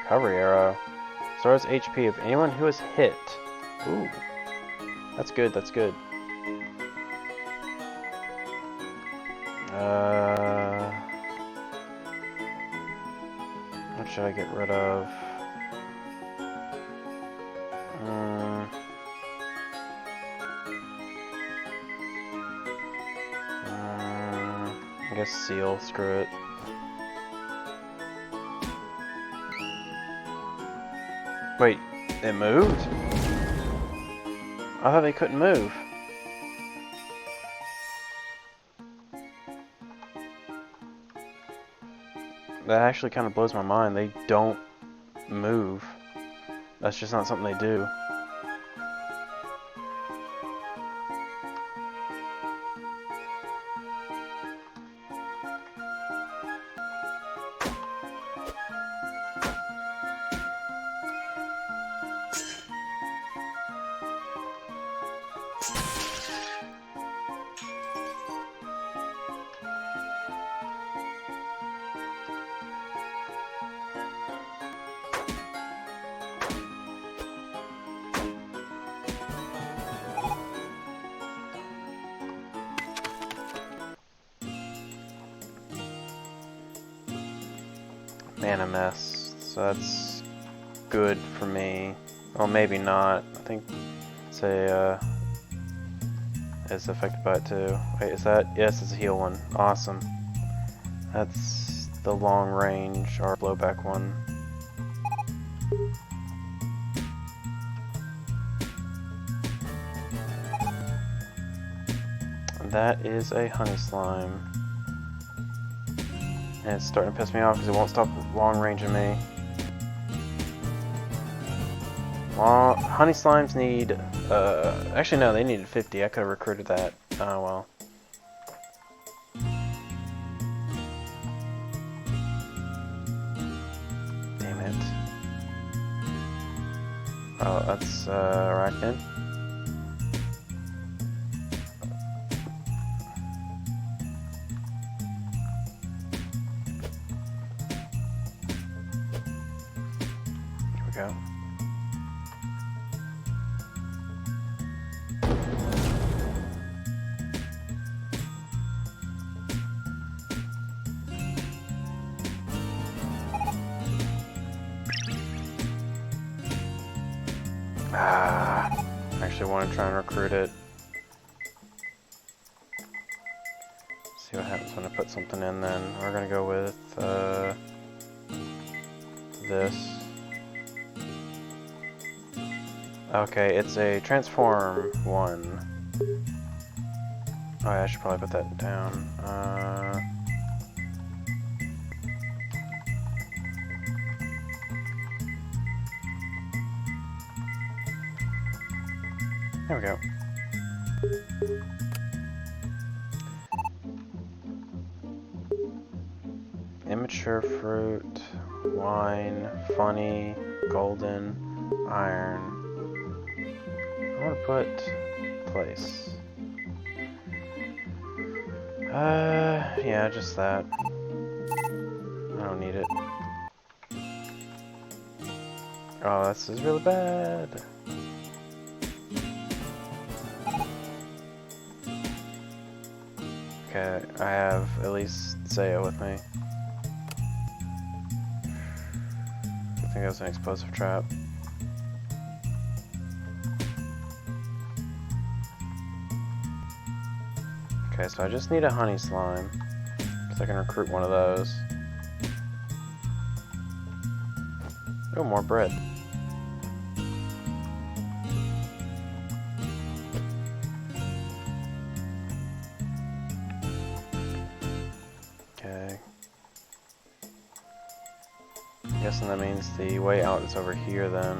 Recovery arrow. Stars HP of anyone who is hit. Ooh. That's good, that's good. What should I get rid of? I guess seal, screw it. Wait, it moved? I thought they couldn't move. That actually kind of blows my mind. They don't move. That's just not something they do. Man, a mess. So that's good for me. Well, maybe not. I think it's affected by it too. Wait, is that? Yes, it's a heal one. Awesome. That's the long range or blowback one. And that is a honey slime. And it's starting to piss me off because it won't stop long ranging me. Well, honey slimes need, actually no, they needed 50. I could have recruited that. Oh well. Damn it. Oh, that's, arachnid. Go. I actually want to try and recruit it. See what happens when I put something in then. We're gonna go with this. Okay, it's a transform one. Oh, yeah, I should probably put that down. There we go. Immature fruit, wine, funny, golden, iron. I want to put place. Yeah, just that. I don't need it. Oh, this is really bad. Okay, I have at least Saya with me. I think that was an explosive trap. Okay, so I just need a honey slime, so I can recruit one of those. Oh, more bread. Okay. guessing that means the way out is over here then.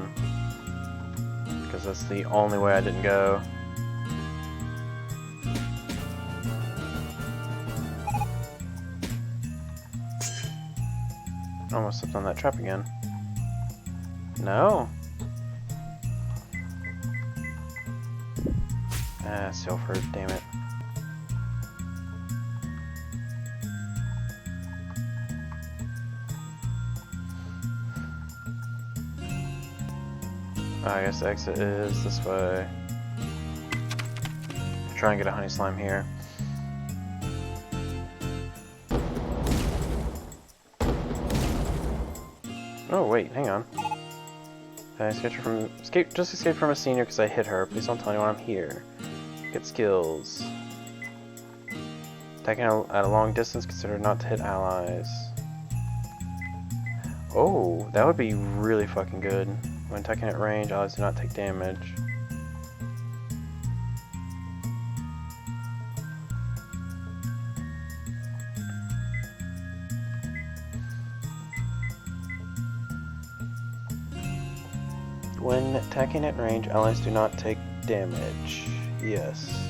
Because that's the only way I didn't go. Almost slipped on that trap again. No! Ah, Silford, damn it. I guess the exit is this way. Try and get a honey slime here. Oh wait, hang on. I just escaped from a senior because I hit her. Please don't tell anyone I'm here. Get skills. Attacking at a long distance, considered not to hit allies. Oh, that would be really fucking good. When attacking at range, allies do not take damage. When attacking at range, allies do not take damage. Yes.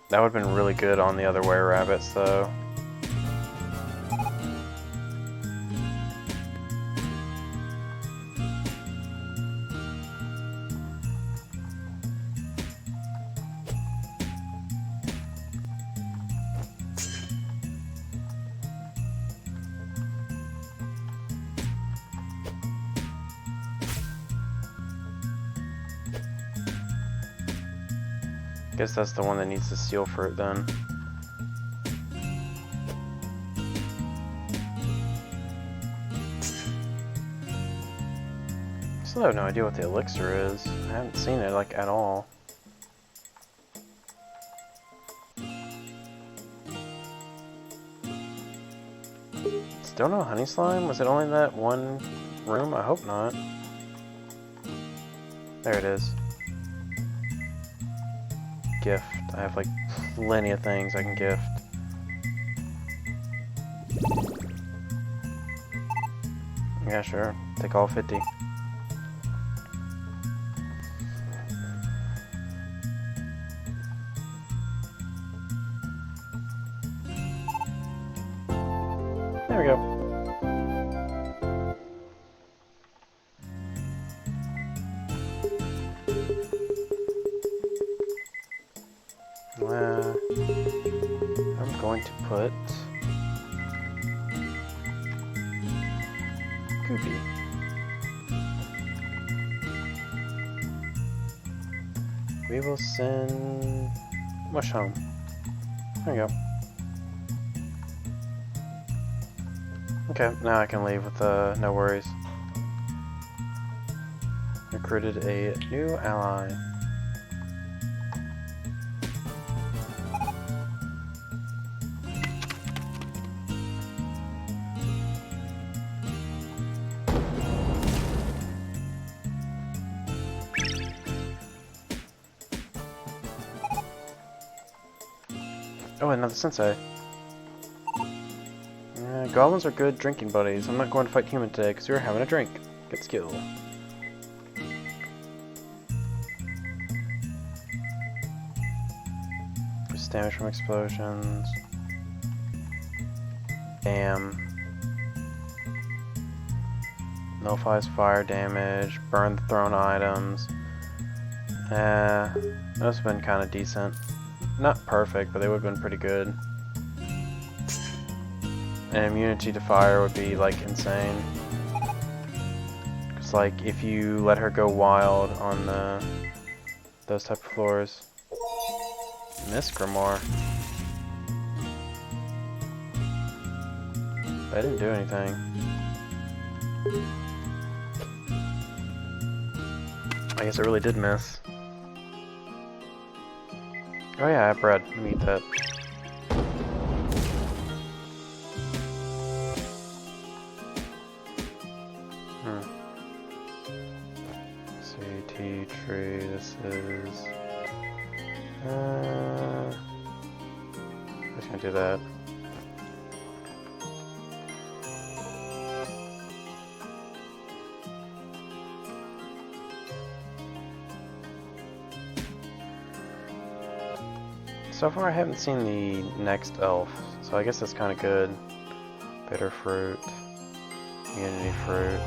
That would have been really good on the other were rabbits, though. Guess that's the one that needs the seal fruit then. Still have no idea what the elixir is. I haven't seen it like at all. Still no honey slime? Was it only that one room? I hope not. There it is. Gift. I have like plenty of things I can gift. Yeah, sure. Take all 50. There we go. I'm going to put Goopy. We will send Mush home. There you go. Okay, now I can leave with no worries. Recruited a new ally. Oh, another sensei. Goblins are good drinking buddies. I'm not going to fight human today because we were having a drink. Get skill. Just damage from explosions. Damn. Nullifies fire damage. Burn the thrown items. Those have been kind of decent. Not perfect, but they would have been pretty good. And immunity to fire would be like insane. Cause like if you let her go wild on those type of floors. Miss Grimoire. I didn't do anything. I guess I really did miss. Oh yeah, I have bread. Let me eat that. Tea tree, this is... I do that. So far I haven't seen the next elf, so I guess that's kind of good. Bitter fruit, unity fruit.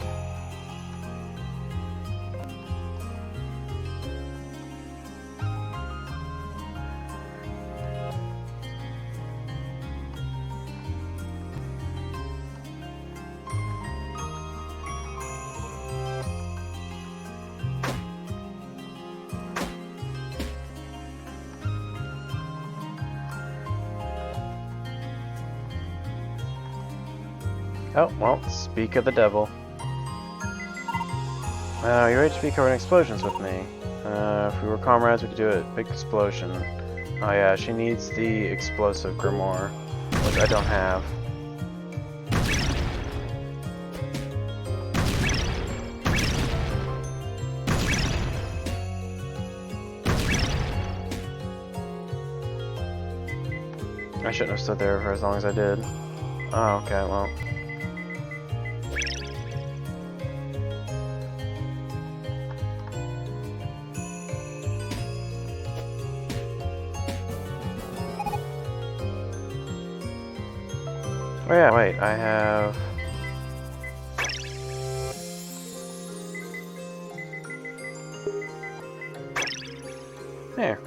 Oh, well, speak of the devil. You ready to speak over explosions with me? If we were comrades, we could do a big explosion. Oh yeah, she needs the explosive grimoire, which I don't have. I shouldn't have stood there for as long as I did. Oh, okay, well. Oh yeah, wait, I have... There.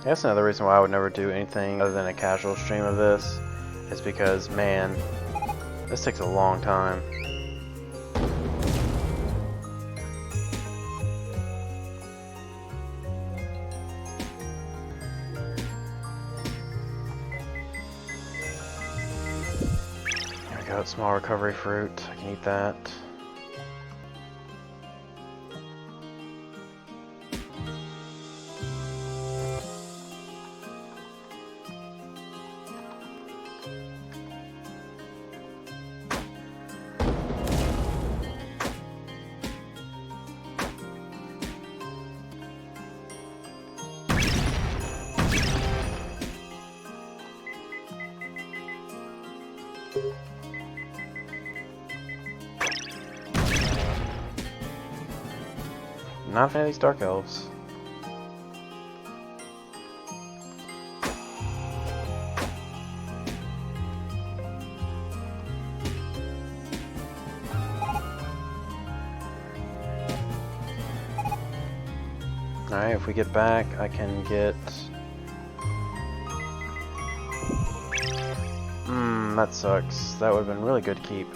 That's another reason why I would never do anything other than a casual stream of this, is because, man, this takes a long time. There we go, small recovery fruit, I can eat that. Not a fan of these dark elves. Alright, if we get back, I can get... that sucks. That would have been really good to keep.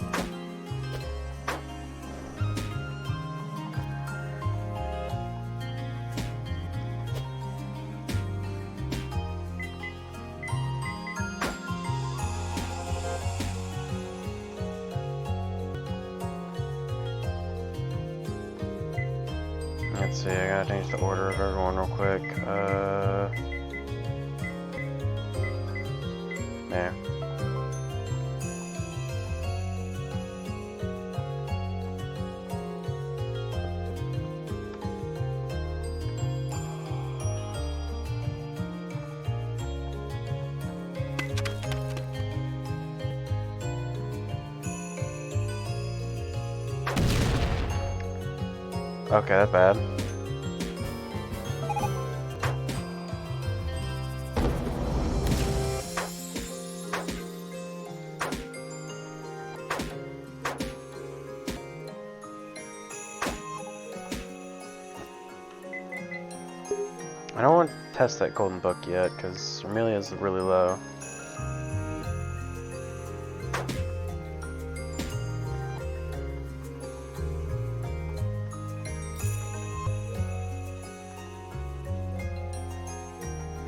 Let's see, I gotta change the order of everyone real quick. There. Okay, that's bad. I don't want to test that golden book yet, because Amelia is really low.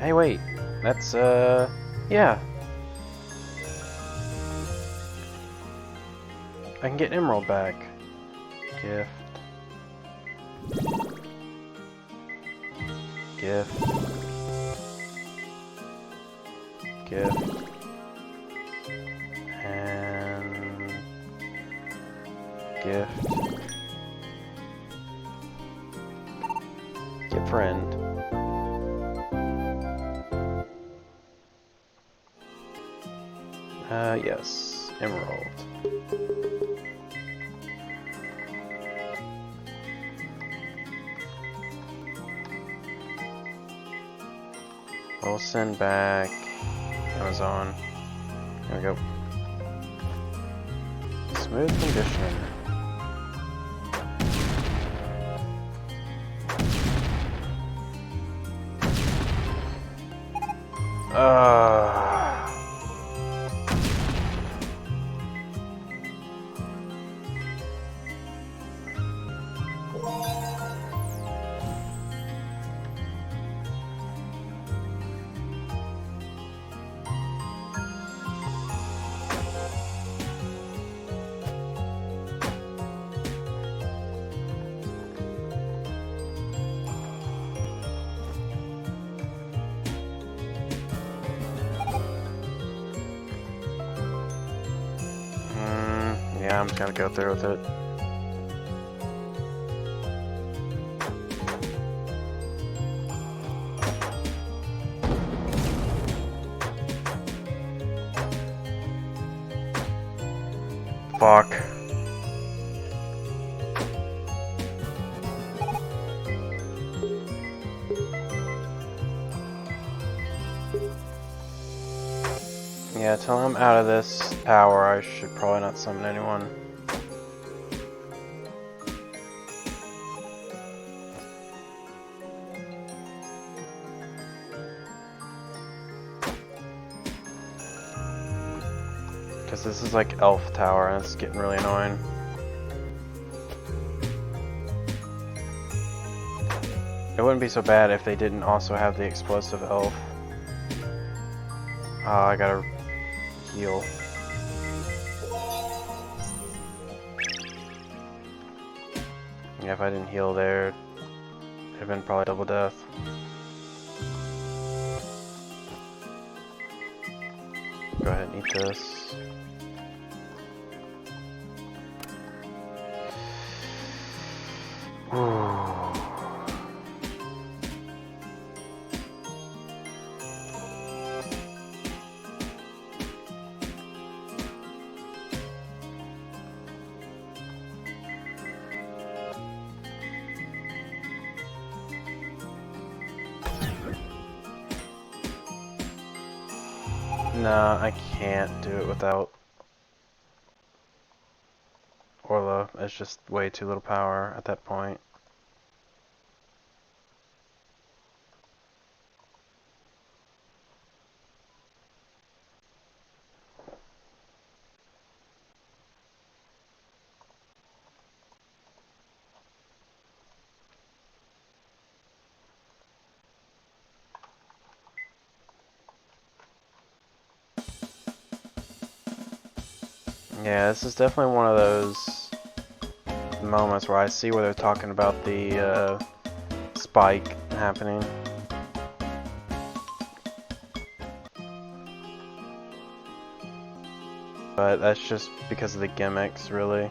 Hey, wait. That's, yeah. I can get an emerald back. Gift. Gift. Gift. And... gift. Yes. Emerald. We'll send back Amazon. There we go. Smooth conditioning. Yeah, I'm just gonna go through with it. Fuck. Yeah, till I'm out of this tower, I should probably not summon anyone. Because this is like elf tower and it's getting really annoying. It wouldn't be so bad if they didn't also have the explosive elf. Oh, I gotta heal. Yeah, if I didn't heal there, it'd have been probably double death. Go ahead and eat this. Nah, I can't do it without Orla. It's just way too little power at that point. Yeah, this is definitely one of those moments where I see where they're talking about the spike happening. But that's just because of the gimmicks, really.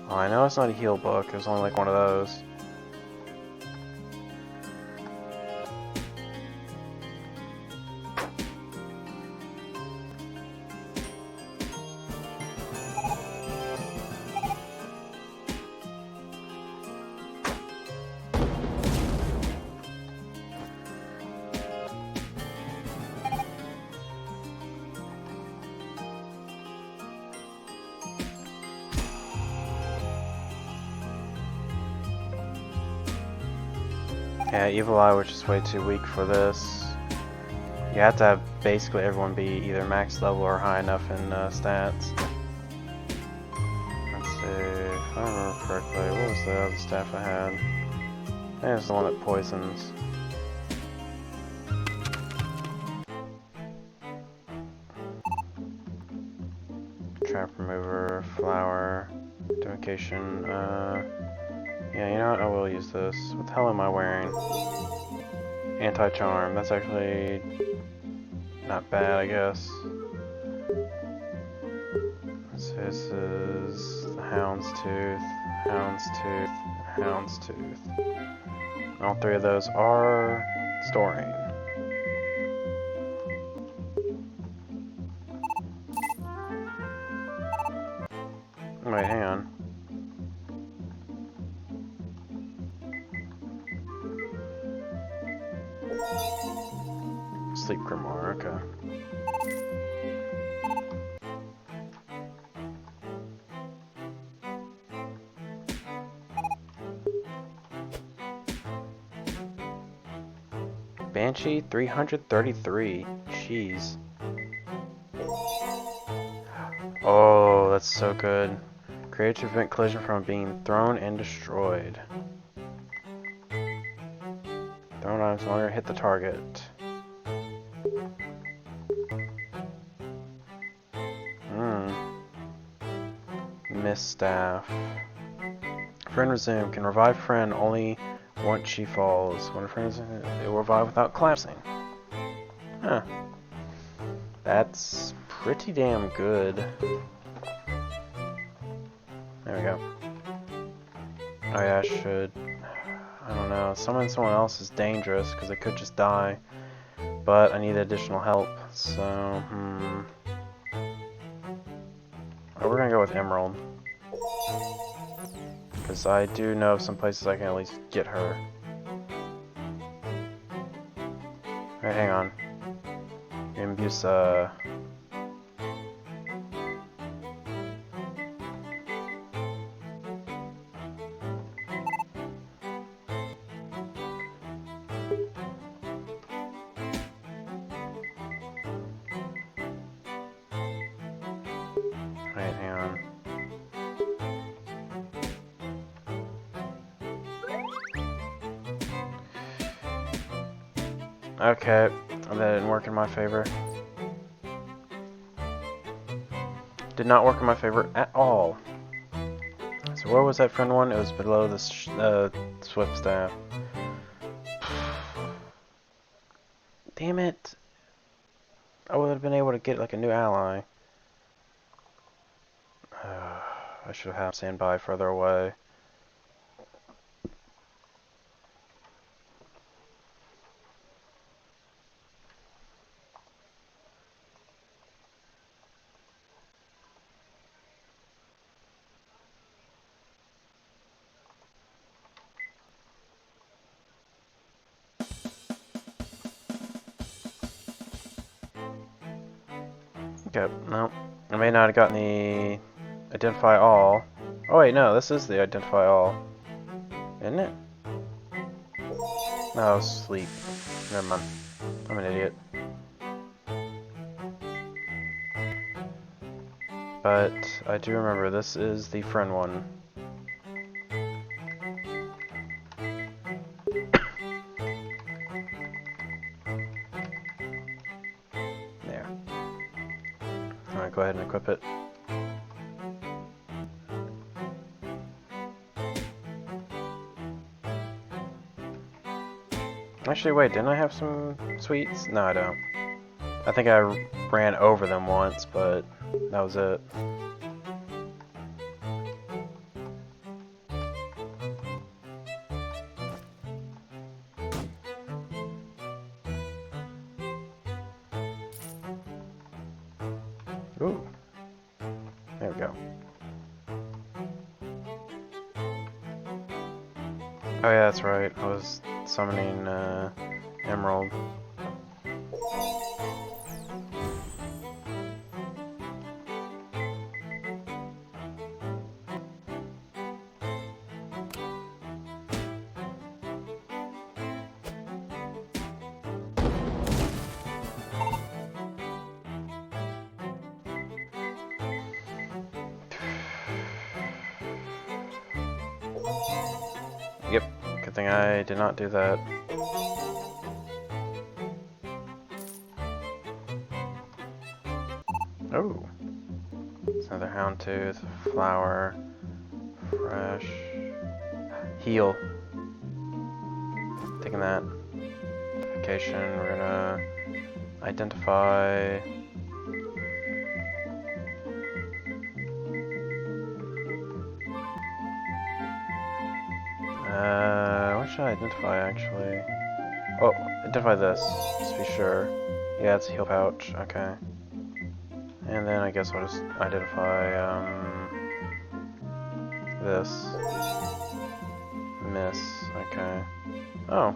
Oh, I know it's not a heal book, it was only like one of those. Yeah, Evil Eye was just way too weak for this. You have to have basically everyone be either max level or high enough in stats. Let's see, if I remember correctly, what was the other staff I had? I think it was the one that poisons. Trap remover, flower, duplication, yeah, you know what, I will use this. What the hell am I wearing? Anti-charm, that's actually not bad, I guess. So this is the Houndstooth, Houndstooth, Houndstooth. All three of those are storing. Wait, hang on. Sleep Grimoire, okay. Banshee 333. Jeez. Oh, that's so good. Create to prevent collision from being thrown and destroyed. Thrown items no longer hit the target. Misstaff. Friend resume. Can revive friend only once she falls. When a friend is it will revive without collapsing. Huh. That's pretty damn good. There we go. Oh yeah, I should. I don't know. Summoning someone else is dangerous because they could just die. But I need additional help, so Oh, we're gonna go with Emerald. Because I do know of some places I can at least get her. Alright, hang on. Imbusa. Alright, hang on. Okay, that didn't work in my favor. Did not work in my favor at all. So where was that friend one? It was below the Swift Staff. Damn it. I would have been able to get like a new ally. I should have had him stand by further away. Okay, no. I may not have gotten the identify all. Oh wait, no, this is the identify all. Isn't it? No, sleep. Never mind. I'm an idiot. But I do remember this is the friend one. There. Alright, go ahead and equip it. Actually, wait, didn't I have some sweets? No, I don't. I think I ran over them once, but that was it. Ooh. There we go. Oh yeah, that's right. I was summoning Emerald. Yep, good thing I did not do that. Oh, it's another Houndtooth, flower, fresh, heal. Taking that. Identification, we're gonna identify. What should I identify actually? Oh, identify this, just to be sure. Yeah, it's a heal pouch, okay. And then I guess I'll just identify, this. Miss. Okay. Oh.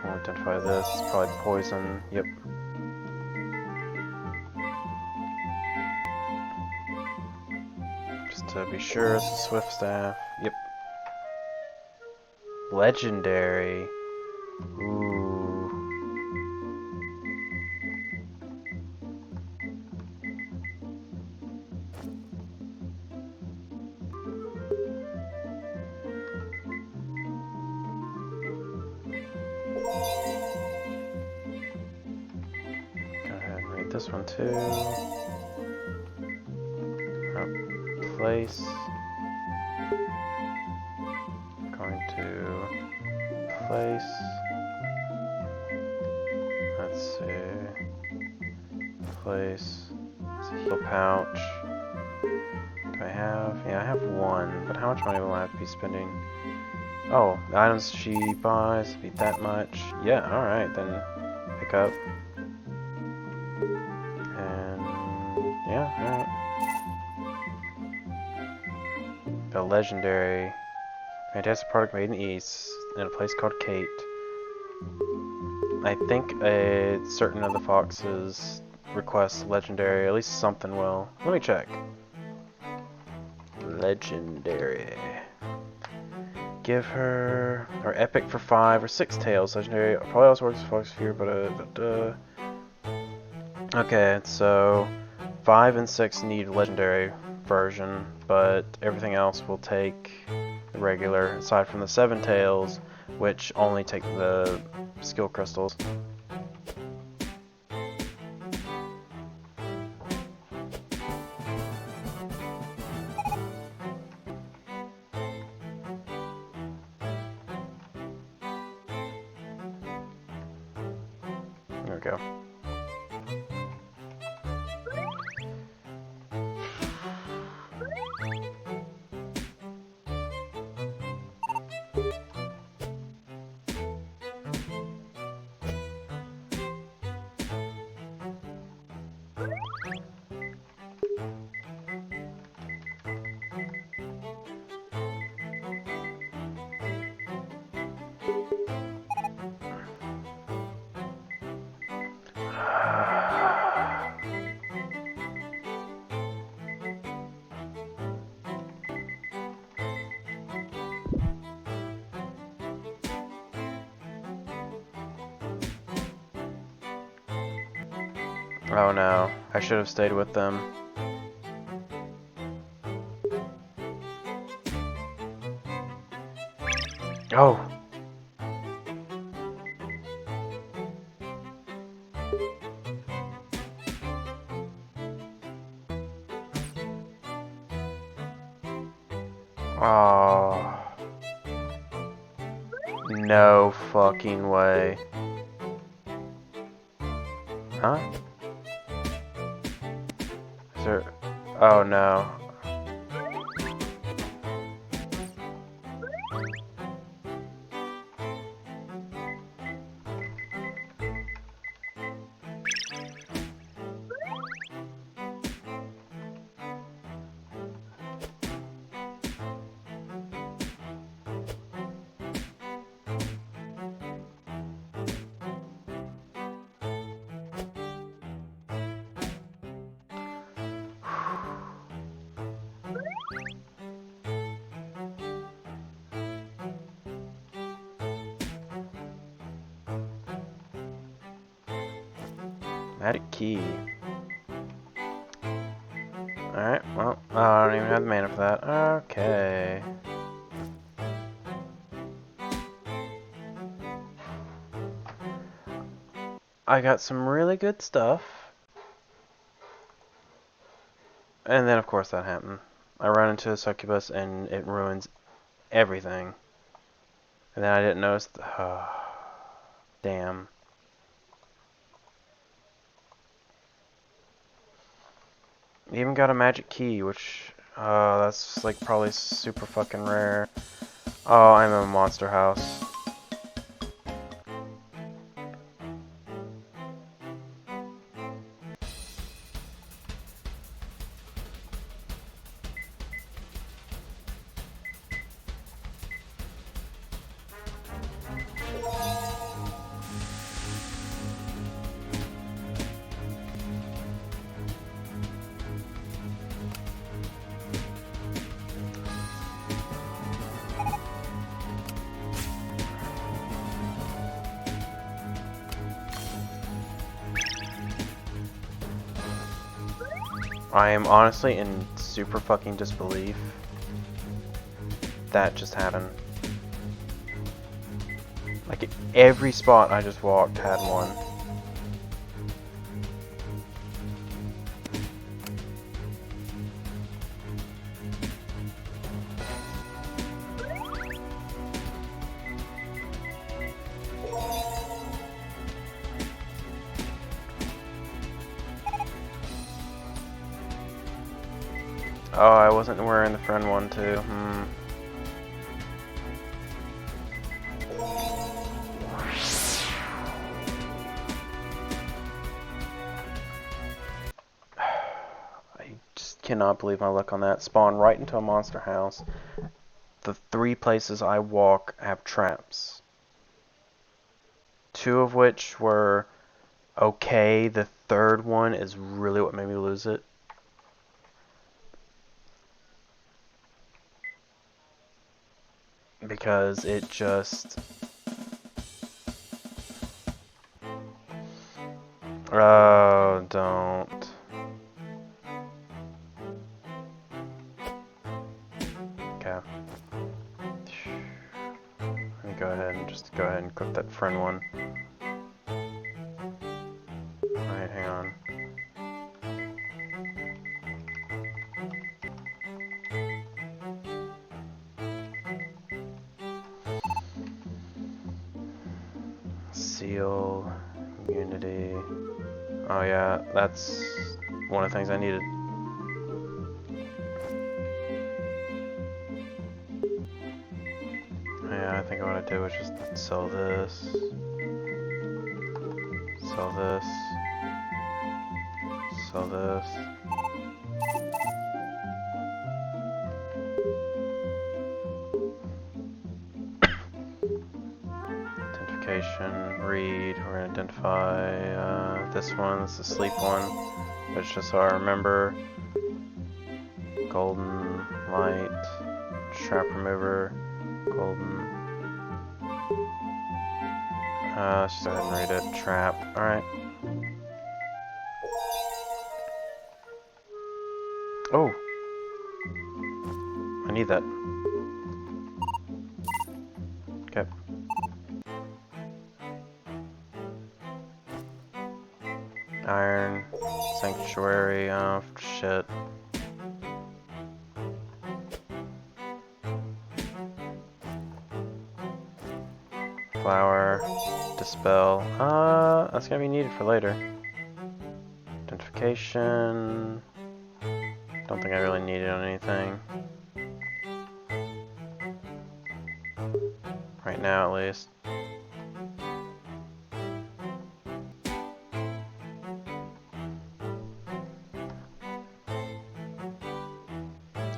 We'll identify this. It's probably poison. Yep. Just to be sure, it's a swift staff. Yep. Legendary. Ooh. Go ahead and read this one too. Place. Going to place. Let's see. Place. It's a heal pouch. Do I have? Yeah, I have one. But how much money will I have to be spending? Oh, the items she buys be that much. Yeah, alright, then pick up. And yeah, alright. A legendary, fantastic product made in the East in a place called Kate. I think certain of the foxes request legendary, at least something will. Let me check. Legendary. Give her epic for 5 or 6 tails. Legendary probably also works with fox here, but okay, so 5 and 6 need legendary version, but everything else will take the regular, aside from the 7 tails, which only take the skill crystals. There we go. Oh no, I should have stayed with them. Oh! Oh. No fucking way. Huh? Is there... Oh no. Magic key. Alright, well, I don't even have the mana for that. Okay. I got some really good stuff. And then, of course, that happened. I run into a succubus and it ruins everything. And then I didn't notice. Damn. Even got a magic key, which, that's like probably super fucking rare. Oh, I'm in a monster house. I am honestly in super fucking disbelief that just happened. Like every spot I just walked had one. Oh, I wasn't wearing the friend one too. I just cannot believe my luck on that. Spawn right into a monster house. The 3 places I walk have traps. 2 of which were okay. The 3rd one is really what made me lose it. Because it just... Oh, don't. Okay. Let me go ahead and click that friend one. Alright, hang on. Seal, Unity. Oh yeah, that's one of the things I needed. Yeah, I think what I did was just sell this. Sell this. Sell this. Identification, read, we're gonna identify this one, it's the sleep one. It's just so I remember. Golden light, trap remover, golden. Let's just go ahead and read it. Trap, alright. Oh! I need that. Okay. Iron, sanctuary, oh shit. Flower, dispel, that's gonna be needed for later. Identification, don't think I really need it on anything. Right now at least.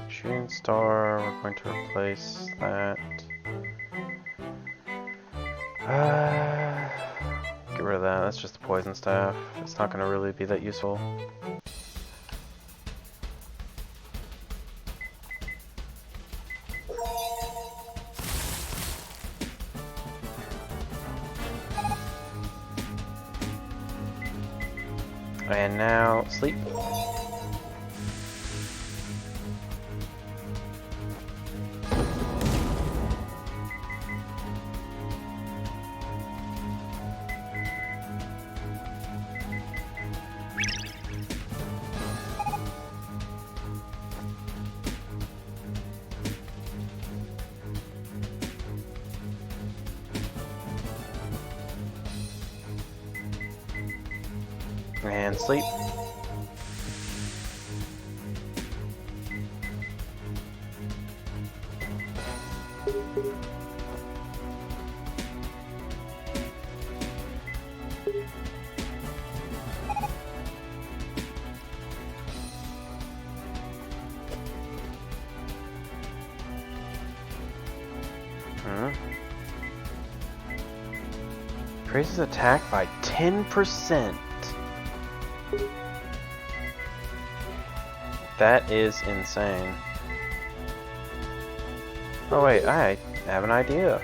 Shooting star, we're going to replace that. Get rid of that, that's just the poison staff. It's not going to really be that useful. And now, sleep. And sleep. Increases attack by 10%. That is insane. Oh wait, I have an idea.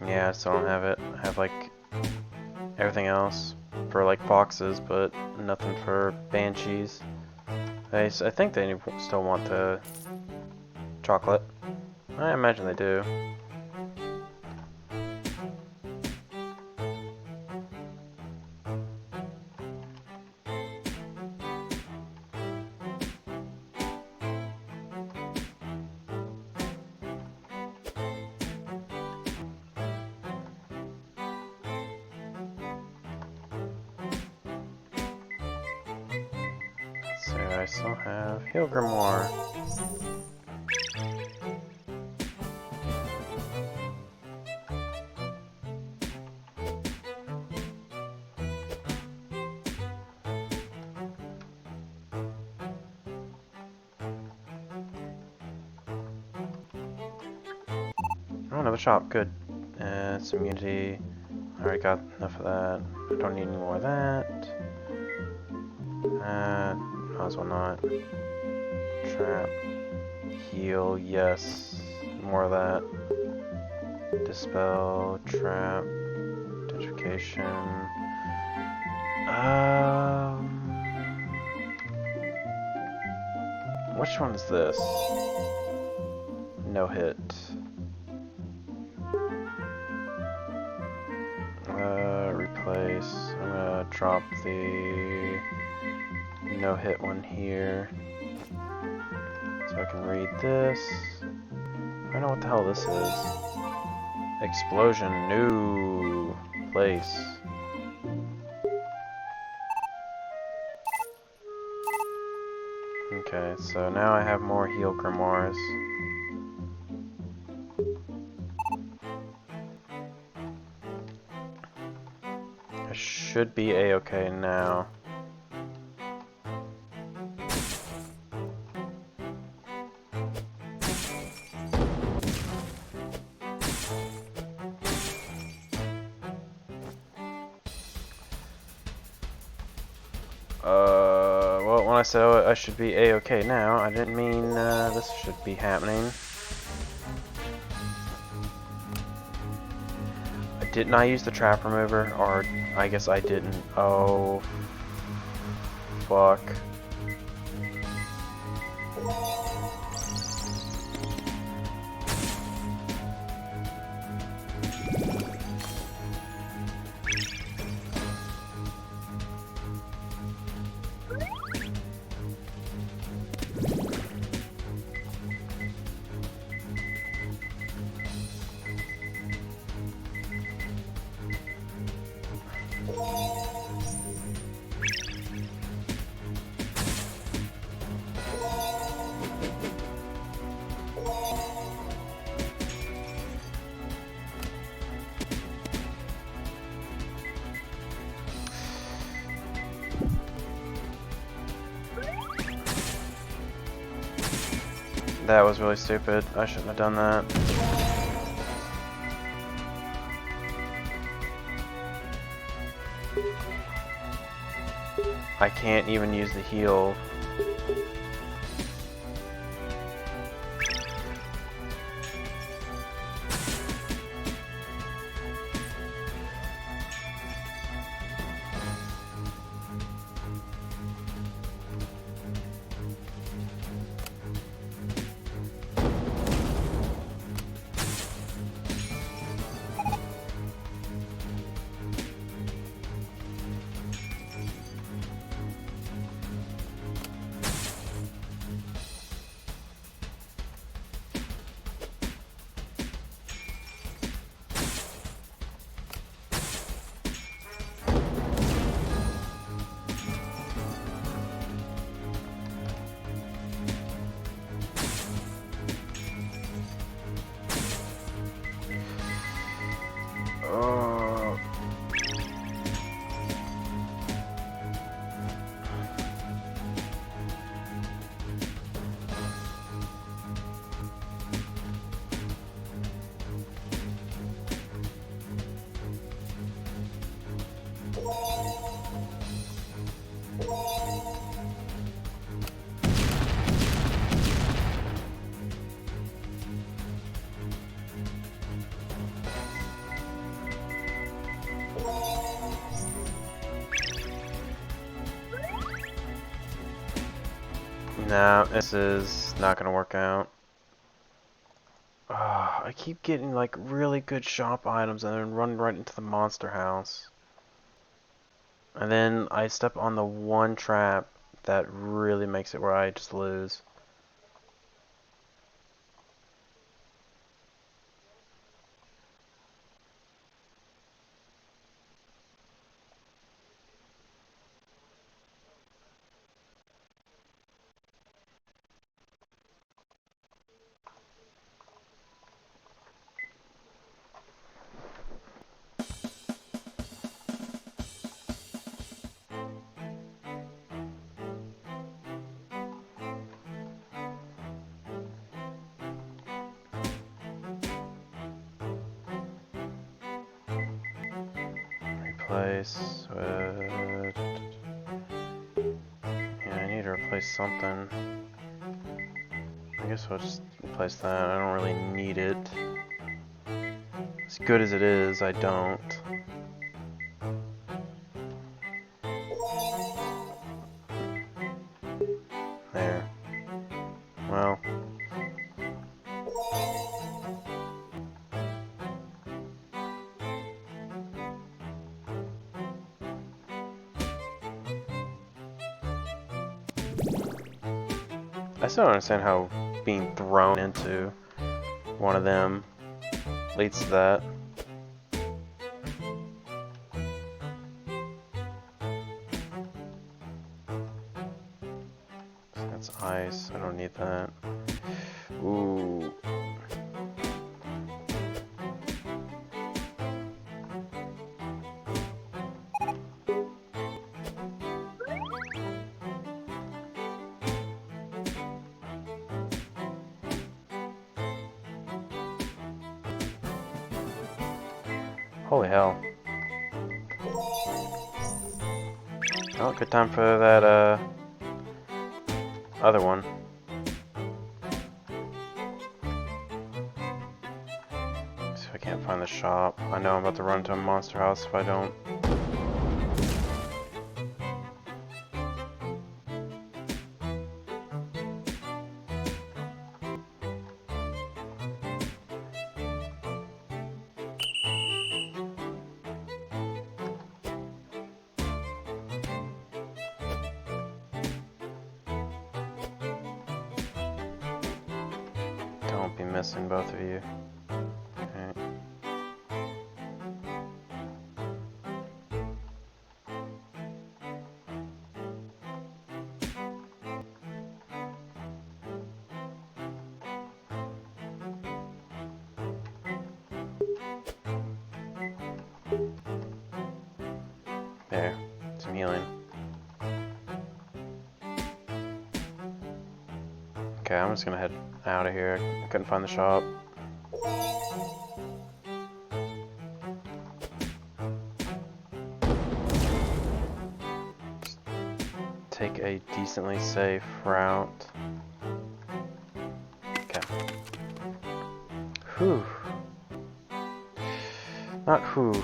Yeah, I still don't have it. I have like everything else for like foxes, but nothing for banshees. I think they still want the chocolate. I imagine they do. So I still have Heal Grimoire. Oh, another shop. Good. It's immunity. I already got enough of that. I don't need any more of that. Might as well not. Trap. Heal. Yes. More of that. Dispel. Trap. Identification. Which one is this? No hit. Replace. I'm gonna drop the no hit one here. So I can read this. I don't know what the hell this is. Explosion. New place. Okay, so now I have more heal grimoires. I should be a-okay now. Well, when I said I should be a-okay now, I didn't mean this should be happening. Didn't I use the trap remover? Or I guess I didn't. Oh, fuck. That was really stupid. I shouldn't have done that. I can't even use the heal. No, this is not gonna work out. I keep getting like really good shop items and then run right into the monster house. And then I step on the one trap that really makes it where I just lose. Replace with... Yeah, I need to replace something. I guess I'll just replace that. I don't really need it. As good as it is, I don't. There. Well. I still don't understand how being thrown into one of them leads to that. That's ice. I don't need that. Ooh. Holy hell. Oh, good time for that, other one. See if I can't find the shop. I know I'm about to run to a monster house if I don't. Don't be missing both of you. Okay. There. Some healing. Okay, I'm just gonna head out of here. I couldn't find the shop. Just take a decently safe route. Okay. Whew. Not whew.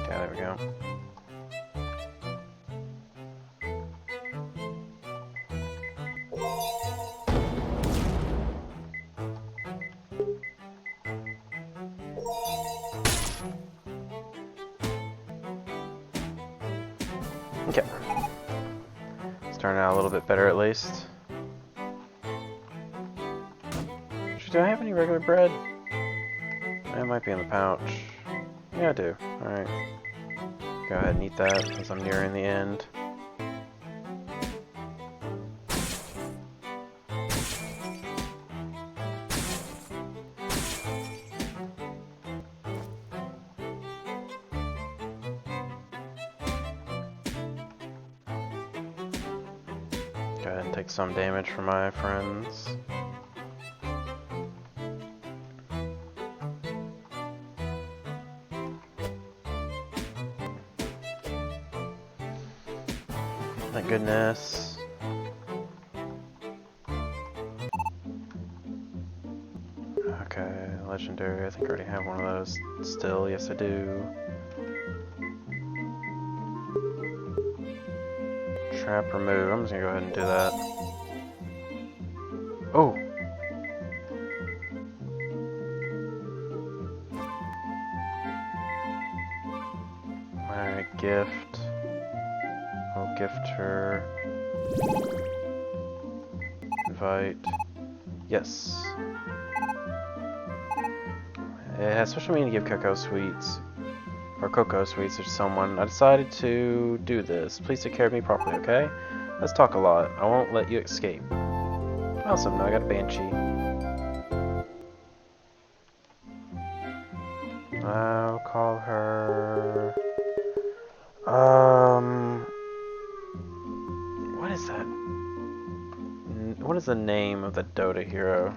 Okay, there we go. Okay. It's turning out a little bit better at least. Do I have any regular bread? It might be in the pouch. Yeah, I do. Alright. Go ahead and eat that as I'm nearing the end. Go ahead and take some damage from my friends. Thank goodness. Okay, legendary. secondary. I think I already have one of those still. Yes, I do. Trap remove. I'm just gonna go ahead and do that. Oh! Alright, gift. I'll gift her. Invite. Yes. It has special meaning to give cocoa sweets to someone. I decided to do this. Please take care of me properly, okay? Let's talk a lot. I won't let you escape. Awesome, now I got a banshee. I'll call her... What is that? What is the name of the Dota hero?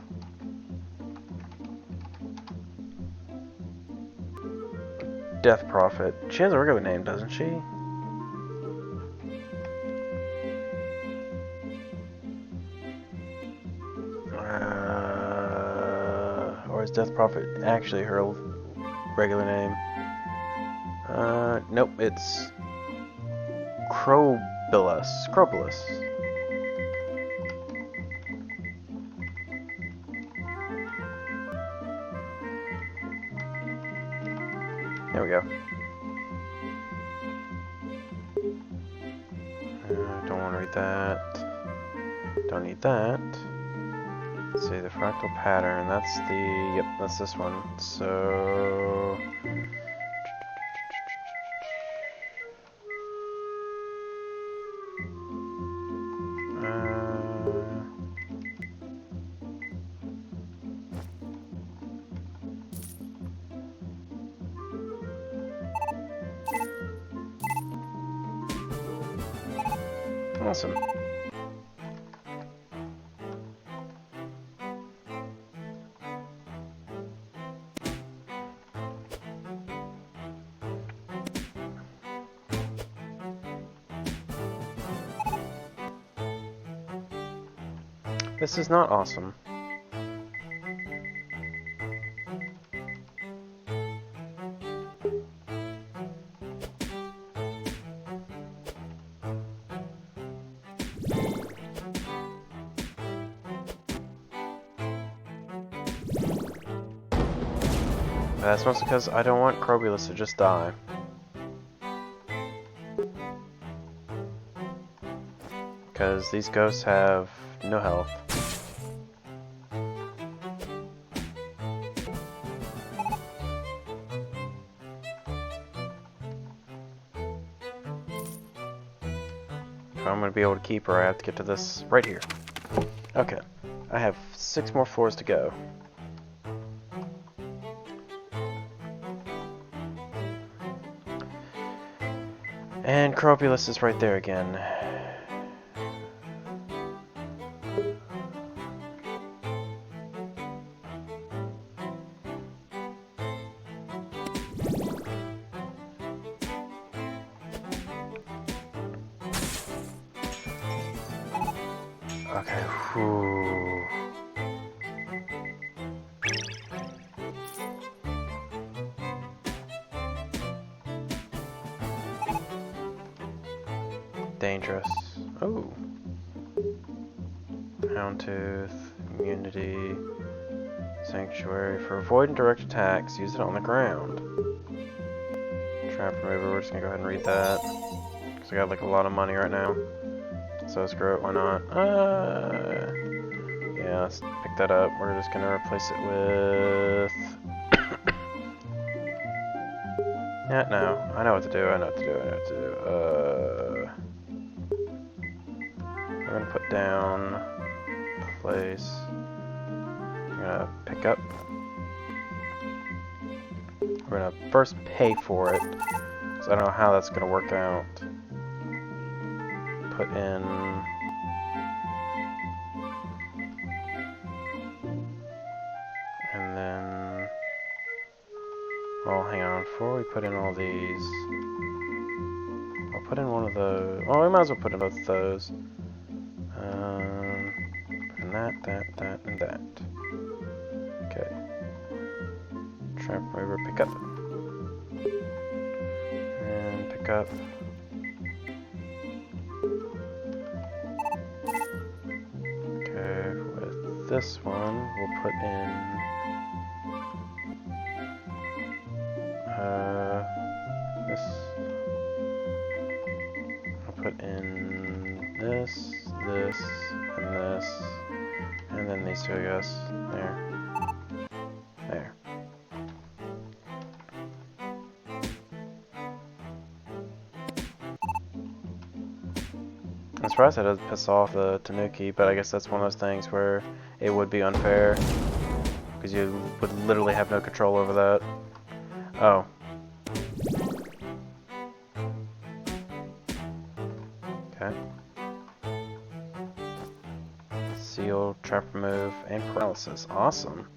Death Prophet. She has a regular name, doesn't she? Or is Death Prophet actually her regular name? Nope, it's Crobilus. There we go. Don't want to read that. Don't need that. Let's see, the fractal pattern. That's the... Yep, that's this one. So... Awesome. This is not awesome. That's mostly because I don't want Crobulus to just die. Because these ghosts have no health. If I'm going to be able to keep her, I have to get to this right here. Okay. I have 6 more floors to go. And Crobulus is right there again. Okay, whew. Dangerous. Oh. Houndtooth, immunity, sanctuary. For avoid and direct attacks, use it on the ground. Trap remover, we're just gonna go ahead and read that. Because I got like a lot of money right now. So screw it, why not? Yeah, let's pick that up. We're just gonna replace it with... Yeah, no. I know what to do, I know what to do, I know what to do. We're gonna put down... place. We're gonna pick up. We're gonna first pay for it. Because I don't know how that's gonna work out. Put in... And then... Well, hang on. Before we put in all these... I'll put in one of those... Oh, I might as well put in both of those. And that, and that. Okay. Trap remover, pick up. And pick up. Okay, with this one, we'll put in this. I'll put in this, this, and this, and then these two, I guess. There. There. I'm surprised that doesn't piss off the Tanuki, but I guess that's one of those things where it would be unfair, because you would literally have no control over that. Oh. Okay. Seal, trap remove, and paralysis. Awesome.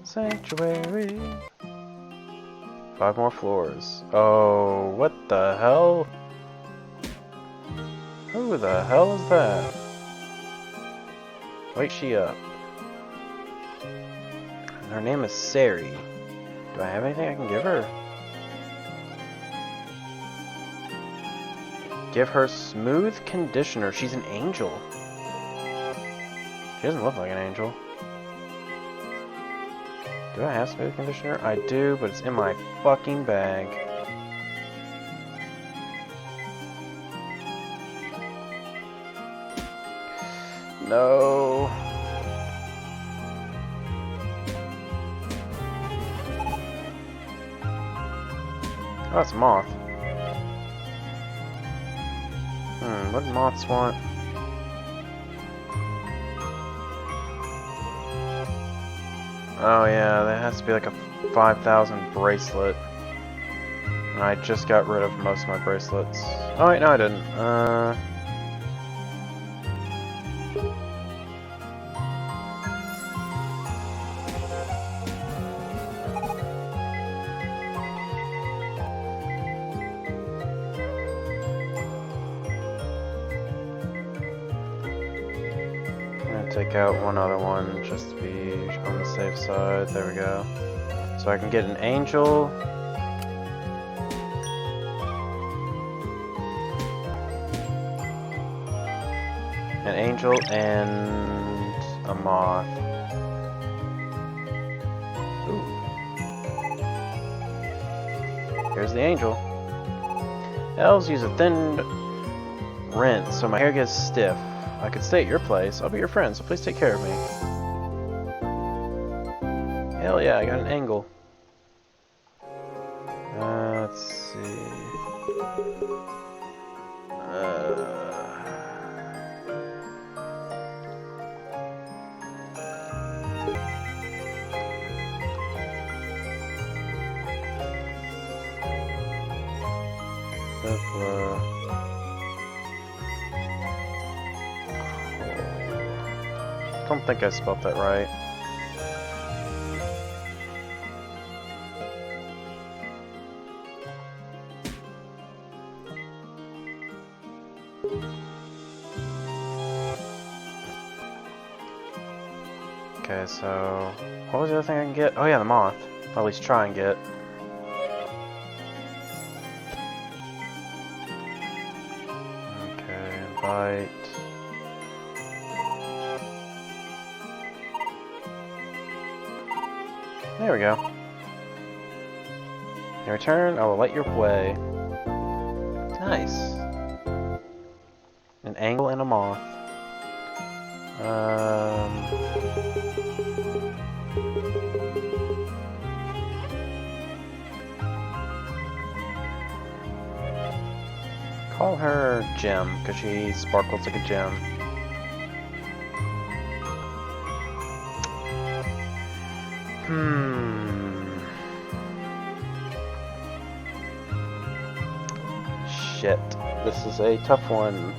Sanctuary. 5 more floors. Oh, what the hell? Who the hell is that? Wake she up. Her name is Sari. Do I have anything I can give her? Give her smooth conditioner. She's an angel. She doesn't look like an angel. Do I have smooth conditioner? I do, but it's in my fucking bag. No. Oh, it's a moth. What do moths want? Oh yeah, that has to be like a 5,000 bracelet. And I just got rid of most of my bracelets. Oh wait, no I didn't. Take out one other one just to be on the safe side. There we go. So I can get an angel. An angel and a moth. Ooh. Here's the angel. Elves use a thin rinse so my hair gets stiff. I could stay at your place. I'll be your friend, so please take care of me. Hell yeah, I got an angle. Let's see. I don't think I spelled that right. Okay, so what was the other thing I can get? Oh yeah, the moth. Or at least try and get. Okay, invite. There we go. In return, I will light your way. Nice. An angle and a moth. Call her Gem, because she sparkles like a gem. Shit. This is a tough one.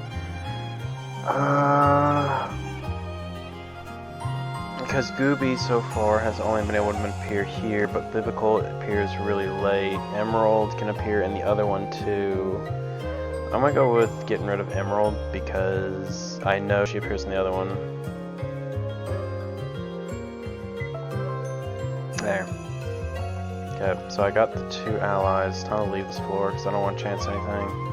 Because Gooby so far has only been able to appear here, but Biblical appears really late. Emerald can appear in the other one too. I'm gonna go with getting rid of Emerald because I know she appears in the other one. There. Okay, so I got the 2 allies. Time to leave this floor because I don't want to chance anything.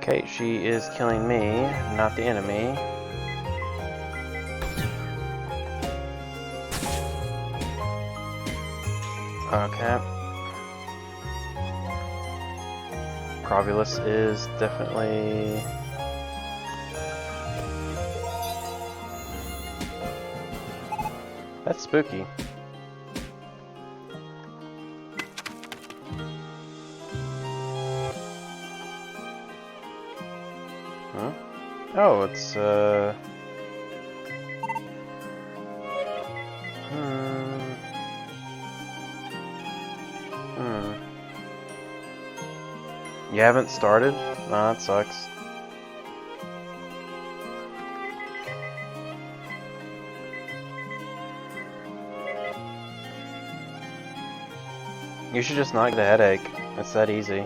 Okay, she is killing me, not the enemy. Okay. Provulus is definitely... That's spooky. Huh? Oh, it's, You haven't started? Oh, that sucks. You should just not get a headache. It's that easy.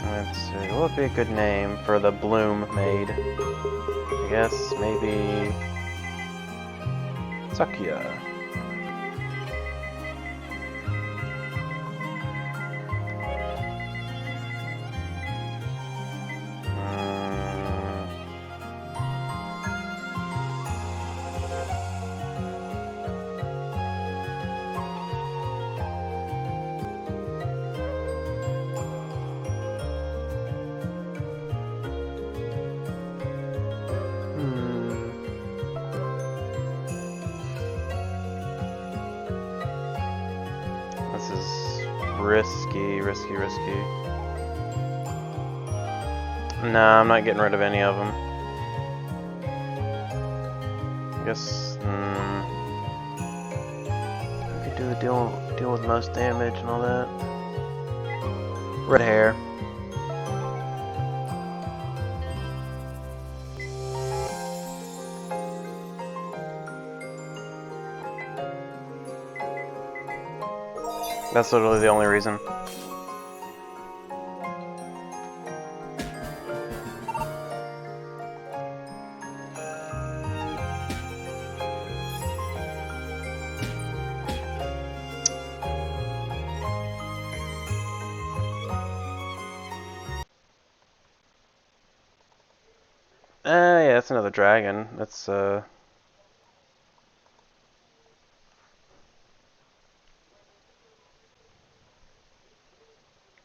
Let's see, what would be a good name for the Bloom maid? I guess maybe Sakia. This is risky. Nah, I'm not getting rid of any of them. I guess, we could do the deal with most damage and all that. Red hair. That's literally the only reason. Yeah, that's another dragon. That's, but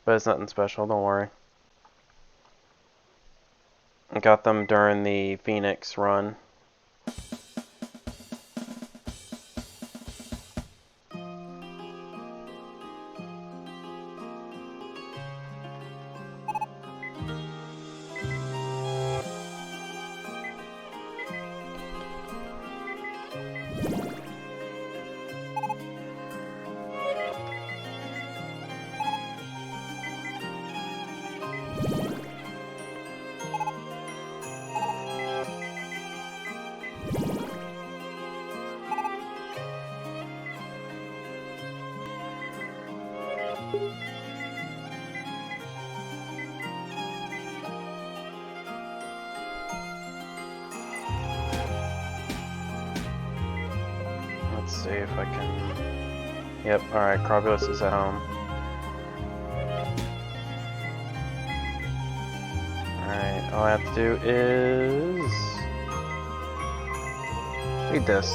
it's nothing special, don't worry. I got them during the Phoenix run. Let's see if I can... Yep, alright, Carbulus is at home. Alright, all I have to do is read this.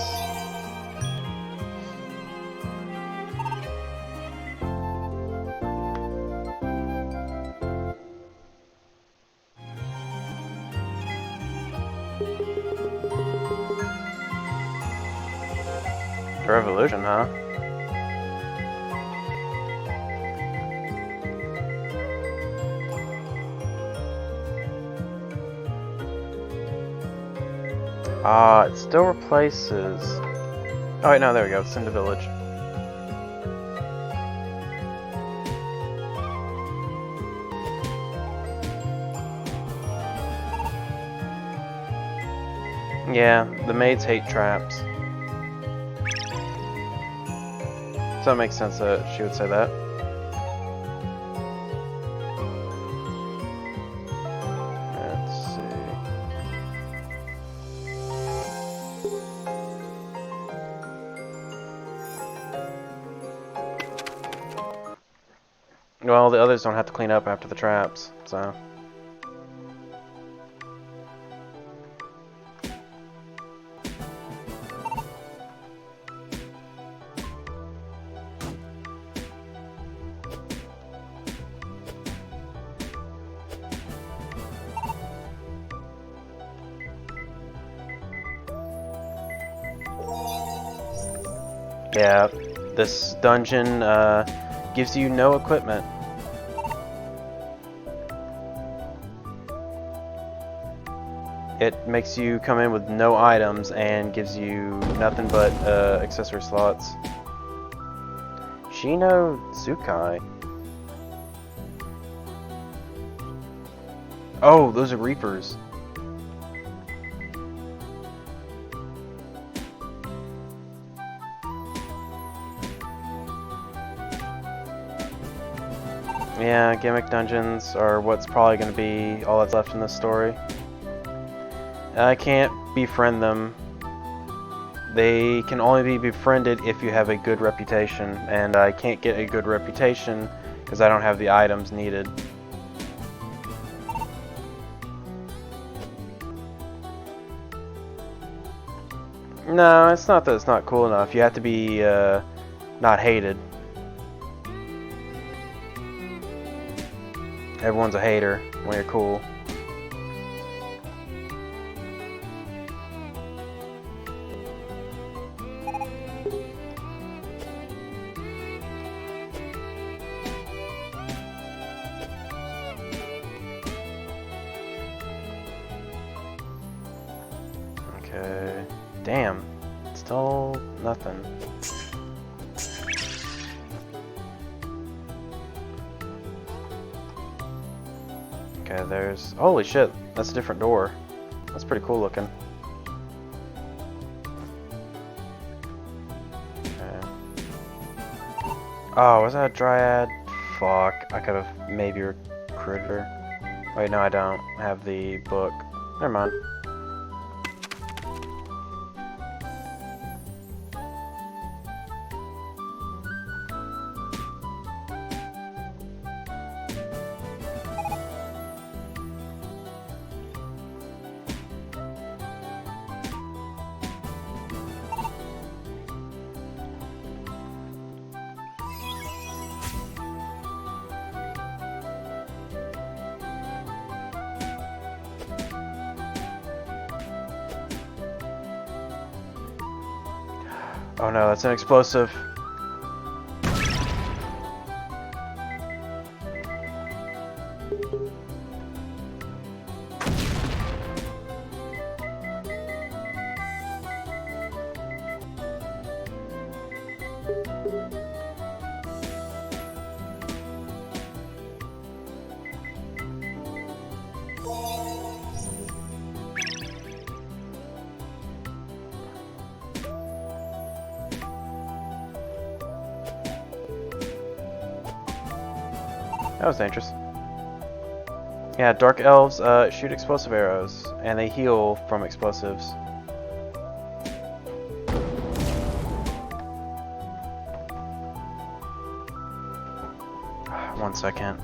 Revolution, huh? It still replaces... Oh wait, no, there we go, it's in the village. Yeah, the maids hate traps. So it makes sense that she would say that. Let's see. Well, the others don't have to clean up after the traps, so... Yeah, this dungeon gives you no equipment. It makes you come in with no items and gives you nothing but accessory slots. Shino Tsukai. Oh, those are Reapers. Yeah, gimmick dungeons are what's probably going to be all that's left in this story. I can't befriend them. They can only be befriended if you have a good reputation, and I can't get a good reputation because I don't have the items needed. No, it's not that it's not cool enough. You have to be not hated. Everyone's a hater when you're cool. Okay. Damn. Still nothing. Okay, there's... Holy shit, that's a different door. That's pretty cool looking. Okay. Oh, was that a dryad? Fuck, I could have maybe recruited her. Wait, no, I don't have the book. Never mind. Oh no, that's an explosive. That was dangerous. Yeah, dark elves shoot explosive arrows, and they heal from explosives. One second.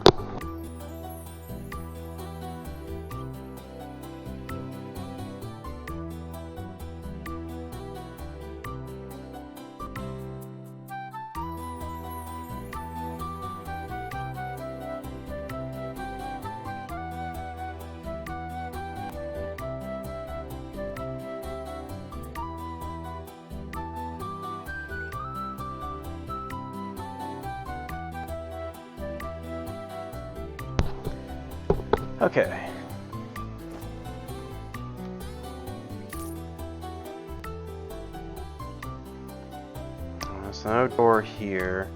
Okay. There's no door here.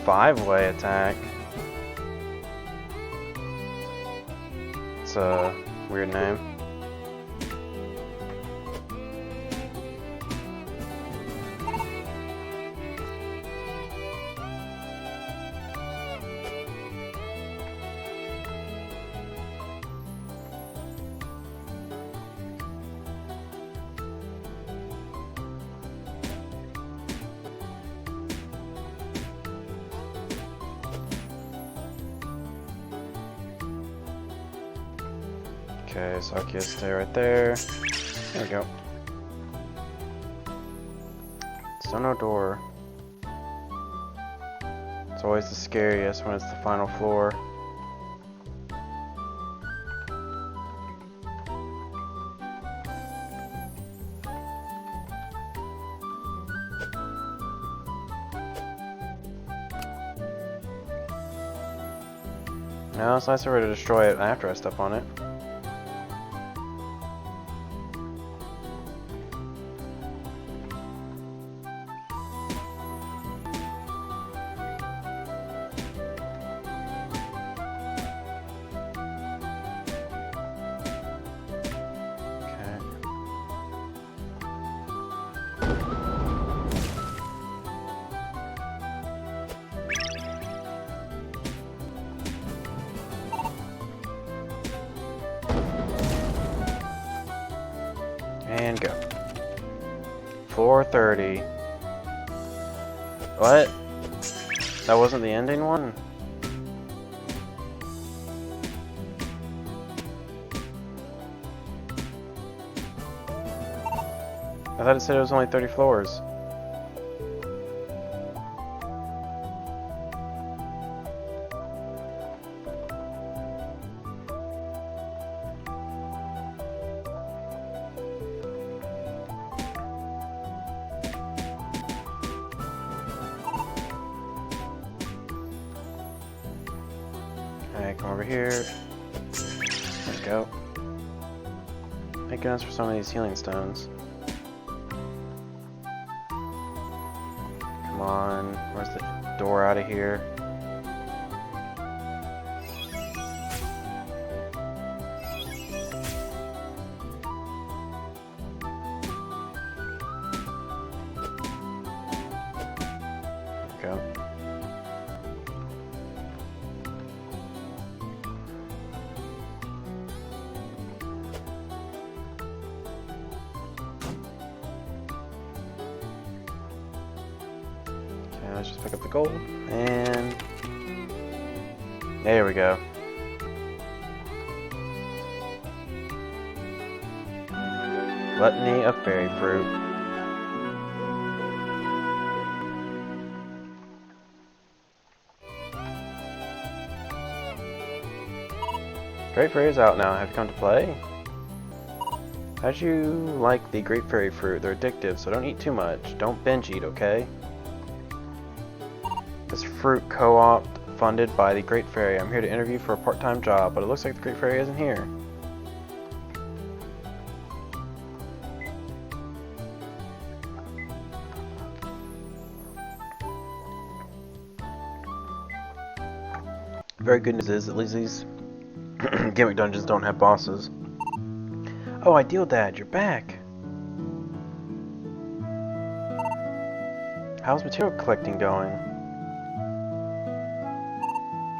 5-way attack. It's a weird name. Okay, so I'll just stay right there. There we go. Still no door. It's always the scariest when it's the final floor. No, it's nicer to destroy it after I step on it. And go. 430. What? That wasn't the ending one? I thought it said it was only 30 floors. Alright, come over here. There we go. Thank goodness for some of these healing stones. Come on, where's the door out of here? There we go. Let's just pick up the gold, and there we go. Gluttony of fairy fruit. Great Fairy is out now. Have you come to play? How'd you like the Great Fairy fruit? They're addictive, so don't eat too much. Don't binge eat, okay? This fruit co-op funded by the Great Fairy. I'm here to interview for a part-time job, but it looks like the Great Fairy isn't here. Very good news is, at least these gimmick dungeons don't have bosses. Oh, Ideal Dad, you're back! How's material collecting going?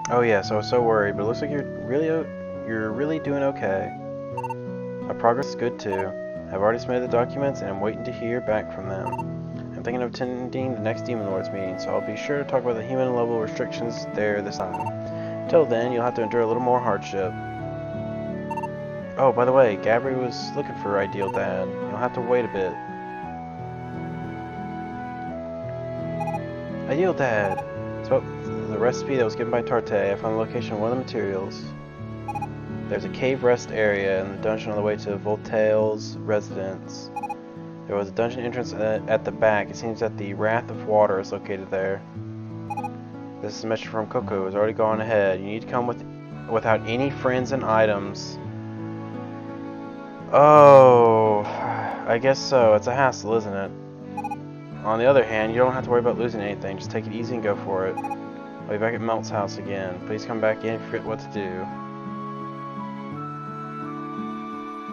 Oh yes, I was so worried, but it looks like you're really doing okay. My progress is good too. I've already submitted the documents and I'm waiting to hear back from them. I'm thinking of attending the next Demon Lords meeting, so I'll be sure to talk about the human level restrictions there this time. Till then, you'll have to endure a little more hardship. Oh, by the way, Gabri was looking for Ideal Dad. You'll have to wait a bit. Ideal Dad! So, the recipe that was given by Tarte. I found the location of one of the materials. There's a cave rest area in the dungeon on the way to Voltail's residence. There was a dungeon entrance at the back. It seems that the Wrath of Water is located there. This is a mission from Coco. Has already gone ahead. You need to come without any friends and items. Oh, I guess so. It's a hassle, isn't it? On the other hand, you don't have to worry about losing anything. Just take it easy and go for it. I'll be back at Melt's house again. Please come back in if you forget what to do.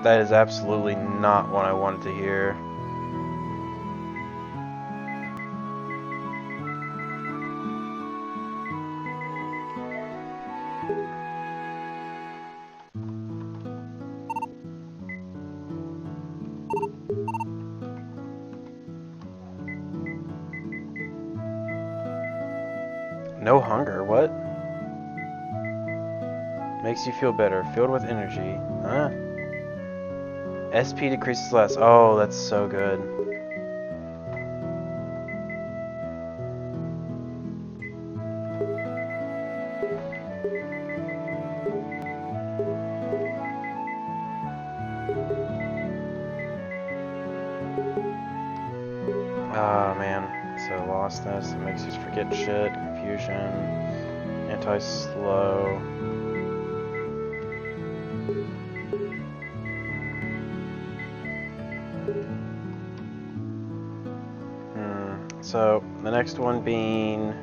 That is absolutely not what I wanted to hear. No hunger, what? Makes you feel better, filled with energy. Huh? SP decreases less. Oh, that's so good. Ah, man. So lostness, it makes you forget shit, confusion, anti-slow. So, the next one being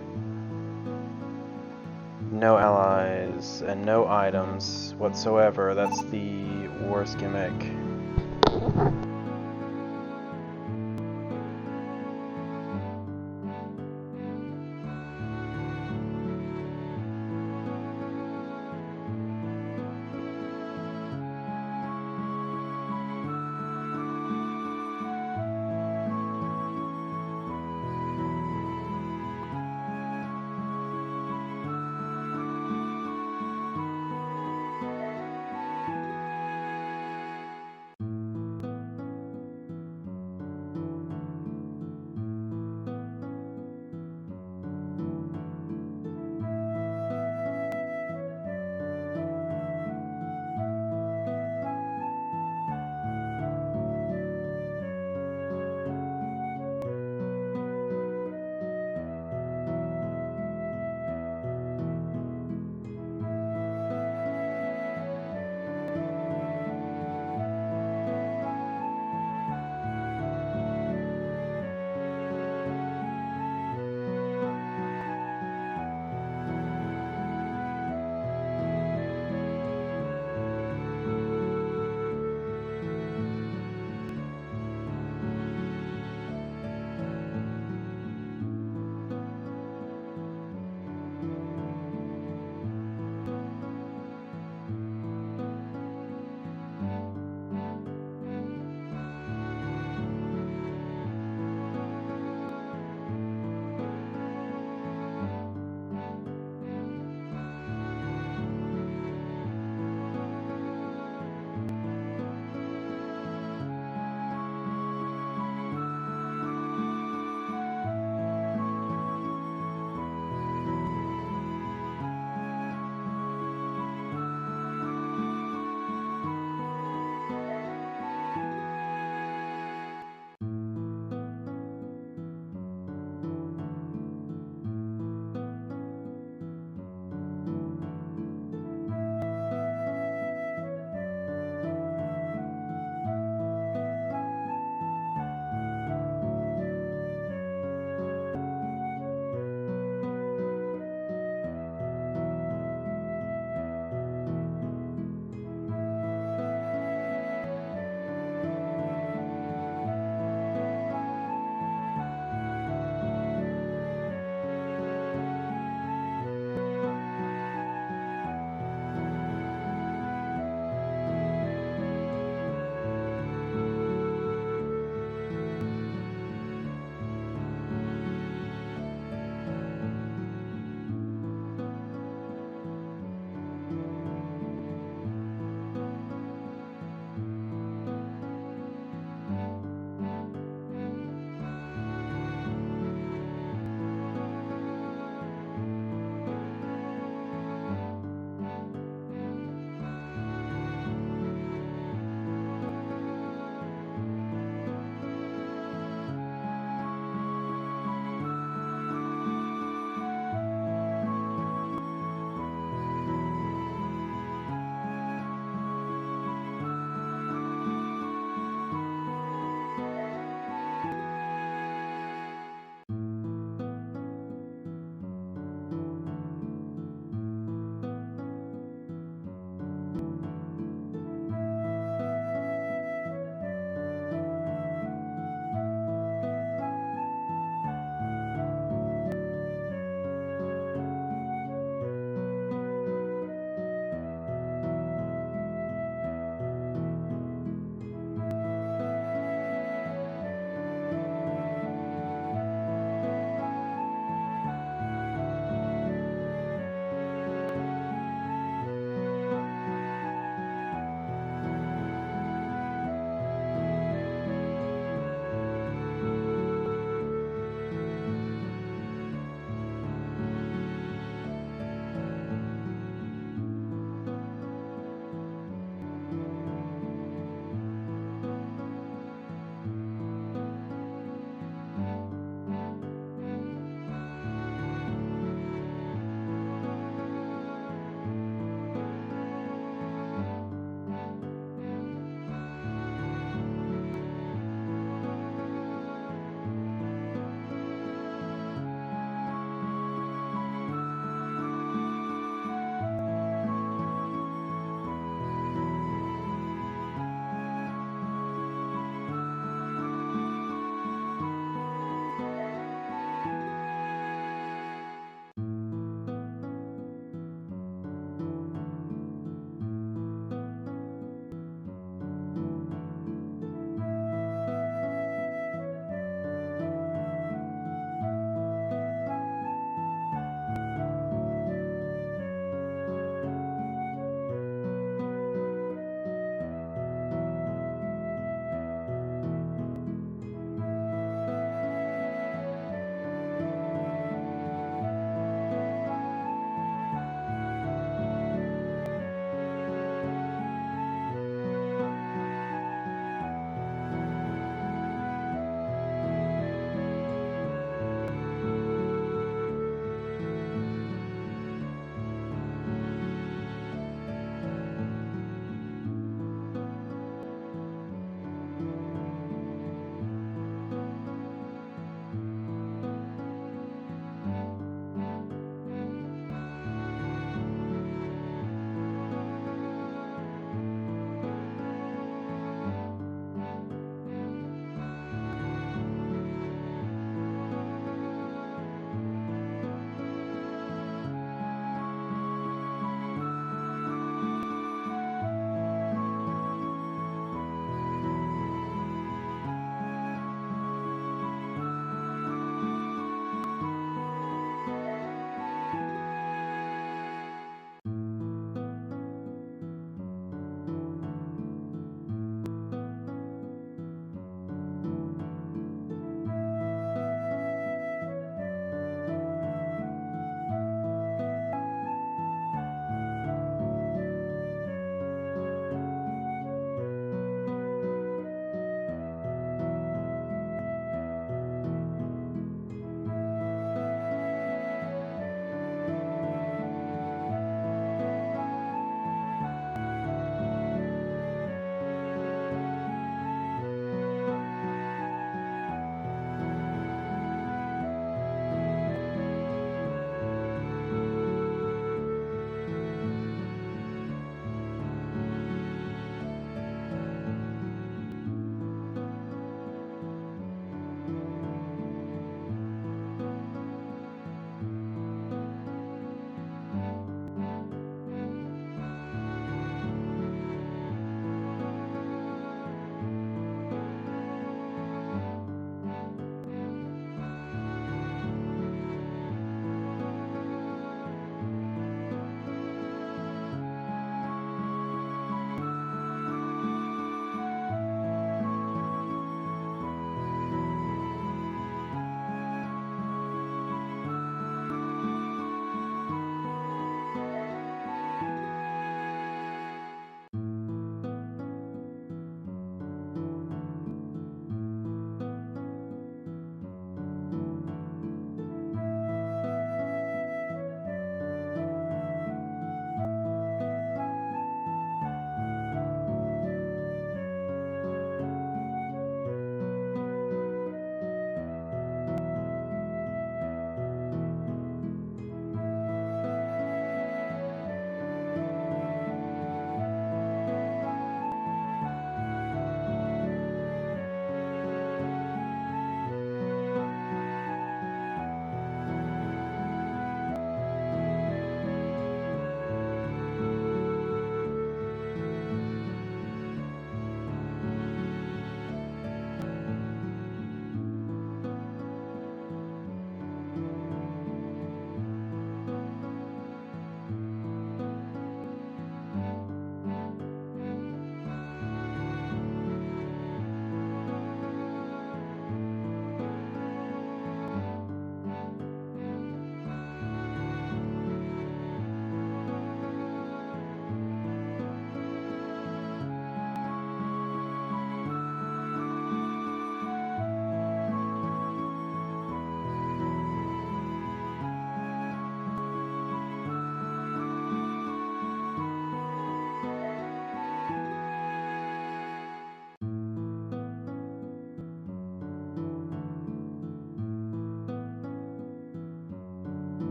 no allies and no items whatsoever. That's the worst gimmick.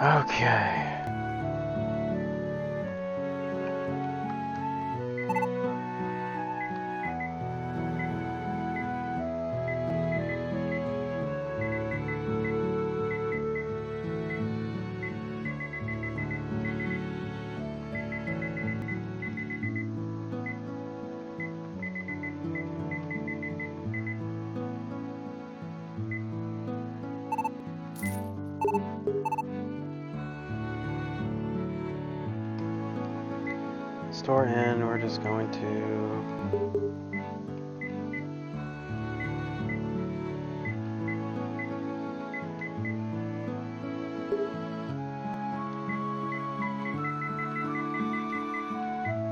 Okay. Store in, we're just going to...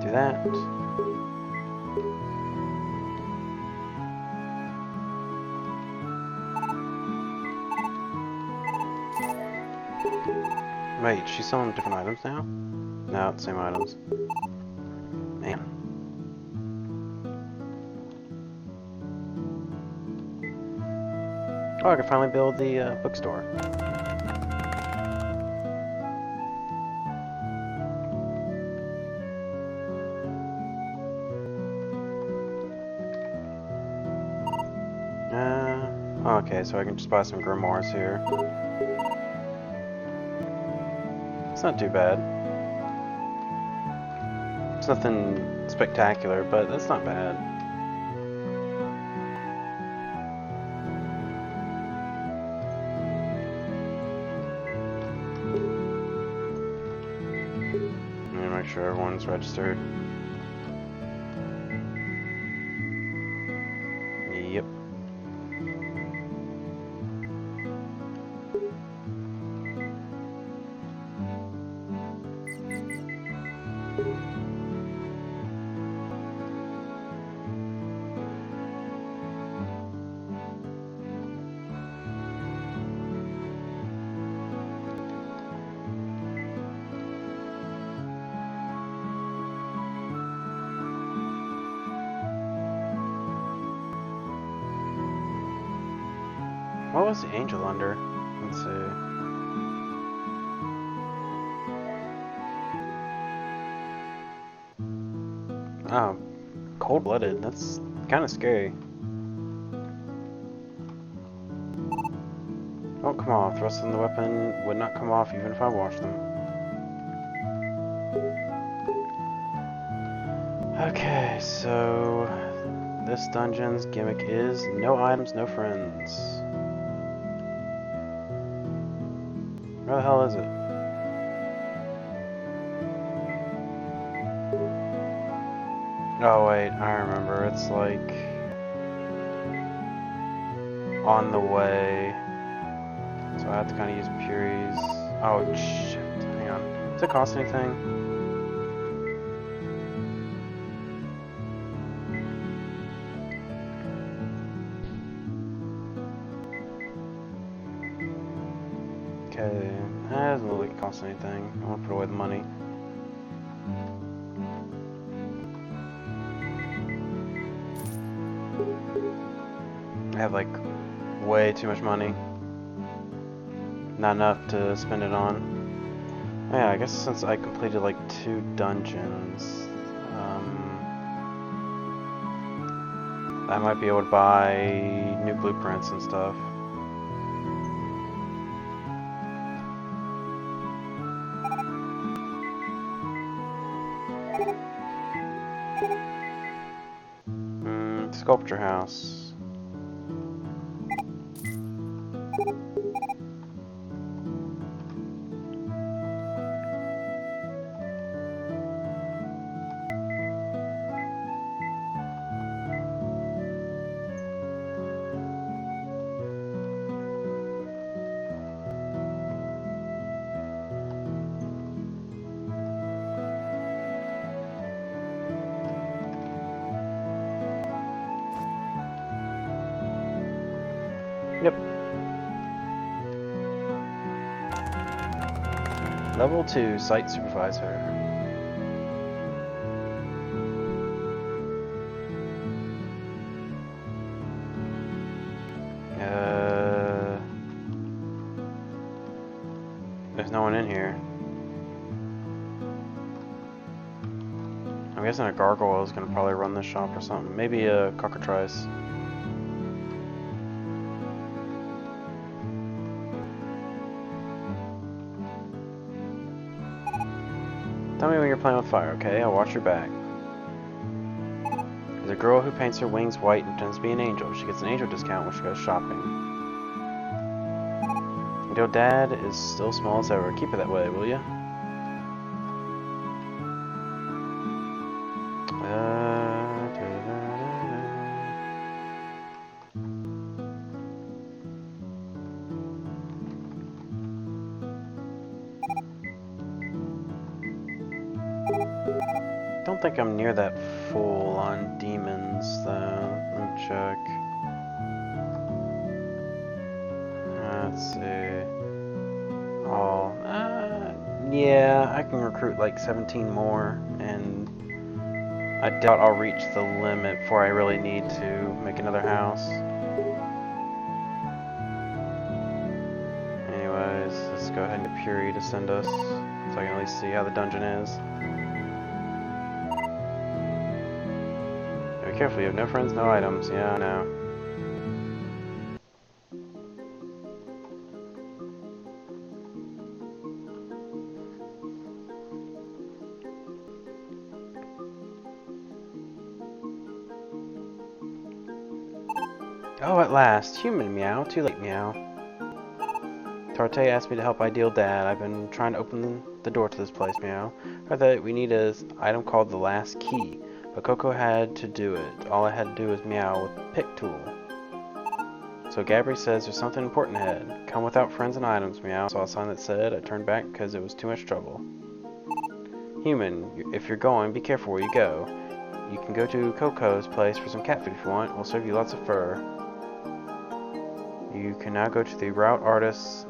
do that. Wait, she's selling different items now? No, it's same items. Man. Oh, I can finally build the bookstore. Okay, so I can just buy some grimoires here. It's not too bad. It's nothing spectacular, but that's not bad. Let me make sure everyone's registered. Yep. What was the angel under? Let's see. Oh, cold-blooded. That's kind of scary. Won't come off. Thrust in the weapon would not come off even if I washed them. Okay, so this dungeon's gimmick is no items, no friends. Where the hell is it? Oh wait, I remember. It's like on the way. So I have to kind of use Puri's. Oh shit! Hang on. Does it cost anything? Okay, that doesn't look like it costs anything. I want to put away the money. I have like way too much money. Not enough to spend it on. Oh, yeah, I guess since I completed like 2 dungeons, I might be able to buy new blueprints and stuff. Sculpture house. Yep. Level 2, Site Supervisor. There's no one in here. I'm guessing a gargoyle is gonna probably run this shop or something. Maybe a cockatrice. Tell me when you're playing with fire, okay? I'll watch your back. There's a girl who paints her wings white and pretends to be an angel. She gets an angel discount when she goes shopping. And your dad is still small as ever. Keep it that way, will ya? Don't think I'm near that full on demons though. Let me check. Let's see. Oh, yeah, I can recruit like 17 more, and I doubt I'll reach the limit before I really need to make another house. Anyways, let's go ahead and get Puri to send us, so I can at least see how the dungeon is. Be careful, you have no friends, no items. Yeah, I know. Oh, at last. Human, meow. Too late, meow. Tarte asked me to help ideal dad. I've been trying to open the door to this place, meow. I thought we need an item called the last key, but Coco had to do it. All I had to do was meow with the pick tool. So Gabri says there's something important ahead. Come without friends and items, meow. I saw a sign that said I turned back because it was too much trouble. Human, if you're going, be careful where you go. You can go to Coco's place for some cat food if you want. We'll serve you lots of fur. You can now go to the route artists,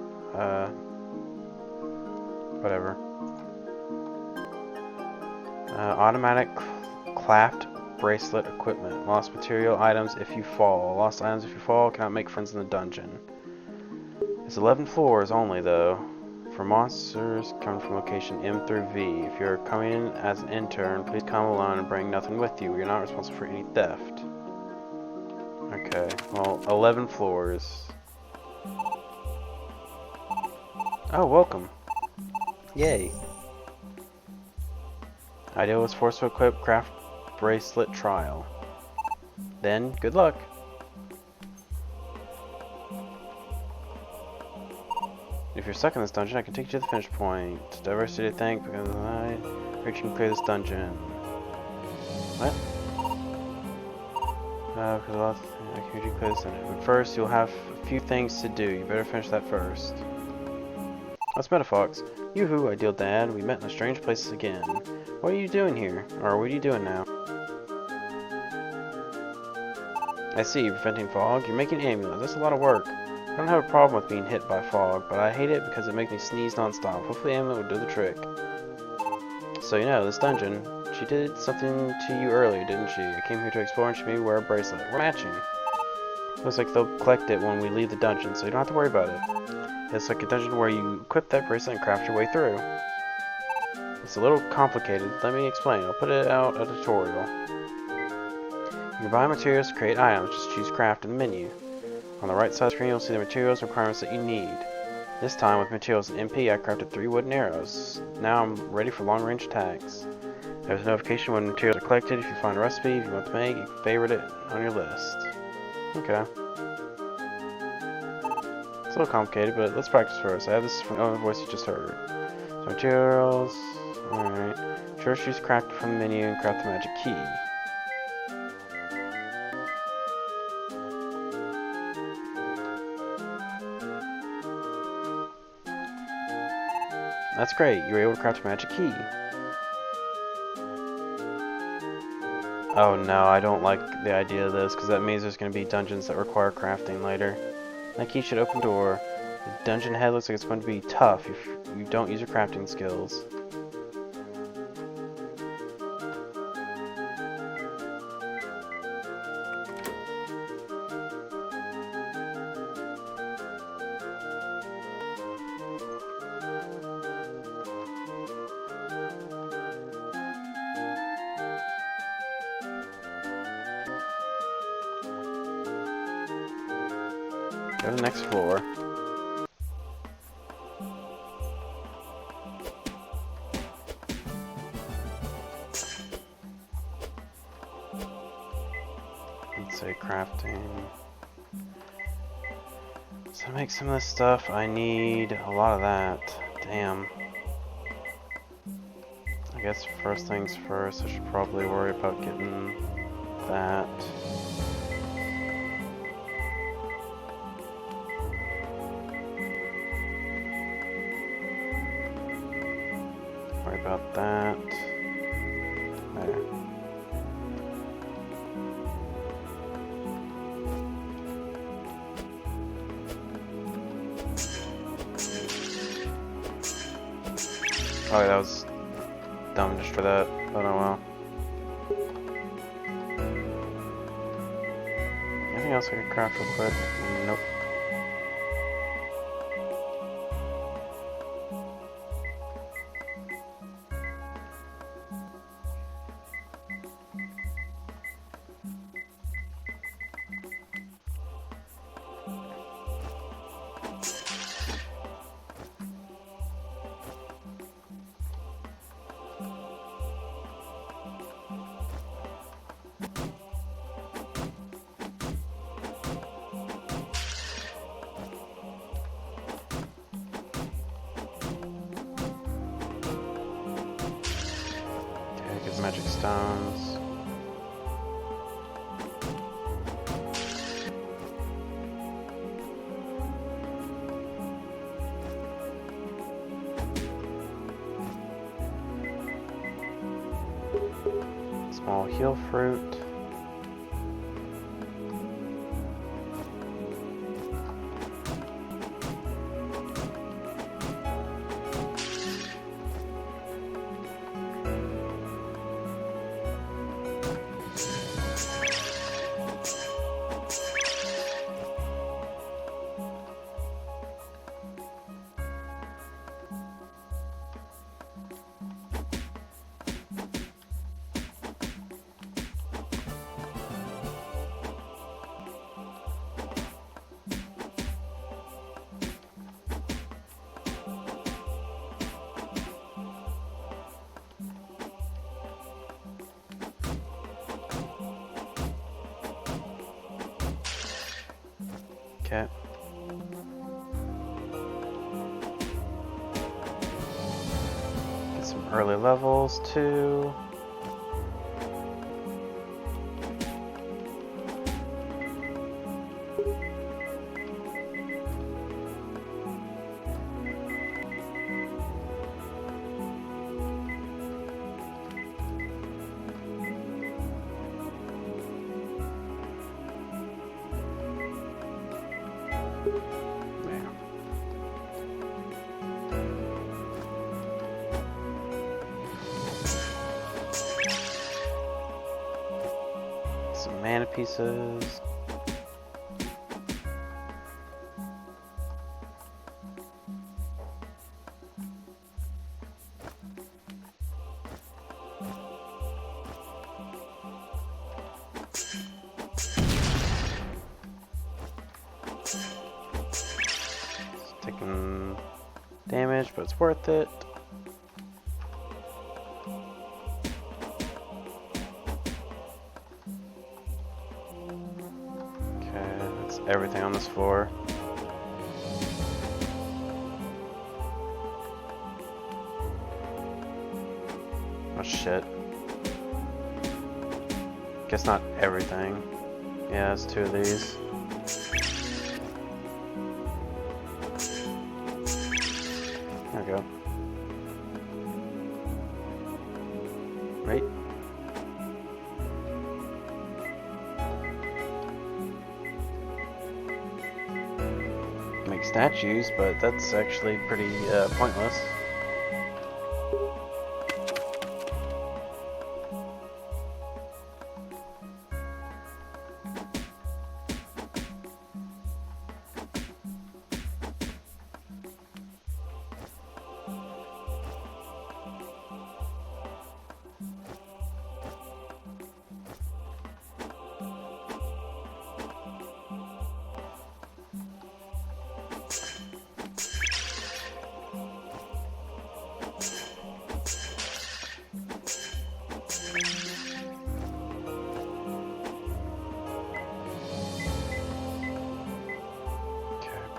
whatever. Automatic craft bracelet equipment. Lost material items if you fall. Lost items if you fall. Cannot make friends in the dungeon. It's 11 floors only though. For monsters coming from location M through V. If you're coming in as an intern, please come alone and bring nothing with you. You're not responsible for any theft. Okay, well, 11 floors. Oh, welcome. Yay. Idea was forced to equip craft bracelet trial. Then, good luck. If you're stuck in this dungeon, I can take you to the finish point. Diversity to thank because of the night. You can clear this dungeon. What? Because I can clear this dungeon. But first, you'll have a few things to do. You better finish that first. Let's Metafox. Yoo-hoo, ideal dad. We met in a strange place again. What are you doing here? Or what are you doing now? I see, you're preventing fog. You're making amulets. That's a lot of work. I don't have a problem with being hit by fog, but I hate it because it makes me sneeze non-stop. Hopefully amulet will do the trick. So you know, this dungeon, she did something to you earlier, didn't she? I came here to explore and she made me wear a bracelet. We're matching. Looks like they'll collect it when we leave the dungeon, so you don't have to worry about it. It's like a dungeon where you equip that bracelet and craft your way through. It's a little complicated. Let me explain. I'll put it out a tutorial. You can buy materials to create items. Just choose craft in the menu. On the right side of the screen, you'll see the materials and requirements that you need. This time, with materials and MP, I crafted 3 wooden arrows. Now I'm ready for long-range attacks. There's a notification when materials are collected. If you find a recipe you want to make, you can favorite it on your list. Okay. It's a little complicated, but let's practice first. I have this from the voice you just heard. So materials. Alright. First, use craft from the menu and craft the magic key. That's great, you were able to craft a magic key. Oh no, I don't like the idea of this, because that means there's going to be dungeons that require crafting later. That key should open door. The dungeon head looks like it's going to be tough if you don't use your crafting skills. Go to the next floor. Let's say crafting. So to make some of this stuff, I need a lot of that. Damn. I guess first things first, I should probably worry about getting that. Worry about that. There. Oh, yeah, that was dumb just for that, but oh well. Anything else I could craft real quick? Nope. Magic stones. Small heal fruit. Okay. Get some early levels too. Some mana pieces. It's taking damage, but it's worth it. Everything on this floor. Oh shit. Guess not everything. Yeah, it's 2 of these. There we go. Right? Make statues, but that's actually pretty pointless.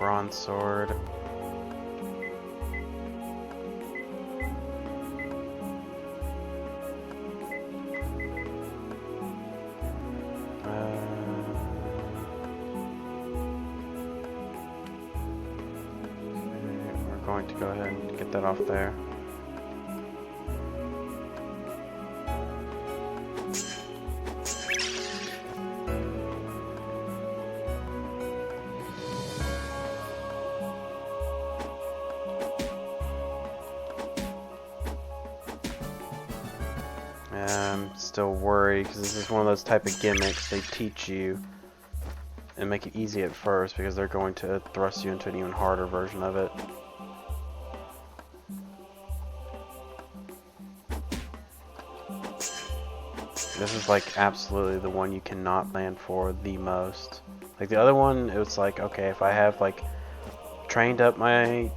bronze sword. We're going to go ahead and get that off there. I'm still worried because this is one of those type of gimmicks they teach you and make it easy at first because they're going to thrust you into an even harder version of it. This is like absolutely the one you cannot land for the most. Like the other one, it was like, okay, if I have like trained up my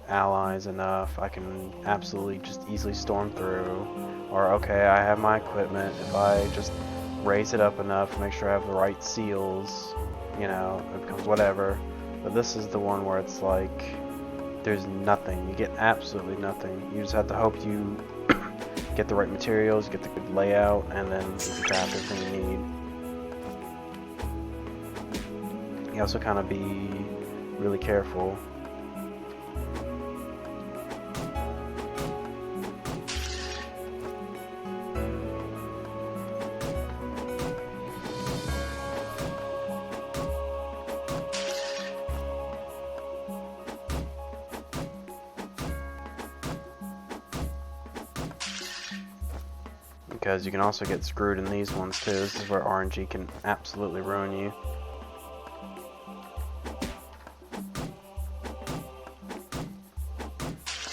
allies enough, I can absolutely just easily storm through. Or okay, I have my equipment, if I just raise it up enough, make sure I have the right seals, you know, it becomes whatever. But this is the one where it's like, there's nothing, you get absolutely nothing. You just have to hope you get the right materials, get the good layout, and then you can craft everything you need. You also kind of be really careful. Because you can also get screwed in these ones too. This is where RNG can absolutely ruin you.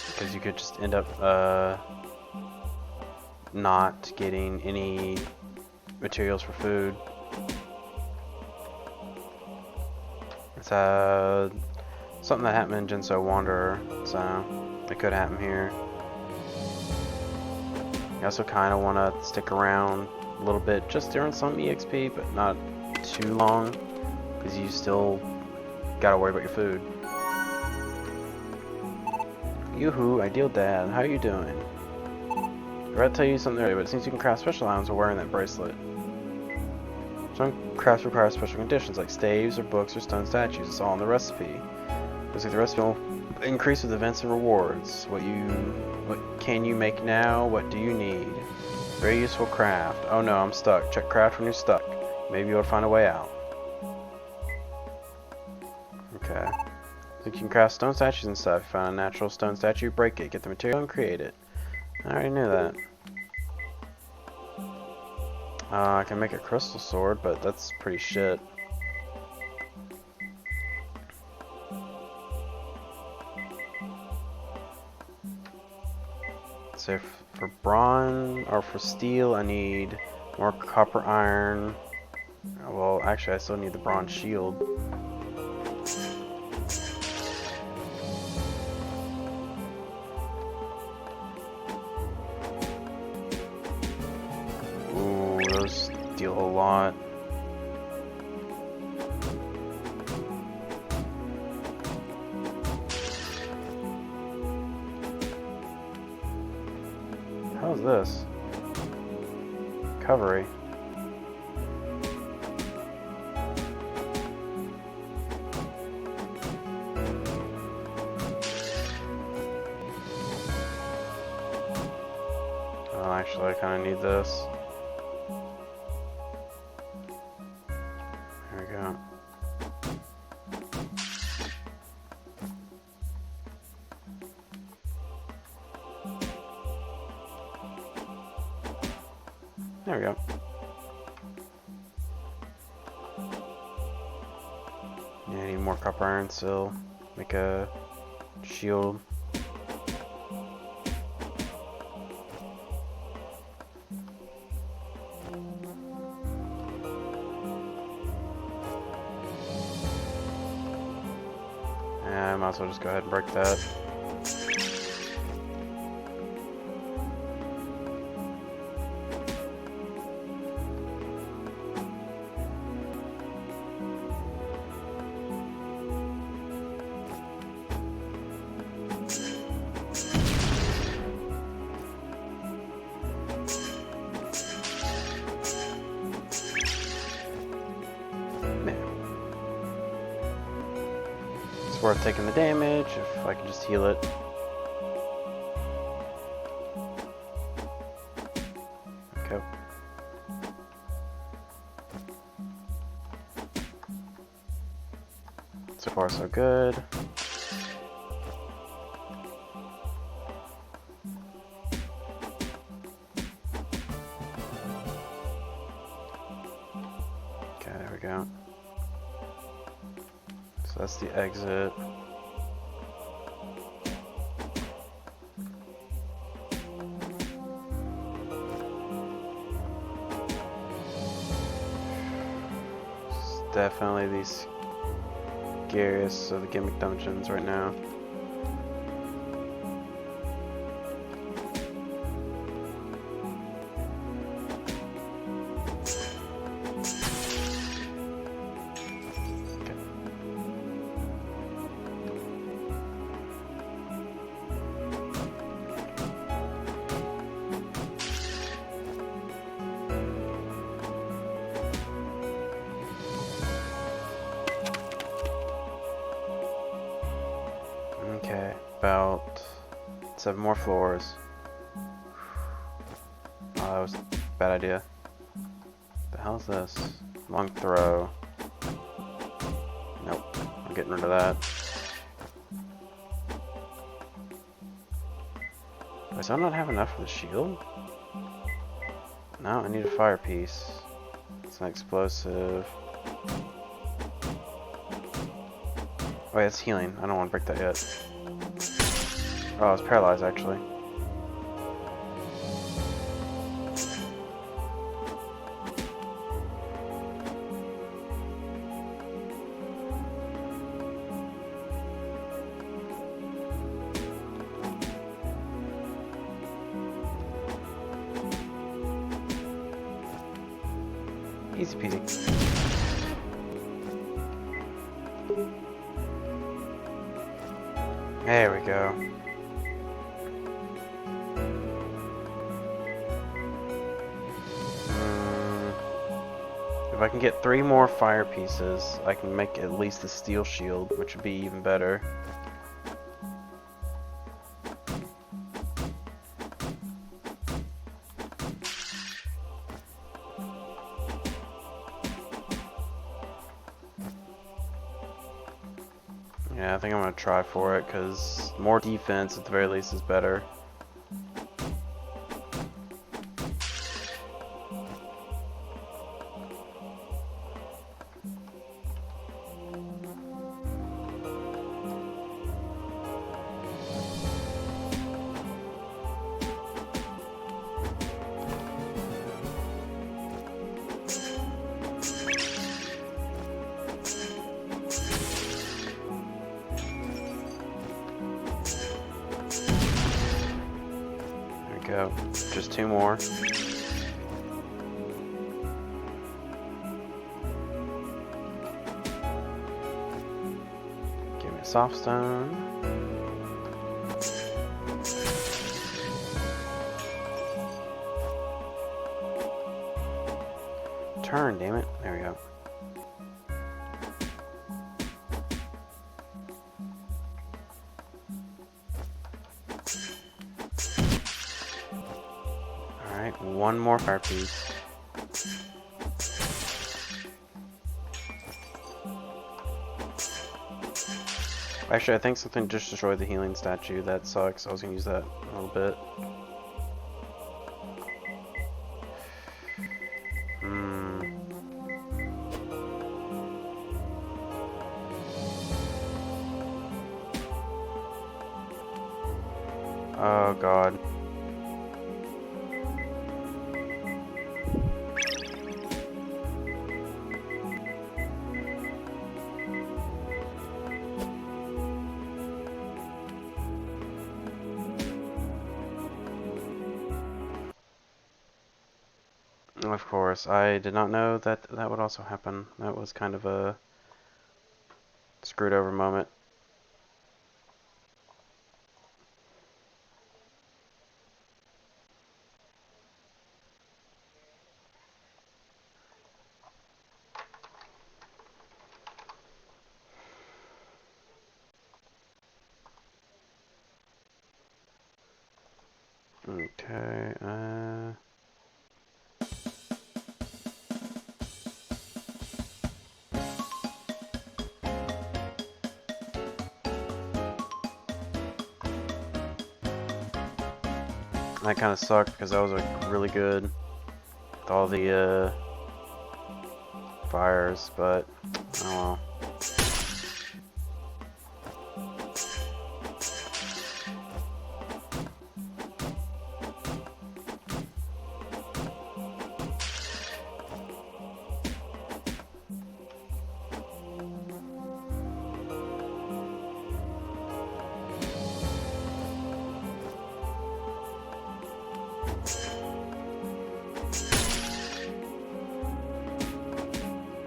Because you could just end up not getting any materials for food. It's something that happened in Jinso Wanderer, so it could happen here. You also kind of want to stick around a little bit just to earn some EXP, but not too long, because you still gotta worry about your food. Yoo-hoo, ideal dad, how you doing? I forgot to tell you something earlier, but it seems you can craft special items while wearing that bracelet. Some crafts require special conditions, like staves, or books, or stone statues. It's all in the recipe. Looks like the recipe will increase with events and rewards. What can you make now? What do you need? Very useful craft. Oh no, I'm stuck. Check craft when you're stuck. Maybe you'll find a way out. Okay. So you can craft stone statues and stuff. If you find a natural stone statue, break it. Get the material and create it. I already knew that. I can make a crystal sword, but that's pretty shit. So for bronze, or for steel, I need more copper iron. Well, actually I still need the bronze shield. Ooh, those deal a lot. How's this? Recovery. Oh, actually, I kind of need this. There we go. There we go. Yeah, I need more copper iron still. Make a shield. Yeah, I might as well just go ahead and break that. worth taking the damage if I can just heal it. Okay. So far, so good. Okay, there we go. So that's the exit. It's definitely the scariest of the gimmick dungeons right now. Okay, about 7 more floors. Oh, that was a bad idea. The hell is this? Long throw. Nope, I'm getting rid of that. Does I not have enough for the shield? No, I need a fire piece. It's an explosive. Oh, yeah, it's healing. I don't want to break that yet. Oh, I was paralyzed actually. Easy peasy. There we go. If I can get 3 more fire pieces, I can make at least the steel shield, which would be even better. Yeah, I think I'm gonna try for it, because more defense at the very least is better. Go. Just 2 more. Give me a soft stone. Turn, damn it. There we go. Alright, 1 more fire piece. Actually, I think something just destroyed the healing statue. That sucks. I was gonna use that a little bit. Oh god. Of course, I did not know that that would also happen. That was kind of a screwed over moment. Okay, that kind of sucked because that was like really good with all the fires, but oh well.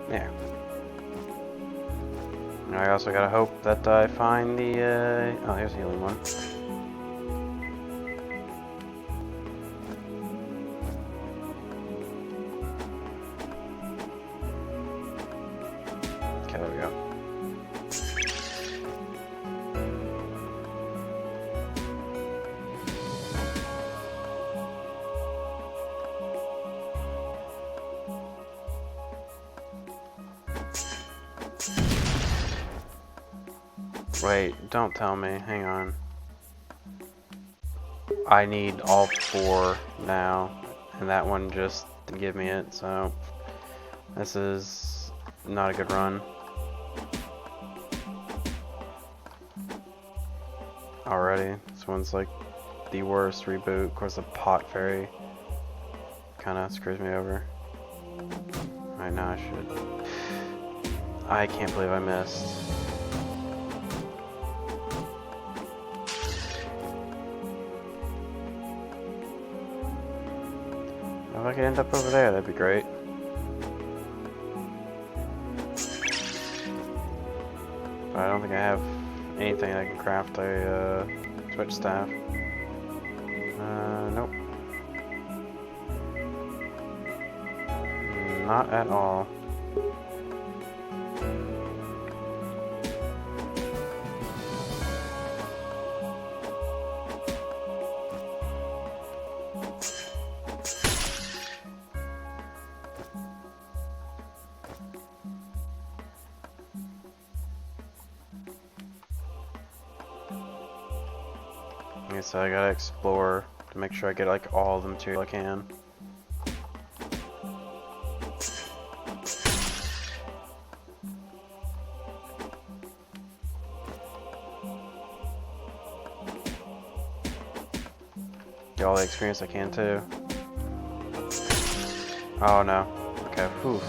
Yeah. I also gotta hope that I find the, oh, here's the healing one. Okay, there we go. Wait, don't tell me, hang on. I need all 4 now, and that one just didn't give me it, so this is not a good run. Already, this one's like the worst reboot. Of course, the pot fairy kind of screws me over. Right now, I should. I can't believe I missed. If I could end up over there, that'd be great. But I don't think I have anything that can craft a switch staff. Nope. Not at all. Okay, so I gotta explore to make sure I get like all the material I can. Get all the experience I can too. Oh no. Okay, whew.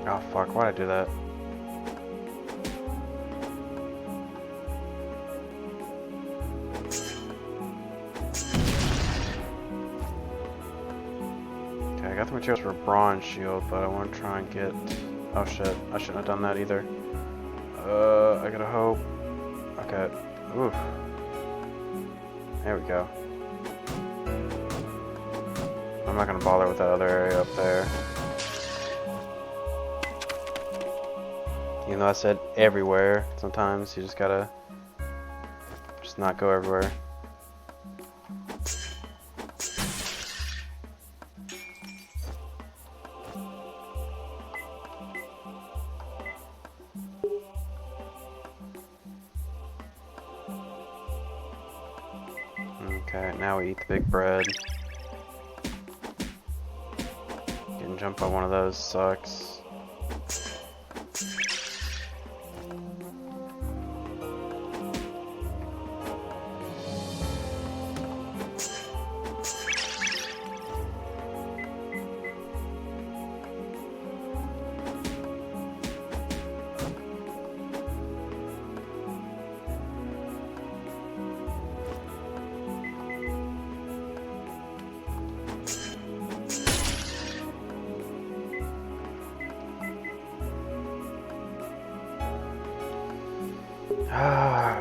Oh fuck, why'd I do that? Okay, I got the materials for a bronze shield, but I want to try and get... Oh shit, I shouldn't have done that either. I gotta hope. Okay, oof. There we go. I'm not gonna bother with that other area up there. Even though I said everywhere, sometimes you just gotta just not go everywhere. Okay, now we eat the big bread. Getting jumped by one of those sucks.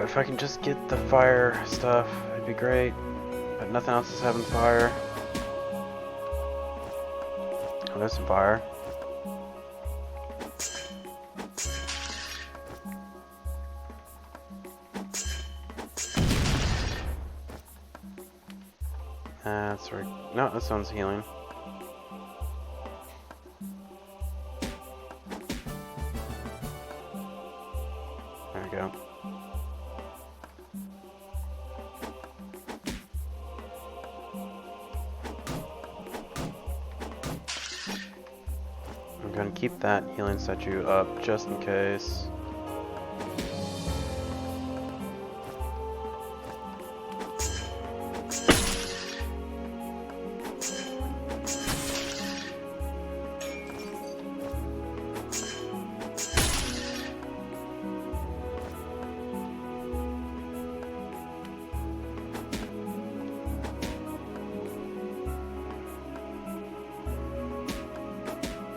If I can just get the fire stuff, it'd be great. But nothing else is having fire. Oh, there's some fire. That's right. No, this one's healing. There we go. I'm going to keep that healing statue up just in case.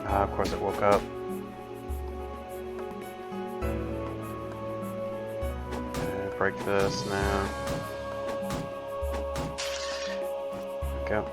Of course it woke up. Okay, break this now. There we go.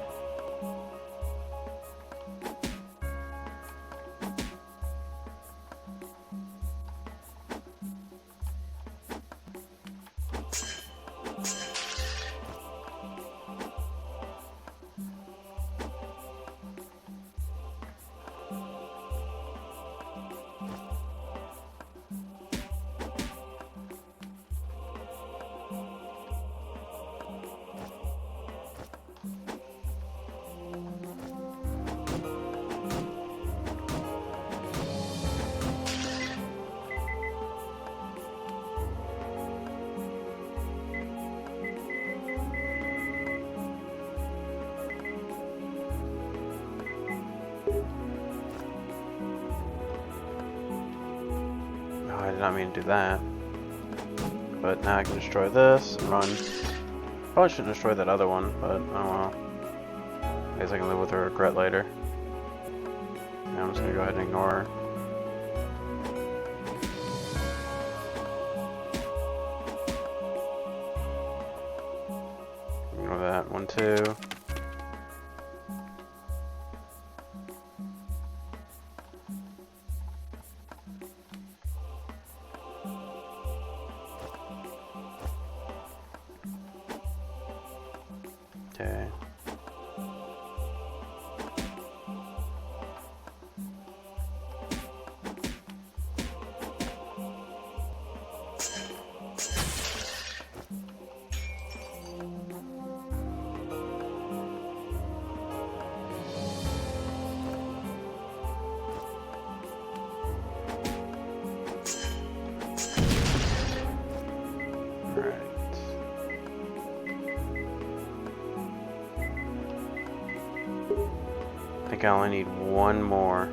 I did not mean to do that. But now I can destroy this and run. Probably shouldn't destroy that other one, but oh well. I guess I can live with her regret later. Now I'm just gonna go ahead and ignore her. Ignore that one too. Okay. Alright. I think I only need one more.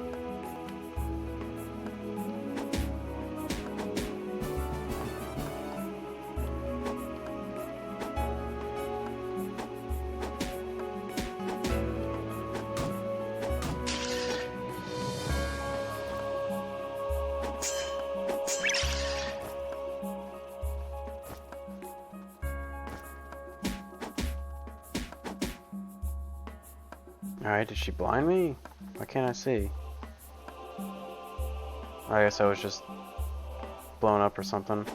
Alright, did she blind me? Why can't I see? I guess I was just blown up or something.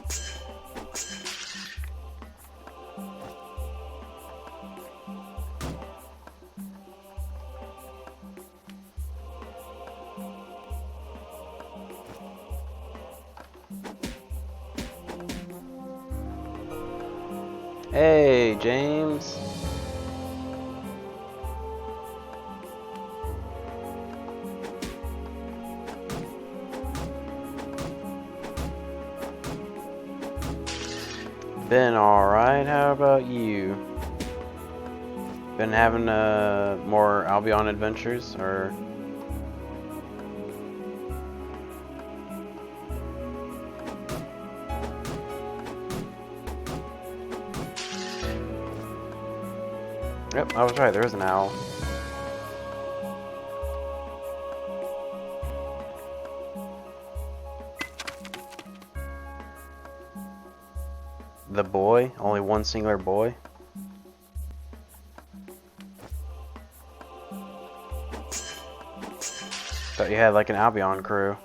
Hey, James. Been alright, how about you? Been having more Albion adventures, or? Yep, I was right, there is an owl. The boy? Only one singular boy? Thought you had like an Albion crew.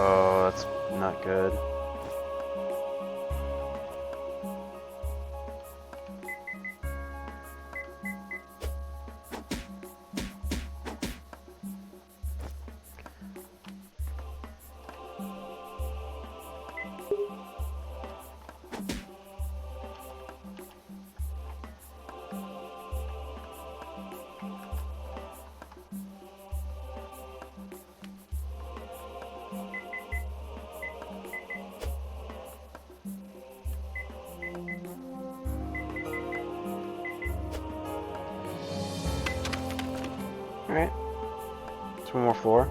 Oh, that's not good. Alright. Just one more floor.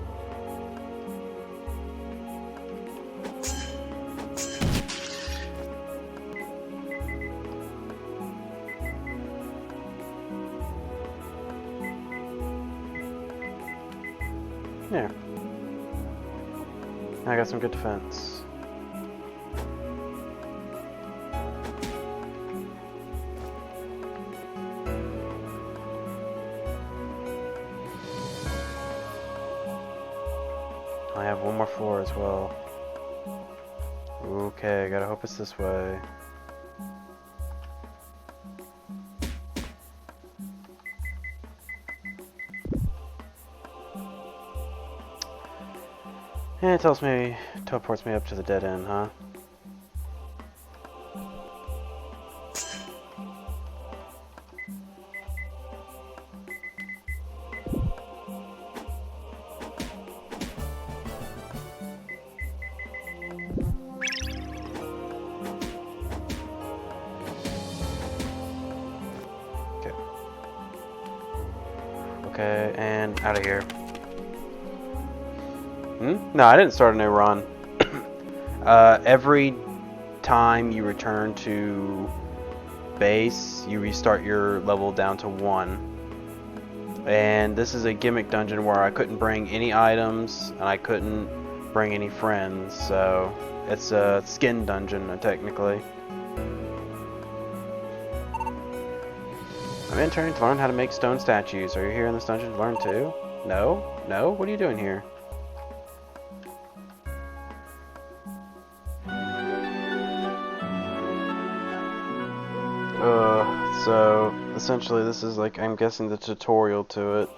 Yeah. I got some good defense. I have one more floor as well. Okay, I gotta hope it's this way. And it teleports me up to the dead end, huh? Okay, and out of here. No, I didn't start a new run. Every time you return to base, you restart your level down to 1. And this is a gimmick dungeon where I couldn't bring any items, and I couldn't bring any friends, so it's a skin dungeon, technically. I'm interning to learn how to make stone statues. Are you here in this dungeon to learn too? No? No? What are you doing here? So essentially this is like, I'm guessing, the tutorial to it.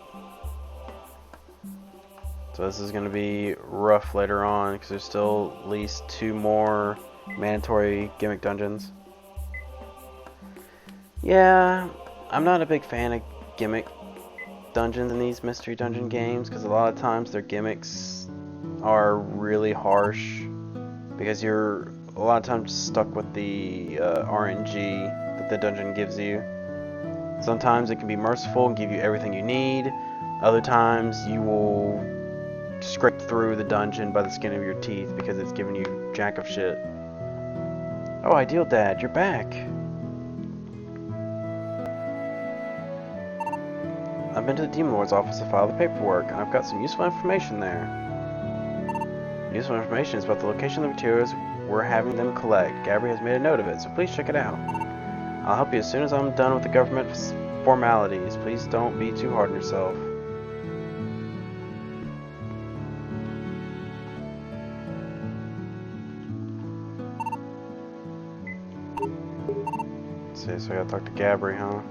So this is going to be rough later on, because there's still at least 2 more mandatory gimmick dungeons. Yeah, I'm not a big fan of gimmick dungeons in these mystery dungeon games, because a lot of times their gimmicks are really harsh, because you're a lot of times stuck with the RNG that the dungeon gives you. Sometimes it can be merciful and give you everything you need. Other times you will scrape through the dungeon by the skin of your teeth because it's giving you jack of shit. Oh, Ideal Dad, you're back. I've been to the Demon Lord's office to file the paperwork, and I've got some useful information there. Useful information is about the location of the materials we're having them collect. Gabby has made a note of it, so please check it out. I'll help you as soon as I'm done with the government formalities. Please don't be too hard on yourself. Let's see, so I gotta talk to Gabby, huh?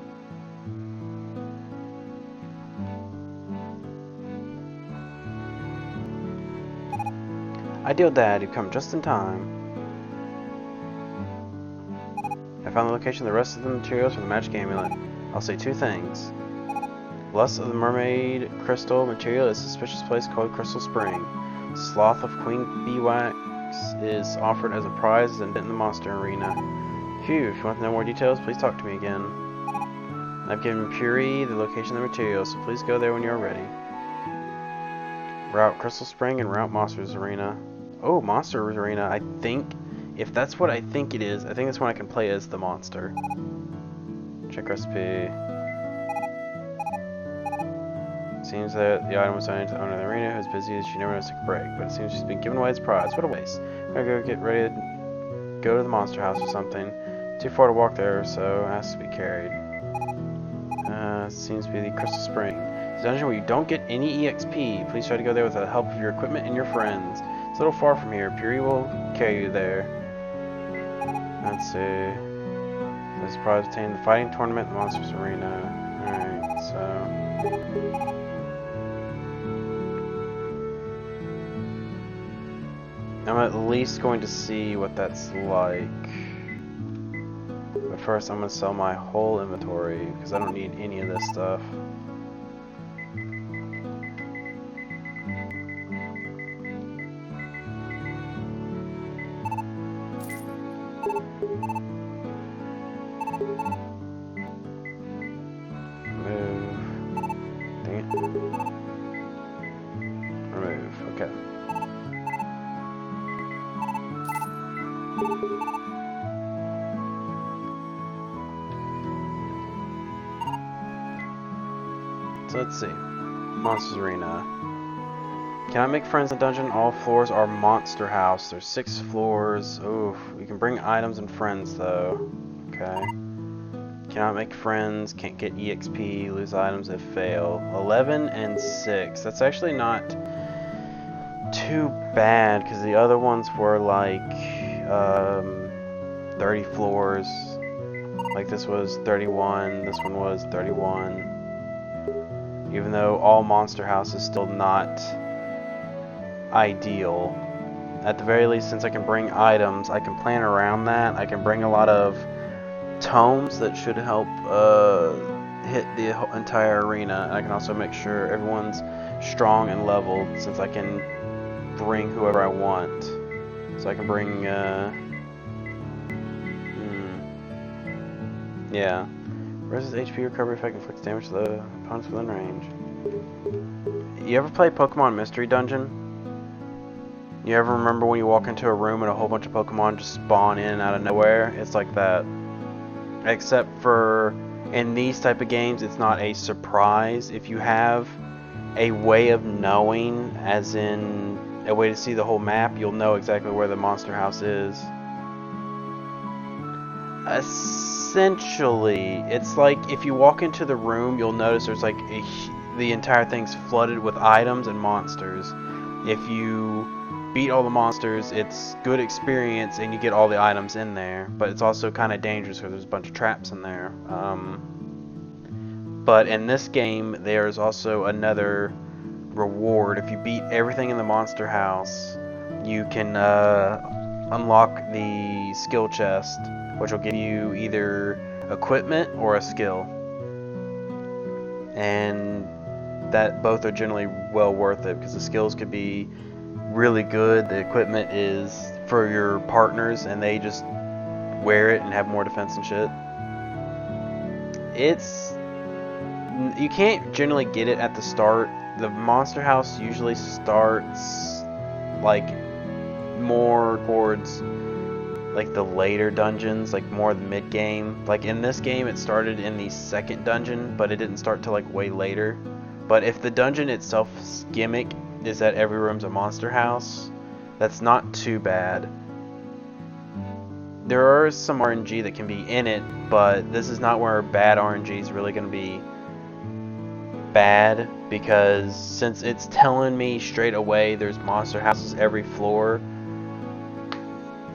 Ideal Dad, you've come just in time. I found the location of the rest of the materials for the magic amulet. I'll say 2 things. Lust of the mermaid crystal material is a suspicious place called Crystal Spring. Sloth of Queen Beewax gimmicks is offered as a prize and in the monster arena. Phew, if you want to know more details, please talk to me again. I've given Puri the location of the materials, so please go there when you're ready. Route Crystal Spring and Route Monsters Arena. Oh, Monsters Arena, I think. If that's what I think it is, I think that's when I can play as the monster. Check recipe. Seems that the item was donated to the owner of the arena, who's busy as she never knows to take a break, but it seems she's been given away as a prize. What a waste. I'm gonna go get ready to go to the monster house or something. Too far to walk there, so it has to be carried. Seems to be the Crystal Spring. It's a dungeon where you don't get any EXP. Please try to go there with the help of your equipment and your friends. It's a little far from here. Puri will carry you there. Let's see. This prize obtained the fighting tournament in the Monsters Arena. Alright, so... I'm at least going to see what that's like. But first I'm going to sell my whole inventory, because I don't need any of this stuff. Move. Dang it. Remove. Okay. So let's see. Monsters Arena. Can I make friends in the dungeon? All floors are Monster House. There's 6 floors. Oof. We can bring items and friends though. Okay. Cannot make friends. Can't get EXP. Lose items if fail. 11 and 6. That's actually not too bad because the other ones were like 30 floors. Like this was 31. This one was 31. Even though all Monster House is still not ideal. At the very least, since I can bring items, I can plan around that. I can bring a lot of tomes that should help hit the entire arena. And I can also make sure everyone's strong and leveled, since I can bring whoever I want. So I can bring, yeah. Raises HP recovery effect, inflicts damage to the opponents within range. You ever play Pokemon Mystery Dungeon? You ever remember when you walk into a room and a whole bunch of Pokemon just spawn in out of nowhere? It's like that. Except for in these type of games, it's not a surprise. If you have a way of knowing, as in a way to see the whole map, you'll know exactly where the monster house is. Essentially, it's like if you walk into the room, you'll notice there's like the entire thing's flooded with items and monsters. If you beat all the monsters, it's good experience and you get all the items in there, but it's also kind of dangerous because there's a bunch of traps in there. But in this game, there's also another reward. If you beat everything in the monster house, you can unlock the skill chest, which will give you either equipment or a skill. And that both are generally well worth it, because the skills could be really good. The equipment is for your partners and they just wear it and have more defense and shit. You can't generally get it at the start. The monster house usually starts like more towards like the later dungeons, like more the mid game. Like in this game it started in the second dungeon, but it didn't start till like way later. But if the dungeon itself's gimmick is that every room's a monster house, that's not too bad. There are some RNG that can be in it, but this is not where bad RNG is really going to be bad, because since it's telling me straight away there's monster houses every floor,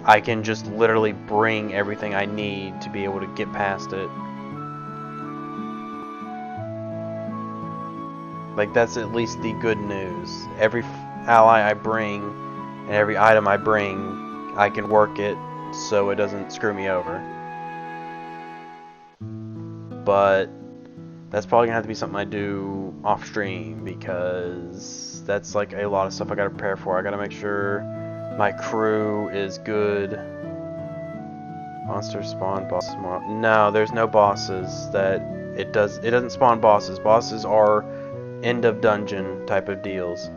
I can just literally bring everything I need to be able to get past it. Like, that's at least the good news. Every ally I bring and every item I bring, I can work it so it doesn't screw me over. But that's probably gonna have to be something I do off stream, because that's like a lot of stuff I gotta prepare for. I gotta make sure My crew is good. Monster spawn boss. No, there's no bosses that it doesn't spawn bosses. Bosses are end of dungeon type of deals.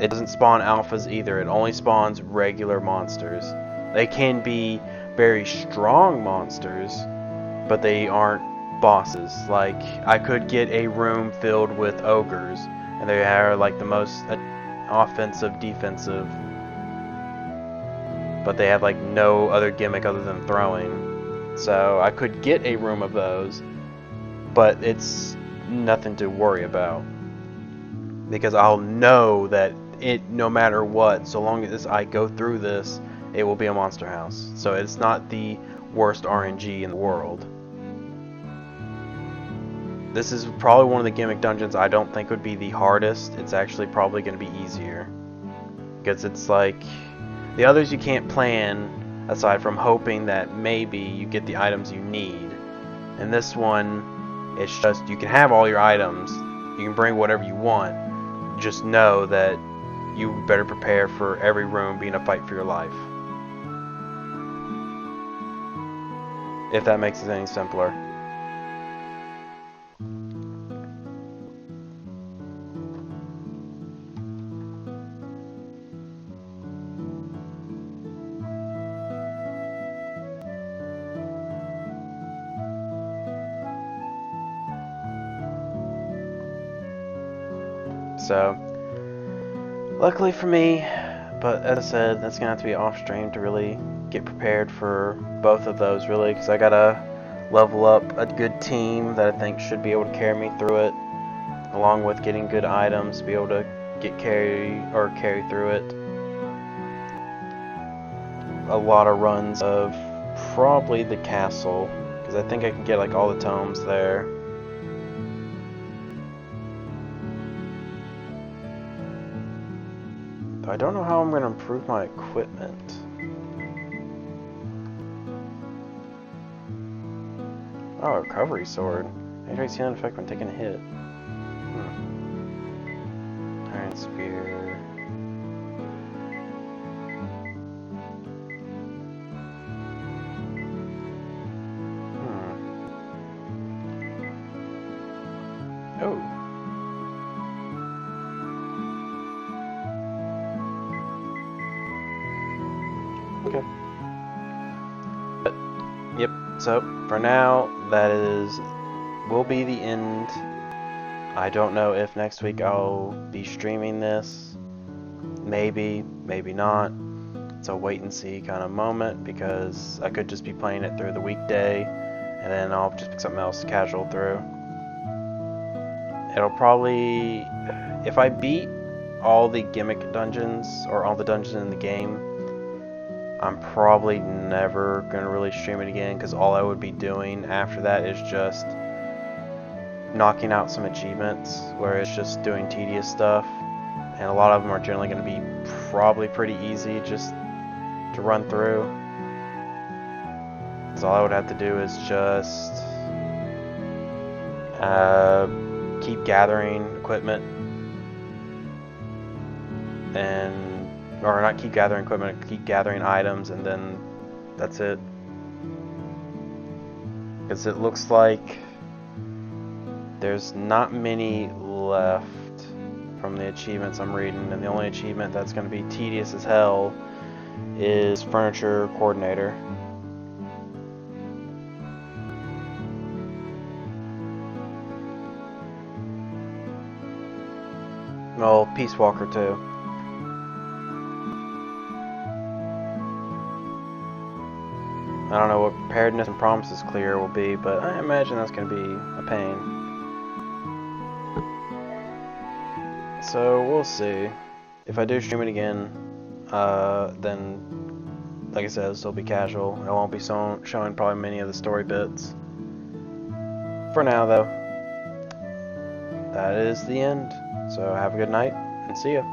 It doesn't spawn alphas either. It only spawns regular monsters. They can be very strong monsters, but they aren't bosses. Like, I could get a room filled with ogres, and they are like the most offensive, defensive, but they have like no other gimmick other than throwing. So I could get a room of those, but it's nothing to worry about, because I'll know that no matter what, so long as I go through this, it will be a monster house. So it's not the worst RNG in the world. This is probably one of the gimmick dungeons I don't think would be the hardest. It's actually probably going to be easier, because it's like the others you can't plan aside from hoping that maybe you get the items you need. And this one, it's just you can have all your items, you can bring whatever you want, just know that you better prepare for every room being a fight for your life. If that makes it any simpler. So, luckily for me, but as I said, that's going to have to be off stream to really get prepared for both of those, really, because I got to level up a good team that I think should be able to carry me through it, along with getting good items, be able to carry through it. A lot of runs of probably the castle, because I think I can get like all the tomes there. I don't know how I'm going to improve my equipment. Oh, recovery sword. Increase healing effect when taking a hit. Iron spear. Oh. Okay. But, yep, so for now, that will be the end. I don't know if next week I'll be streaming this. Maybe, maybe not. It's a wait and see kind of moment, because I could just be playing it through the weekday, and then I'll just pick something else casual through. It'll probably, if I beat all the gimmick dungeons, or all the dungeons in the game, I'm probably never going to really stream it again, because all I would be doing after that is just knocking out some achievements, where it's just doing tedious stuff, and a lot of them are generally going to be probably pretty easy just to run through. So all I would have to do is just keep gathering equipment, or not keep gathering equipment, keep gathering items, and then that's it. Because it looks like there's not many left from the achievements I'm reading, and the only achievement that's going to be tedious as hell is Furniture Coordinator. Well, Peace Walker too. I don't know what Preparedness and Promises Clear will be, but I imagine that's going to be a pain. So we'll see. If I do stream it again, then, like I said, it'll still be casual. I won't be showing probably many of the story bits. For now, though, that is the end. So have a good night, and see ya.